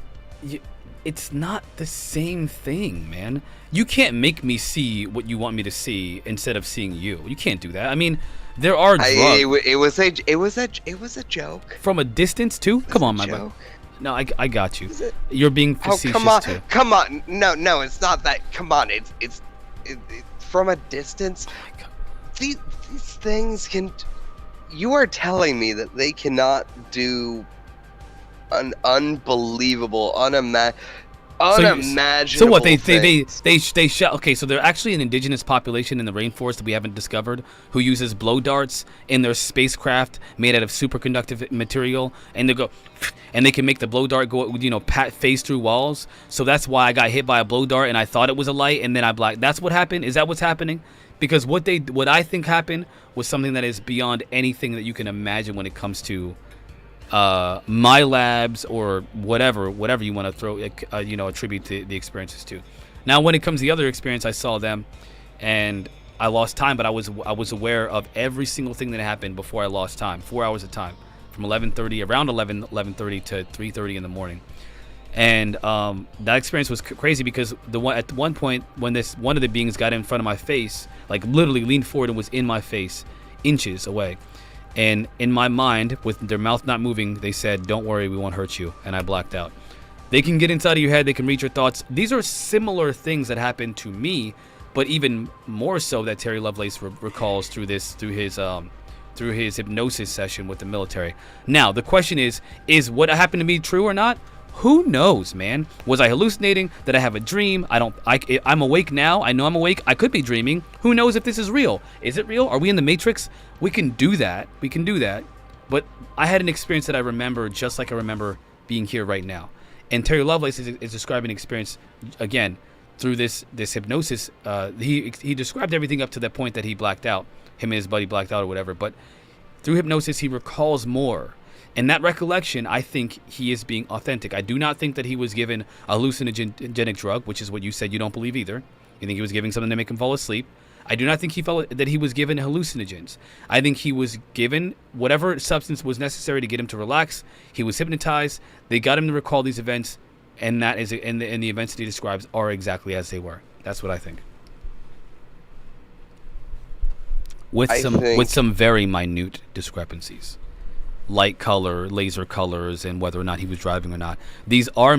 it's not the same thing, man. You can't make me see what you want me to see instead of seeing you. You can't do that. I mean, there are drugs. It was a joke. From a distance too? Come on, my man. No, I got you. You're being facetious too. Come on. No, it's not that. Come on, it's from a distance. Oh my God. These things can. You are telling me that they cannot do an unbelievable, unimaginable. So what? They shot. Okay, so they're actually an indigenous population in the rainforest that we haven't discovered who uses blow darts in their spacecraft made out of superconductive material, and they go, and they can make the blow dart go, phase through walls. So that's why I got hit by a blow dart and I thought it was a light, and then I blacked. That's what happened. Is that what's happening? Because what I think happened was something that is beyond anything that you can imagine when it comes to my labs or whatever you want to throw, attribute the experiences to. Now, when it comes to the other experience, I saw them, and I lost time, but I was aware of every single thing that happened before I lost time. 4 hours of time, from 11:30, around 11:30 to 3:30 in the morning, and that experience was crazy because at one point when one of the beings got in front of my face, like literally leaned forward and was in my face, inches away. And in my mind, with their mouth not moving, they said, "Don't worry, we won't hurt you." And I blacked out. They can get inside of your head. They can read your thoughts. These are similar things that happened to me, but even more so that Terry Lovelace recalls through his hypnosis session with the military. Now, the question is what happened to me true or not? Who knows, man? Was I hallucinating? Did I have a dream? I'm awake now. I know I'm awake. I could be dreaming. Who knows if this is real? Is it real? Are we in the Matrix? We can do that. But I had an experience that I remember just like I remember being here right now. And Terry Lovelace is describing an experience, again, through this hypnosis. He described everything up to the point that he blacked out. Him and his buddy blacked out or whatever. But through hypnosis, he recalls more. And that recollection, I think he is being authentic. I do not think that he was given a hallucinogenic drug, which is what you said you don't believe either. You think he was giving something to make him fall asleep. I do not think that he was given hallucinogens. I think he was given whatever substance was necessary to get him to relax. He was hypnotized. They got him to recall these events, and that is and the events that he describes are exactly as they were. That's what I think. With some very minute discrepancies. Light color, laser colors, and whether or not he was driving or not. These are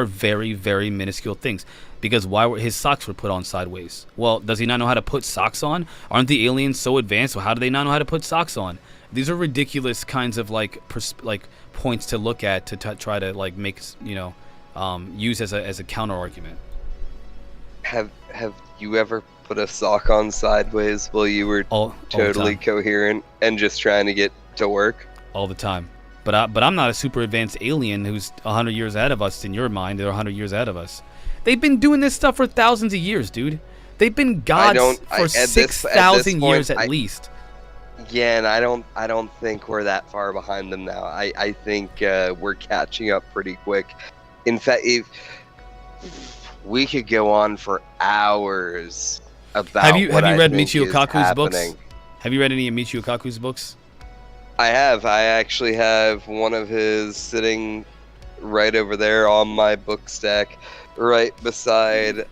very, very minuscule things. Because why were his socks were put on sideways? Well, does he not know how to put socks on? Aren't the aliens so advanced? Well, how do they not know how to put socks on? These are ridiculous kinds of like points to look at to try to like make use as a counter argument. Have you ever put a sock on sideways while you were totally coherent and just trying to get to work? All the time, but I'm not a super advanced alien who's 100 years ahead of us. In your mind, they're 100 years ahead of us. They've been doing this stuff for thousands of years, dude. They've been gods for 6,000 years at least. Yeah, and I don't think we're that far behind them now. I think we're catching up pretty quick. In fact, if we could go on for hours about. Have you read Michio Kaku's books? Have you read any of Michio Kaku's books? I have. I actually have one of his sitting right over there on my book stack, right beside,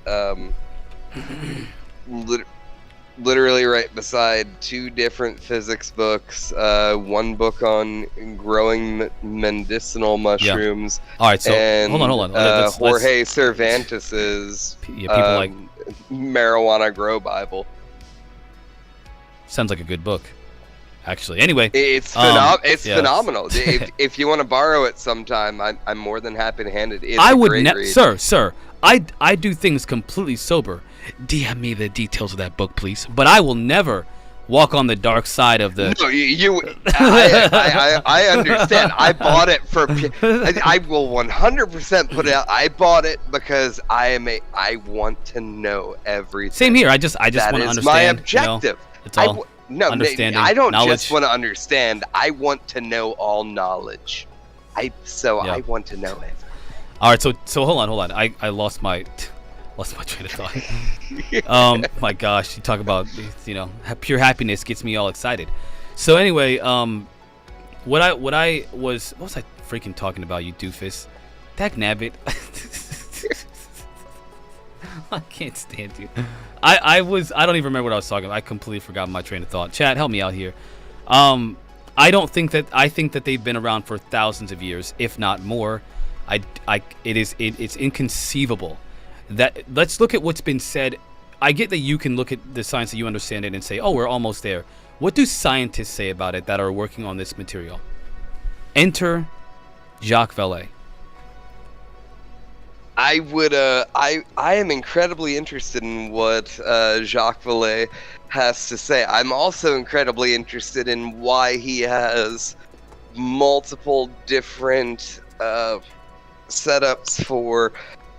literally right beside two different physics books. One book on growing medicinal mushrooms. Yeah. All right, so and, hold on. Jorge Cervantes's Marijuana Grow Bible. Sounds like a good book. Actually, anyway, it's phenomenal. If you want to borrow it sometime, I'm more than happy to hand it. Sir. I do things completely sober. DM me the details of that book, please. But I will never walk on the dark side of the. No, I understand. I bought it for. I will 100% put it out. I bought it because I want to know everything. Same here. I just want to understand. That is my objective. It's all. No, I don't just want to understand. I want to know all knowledge. I want to know everything. All right, so hold on. I lost my train of thought. My gosh, you talk about, you know, pure happiness gets me all excited. So anyway, what was I freaking talking about, you doofus? Dag nabbit. I can't stand you. I don't even remember what I was talking about. I completely forgot my train of thought. Chat, help me out here. I think that they've been around for thousands of years, if not more. It's inconceivable that, let's look at what's been said. I get that you can look at the science that you understand it and say, oh, we're almost there. What do scientists say about it that are working on this material? Enter Jacques Vallée. I am incredibly interested in what Jacques Vallée has to say. I'm also incredibly interested in why he has multiple different setups for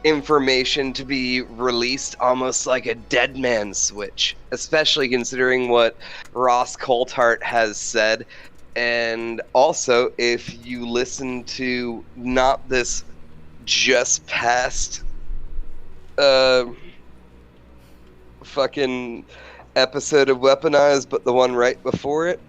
information to be released almost like a dead man switch, especially considering what Ross Coulthart has said. And also, if you listen to not this just past fucking episode of Weaponized, but the one right before it,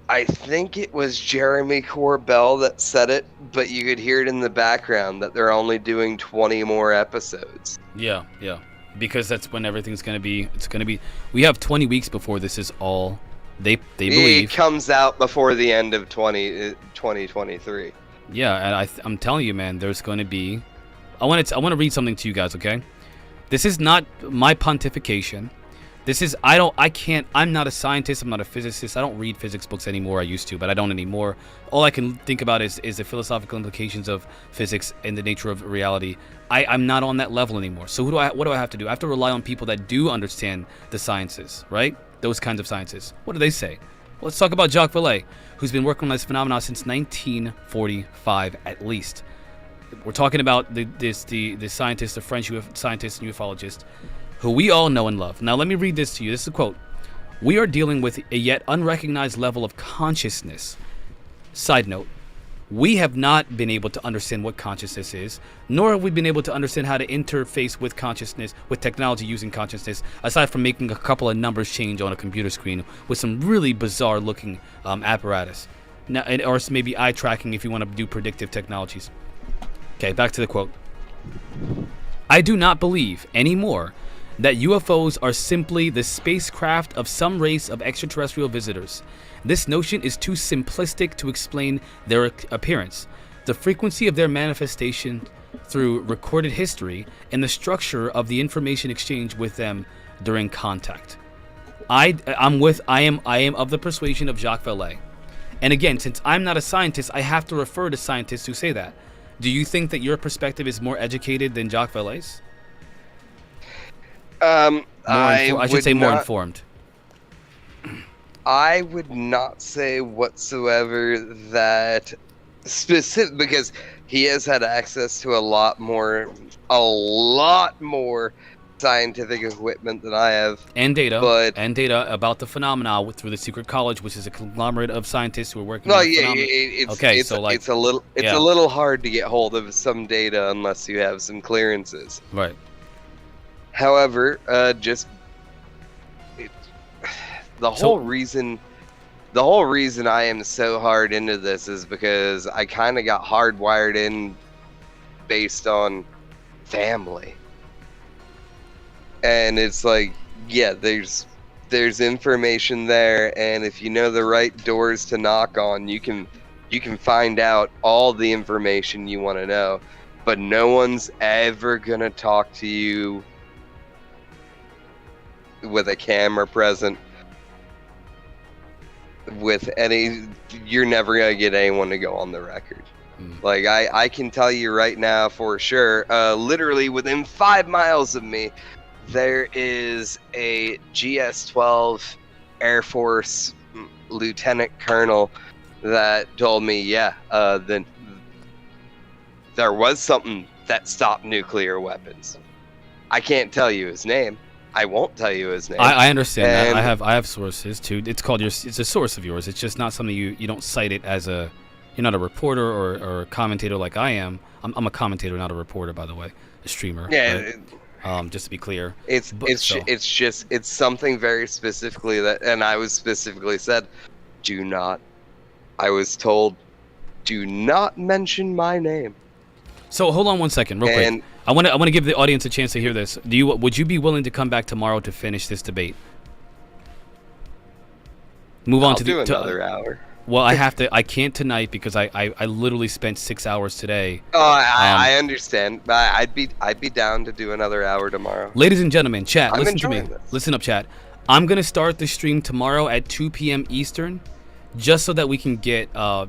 I think it was Jeremy Corbell that said it, but you could hear it in the background that they're only doing 20 more episodes. Yeah, because that's when everything's gonna be. It's gonna be. We have 20 weeks before this is all. They believe it comes out before the end of 2023. Yeah, and I'm telling you, man, there's going to be. I want to read something to you guys, okay? This is not my pontification. This is I'm not a scientist. I'm not a physicist. I don't read physics books anymore. I used to, but I don't anymore. All I can think about is the philosophical implications of physics and the nature of reality. I'm not on that level anymore. So what do I have to do? I have to rely on people that do understand the sciences, right? Those kinds of sciences. What do they say? Well, let's talk about Jacques Vallée, who's been working on this phenomenon since 1945 at least. We're talking about the scientist, the French scientist and ufologist, who we all know and love. Now, let me read this to you. This is a quote. "We are dealing with a yet unrecognized level of consciousness." Side note, we have not been able to understand what consciousness is, nor have we been able to understand how to interface with consciousness, with technology using consciousness, aside from making a couple of numbers change on a computer screen with some really bizarre looking apparatus. Now, or maybe eye tracking if you want to do predictive technologies. Okay, back to the quote. "I do not believe anymore that UFOs are simply the spacecraft of some race of extraterrestrial visitors. This notion is too simplistic to explain their appearance, the frequency of their manifestation through recorded history, and the structure of the information exchange with them during contact." I am of the persuasion of Jacques Vallée. And again, since I'm not a scientist, I have to refer to scientists who say that. Do you think that your perspective is more educated than Jacques Vallée's? I should say more informed. I would not say whatsoever that specific, because he has had access to a lot more scientific equipment than I have, and data about the phenomena through the secret college, which is a conglomerate of scientists who are working. It's a little hard to get hold of some data unless you have some clearances. Right. However, the whole reason I am so hard into this is because I kind of got hardwired in based on family. And it's like, yeah, there's information there, and if you know the right doors to knock on, you can find out all the information you want to know. But no one's ever gonna talk to you with a camera present. You're never gonna get anyone to go on the record. Like I can tell you right now for sure, literally within 5 miles of me, there is a GS-12 Air Force Lieutenant Colonel that told me, then there was something that stopped nuclear weapons. I can't tell you his name. I won't tell you his name. I understand that. I have sources too. It's a source of yours. It's just not something you don't cite it as a a reporter or a commentator like I am. I'm a commentator, not a reporter, by the way, a streamer. Yeah. Right? Just to be clear. It's something very specifically that, and I was specifically said, I was told, do not mention my name. So hold on one second, real quick. I want to give the audience a chance to hear this. Would you be willing to come back tomorrow to finish this debate? Move on I'll do another hour. Well, I can't tonight because I literally spent 6 hours today. Oh, I understand. But I'd be down to do another hour tomorrow. Ladies and gentlemen, chat, I'm listen to me. enjoying this. Listen up, chat. I'm gonna start the stream tomorrow at 2 p.m. Eastern, just so that we can get our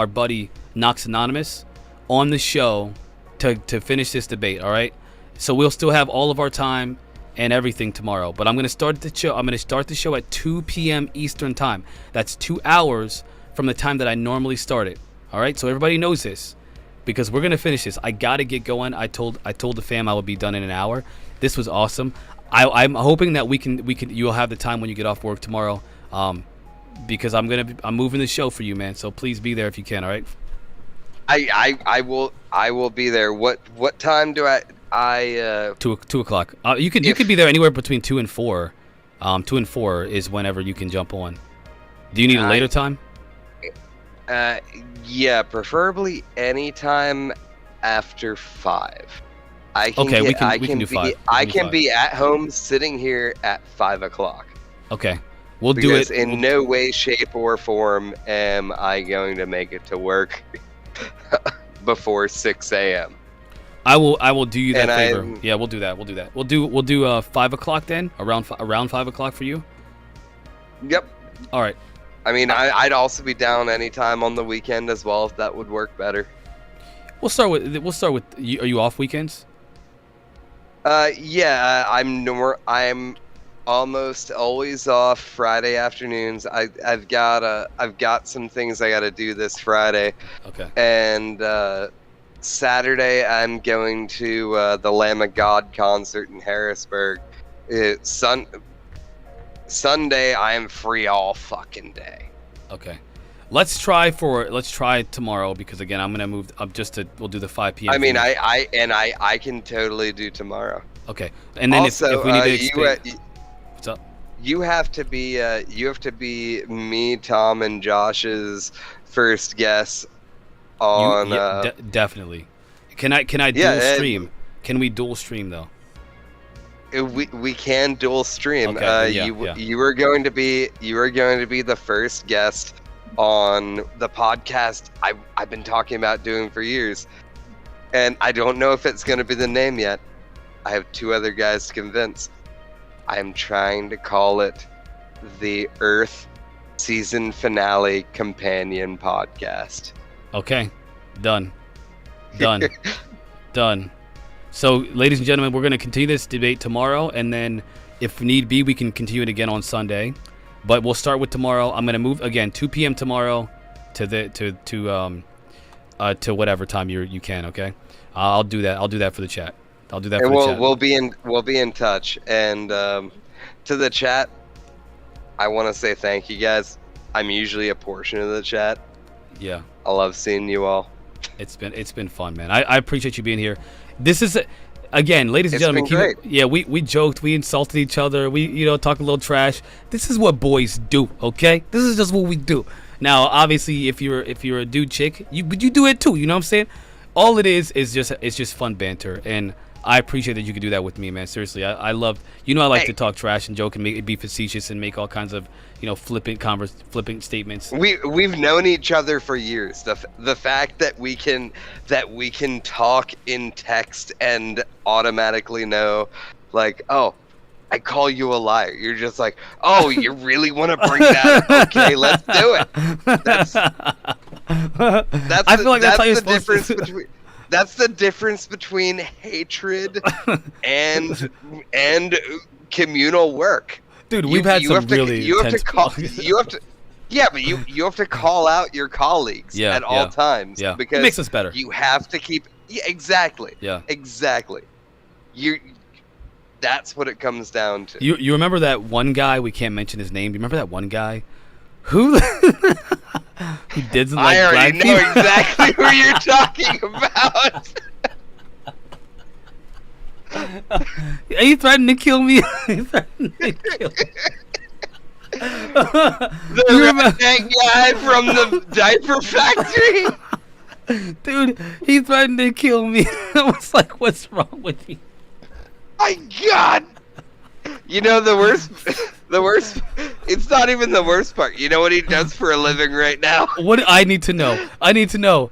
buddy Nox Anonymous on the show to finish this debate. All right. So we'll still have all of our time and everything tomorrow. But I'm gonna start the show. I'm gonna start the show at 2 p.m. Eastern time. That's 2 hours from the time that I normally start it. All right. So everybody knows this, because we're gonna finish this. I gotta get going. I told the fam I would be done in an hour. This was awesome. I'm hoping that you'll have the time when you get off work tomorrow. Because I'm moving the show for you, man. So please be there if you can. All right. I will be there. What time do I? 2 o'clock. You could be there anywhere between 2 and 4. 2 and 4 is whenever you can jump on. Do you need a later time? Yeah, preferably anytime after 5. We can do 5. I can be at home sitting here at 5 o'clock. Okay, we'll do it. In no way, shape, or form am I going to make it to work before 6 a.m. I will do you that favor. Yeah, we'll do that. We'll do 5 o'clock then. Around 5 o'clock for you. Yep. All right. I mean, I'd also be down anytime on the weekend as well, if that would work better. We'll start with. Are you off weekends? Yeah, I'm almost always off Friday afternoons. I've got some things I got to do this Friday. Okay. And Saturday I'm going to the Lamb of God concert in Harrisburg. Sunday I am free all fucking day. Okay. Let's try tomorrow, because again I'm gonna move up we'll do the 5 p.m. I mean, I can totally do tomorrow. Okay. And then also, if we need to expand, what's up? You have to be me, Tom, and Josh's first guest on. Definitely. Can I dual stream? Can we dual stream though? We can dual stream. Okay, you are going to be the first guest on the podcast I've been talking about doing for years, and I don't know if it's going to be the name yet. I have 2 other guys to convince. I'm trying to call it the Earth Season Finale Companion Podcast. Okay, done. Done. So, ladies and gentlemen, we're going to continue this debate tomorrow, and then, if need be, we can continue it again on Sunday. But we'll start with tomorrow. I'm going to move again 2 p.m. tomorrow to whatever time you can. Okay, I'll do that. I'll do that for the chat. I'll do that. For the chat. We'll be in touch. And to the chat, I want to say thank you guys. I'm usually a portion of the chat. Yeah. I love seeing you all. It's been fun, man. I appreciate you being here. This is. Again, ladies and gentlemen, we joked, we insulted each other, we talk a little trash. This is what boys do, okay? This is just what we do. Now, obviously, if you're a dude chick, you do it too. You know what I'm saying? All it is just fun banter, and I appreciate that you could do that with me, man. Seriously, I love. I like to talk trash and joke and be facetious and make all kinds of flippant statements. We've known each other for years. The fact that we can talk in text and automatically know, like, oh, I call you a liar. You're just like, oh, you really want to bring that up? Okay, let's do it. I feel like that's how you're supposed to. That's the difference between hatred and communal work. Dude, we've had some really intense. Yeah, but you have to call out your colleagues at all times. Yeah, because it makes us better. You have to keep. Yeah, exactly. Yeah, exactly. That's what it comes down to. You remember that one guy? We can't mention his name. You remember that one guy who He doesn't I like already black know people. exactly who you're talking about. Are you threatening to kill me? You threatening to kill me. The You remember- redneck guy from the diaper factory. Dude, he threatened to kill me. I was like, what's wrong with you? My God. You know the worst. The worst. It's not even the worst part. You know what he does for a living right now? What I need to know. I need to know.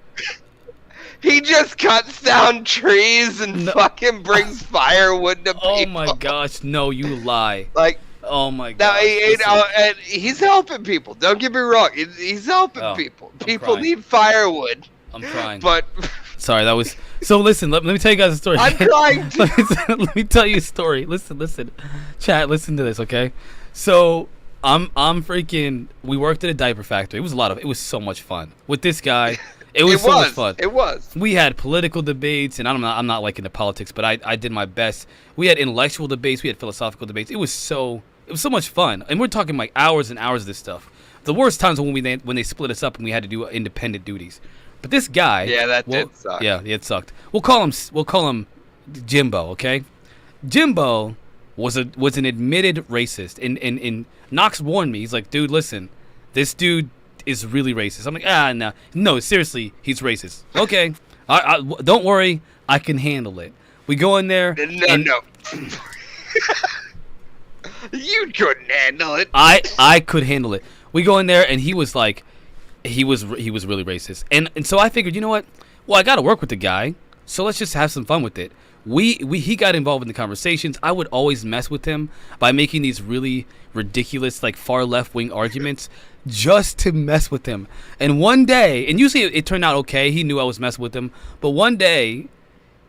He just cuts down trees and No. fucking brings firewood to people. Oh my gosh, no, you lie. Like, Oh my now, gosh. and he's helping people. Don't get me wrong. He's helping Oh, people. I'm People crying. need firewood. I'm crying. But Sorry, that was. So listen, let me tell you guys a story. I'm crying too. Let me tell you a story. Listen. Chat, listen to this, okay? So I'm freaking. We worked at a diaper factory. It was so much fun with this guy. It was so much fun. It was. We had political debates, and I'm not like into politics, but I did my best. We had intellectual debates. We had philosophical debates. It was so much fun, and we're talking like hours and hours of this stuff. The worst times when they split us up and we had to do independent duties. But this guy, Did suck. Yeah, it sucked. We'll call him Jimbo, okay? Jimbo was an admitted racist, and Knox warned me. He's like, dude, listen, this dude is really racist. I'm like, no, seriously, he's racist. Okay, don't worry, I can handle it. We go in there. No. You couldn't handle it. I could handle it. We go in there, and he was like, he was really racist, and so I figured, you know what? Well, I got to work with the guy, so let's just have some fun with it. He got involved in the conversations. I would always mess with him by making these really ridiculous, like far left wing arguments, just to mess with him. And one day, and usually it turned out okay. He knew I was messing with him, but one day,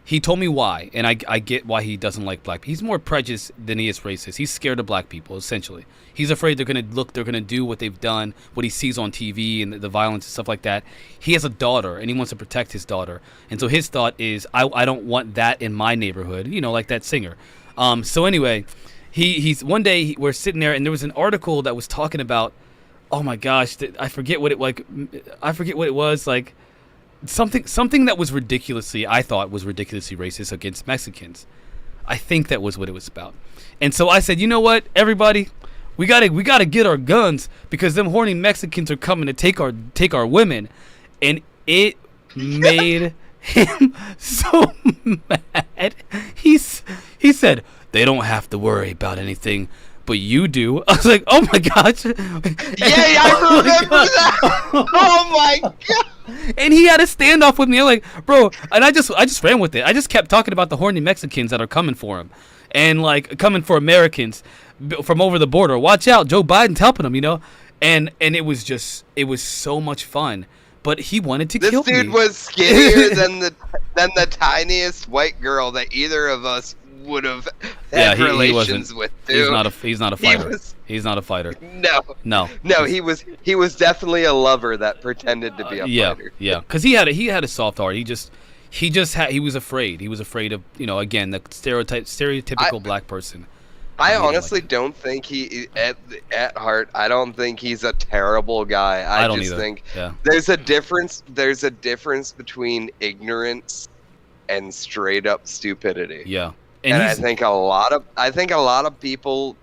he told me why, and I get why he doesn't like black people. He's more prejudiced than he is racist. He's scared of black people, essentially. He's afraid they're going to do what they've done, what he sees on TV and the violence and stuff like that. He has a daughter, and he wants to protect his daughter. And so his thought is, I don't want that in my neighborhood, like that singer. So anyway, he's one day we're sitting there, and there was an article that was talking about, oh my gosh, I forget what it was, like, something that was I thought was ridiculously racist against Mexicans. I think that was what it was about. And so I said, you know what, everybody, we gotta get our guns, because them horny Mexicans are coming to take our women. And it made him so mad. He said, they don't have to worry about anything, but you do. I was like, oh my gosh. Yeah, I remember that. Oh my God. And he had a standoff with me. I'm like, bro, and I just ran with it. I just kept talking about the horny Mexicans that are coming for him, and like coming for Americans from over the border. Watch out, Joe Biden's helping them, And it was so much fun. But he wanted to kill me. This dude was skinnier than the tiniest white girl that either of us would have had relations with. Dude. He's not a fighter. He's not a fighter. No. He was definitely a lover that pretended to be a fighter. Yeah. Because he had a soft heart. He was afraid. He was afraid of again, the stereotypical black person. I honestly don't think he at heart. I don't think he's a terrible guy. I don't just think there's a difference. There's a difference between ignorance and straight up stupidity. Yeah. And I think a lot of people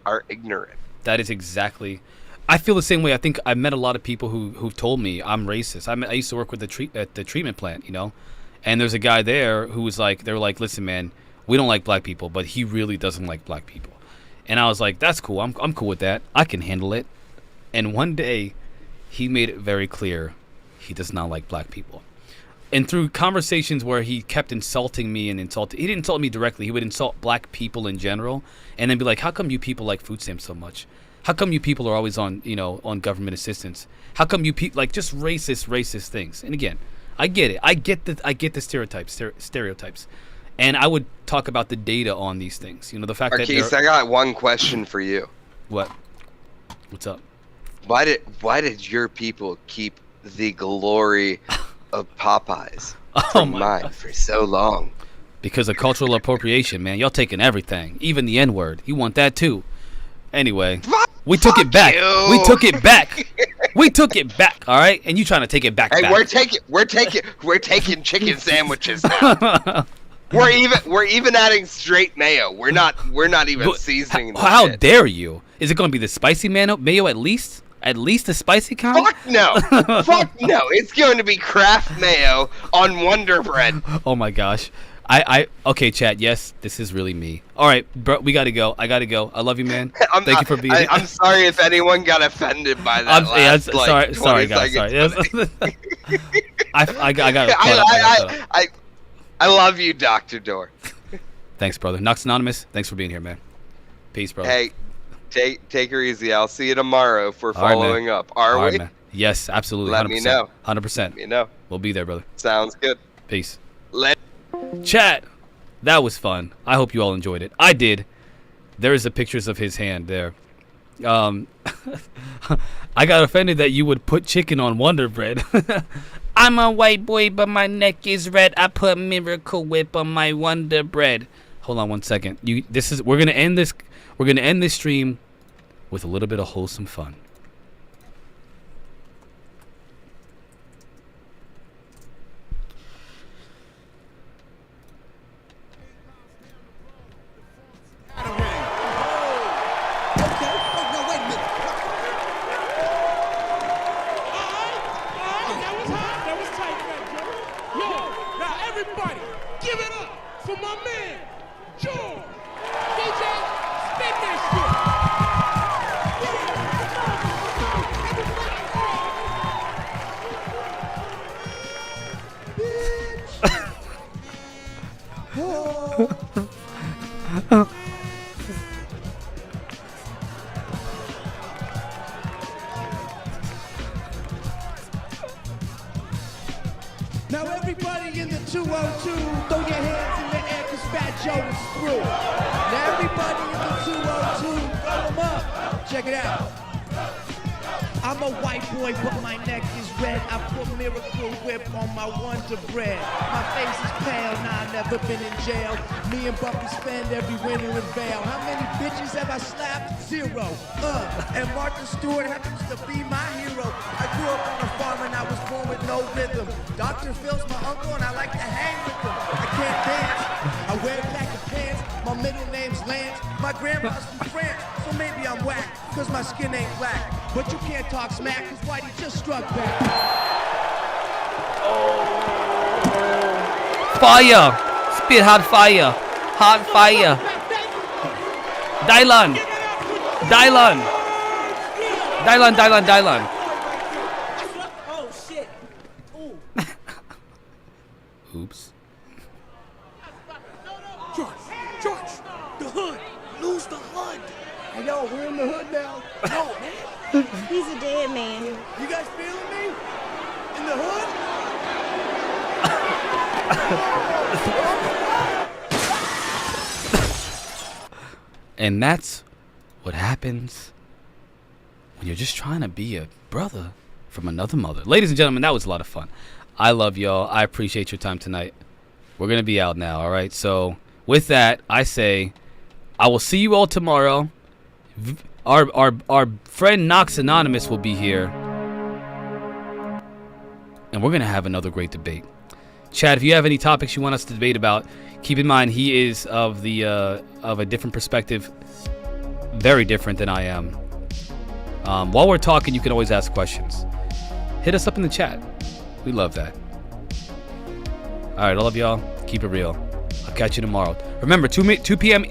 are ignorant. That is exactly. I feel the same way. I think I met a lot of people who've told me I'm racist. I used to work with at the treatment plant, and there's a guy there who was like, they were like, listen, man, we don't like black people, but he really doesn't like black people. And I was like, that's cool. I'm cool with that. I can handle it. And one day, he made it very clear he does not like black people. And through conversations where he kept insulting me he didn't insult me directly. He would insult black people in general, and then be like, how come you people like food stamps so much? How come you people are always on government assistance? How come you people like just racist things? And again, I get it. I get the stereotypes. And I would talk about the data on these things. The fact Marquise, I got one question for you. What? What's up? Why did your people keep the glory of Popeyes from mine for so long? Because of cultural appropriation, man. Y'all taking everything, even the N-word. You want that too. Anyway, We took it back. you. We took it back. We took it back. All right, and you trying to take it back? Hey, back. we're taking chicken sandwiches now. We're even adding straight mayo. We're not even seasoning. How dare you? Is it going to be the spicy mayo at least? At least the spicy kind? Fuck no. Fuck no. It's going to be Kraft mayo on Wonder Bread. Oh my gosh. Okay, chat. Yes, this is really me. All right, bro, we gotta go. I gotta go. I love you, man. Thank you for being. I'm sorry if anyone got offended by that. Sorry, guys. Sorry. I got. I love you, Dr. Door. Thanks, brother. Nox Anonymous. Thanks for being here, man. Peace, brother. Hey, take her easy. I'll see you tomorrow for following up. Are we? Man. Yes, absolutely. Let 100%. me know. 100%. Let me know. We'll be there, brother. Sounds good. Peace. Chat, that was fun. I hope you all enjoyed it. I did. There is the pictures of his hand there. I got offended that you would put chicken on Wonder Bread. I'm a white boy, but my neck is red. I put Miracle Whip on my Wonder Bread. Hold on one second. We're gonna end this. We're gonna end this stream with a little bit of wholesome fun. Now everybody in the 202, throw your hands in the air cause Fat Joe is through. Now everybody in the 202, throw them up. Check it out. I'm a white boy, but my neck is red. I put Miracle Whip on my Wonder Bread. My face is pale, nah, I never been in jail. Me and Bucky spend every winter in Vail. How many bitches have I slapped? 0. And Martha Stewart happens to be my hero. I grew up on a farm and I was born with no rhythm. Dr. Phil's my uncle and I like to hang with him. I can't dance, I wear khaki pants. My middle name's Lance. My grandma's from France, so maybe I'm whack, cause my skin ain't black. But you can't talk smack, cause Whitey just struck back. Fire! Spit hot fire! Hot fire! Dylan! Dylan! Dylan, Dylan, Dylan! Oh shit. Ooh. Oops. George, the hood. Lose the hood. Hey yo, we're in the hood now. No, man. He's a dead man. You guys feeling me? In the hood? And that's what happens when you're just trying to be a brother from another mother. Ladies and gentlemen, that was a lot of fun. I love y'all. I appreciate your time tonight. We're going to be out now, all right? So with that, I say I will see you all tomorrow. Our friend Nox Anonymous will be here. And we're going to have another great debate. Chad, if you have any topics you want us to debate about, keep in mind he is of a different perspective, very different than I am. While we're talking, you can always ask questions. Hit us up in the chat. We love that. All right, I love y'all. Keep it real. I'll catch you tomorrow. Remember, 2 p.m.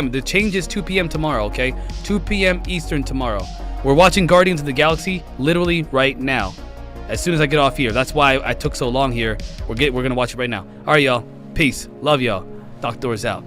The change is 2 p.m. tomorrow, okay? 2 p.m. Eastern tomorrow. We're watching Guardians of the Galaxy literally right now. As soon as I get off here. That's why I took so long here. We're gonna watch it right now. All right, y'all. Peace. Love y'all. Doc Doors out.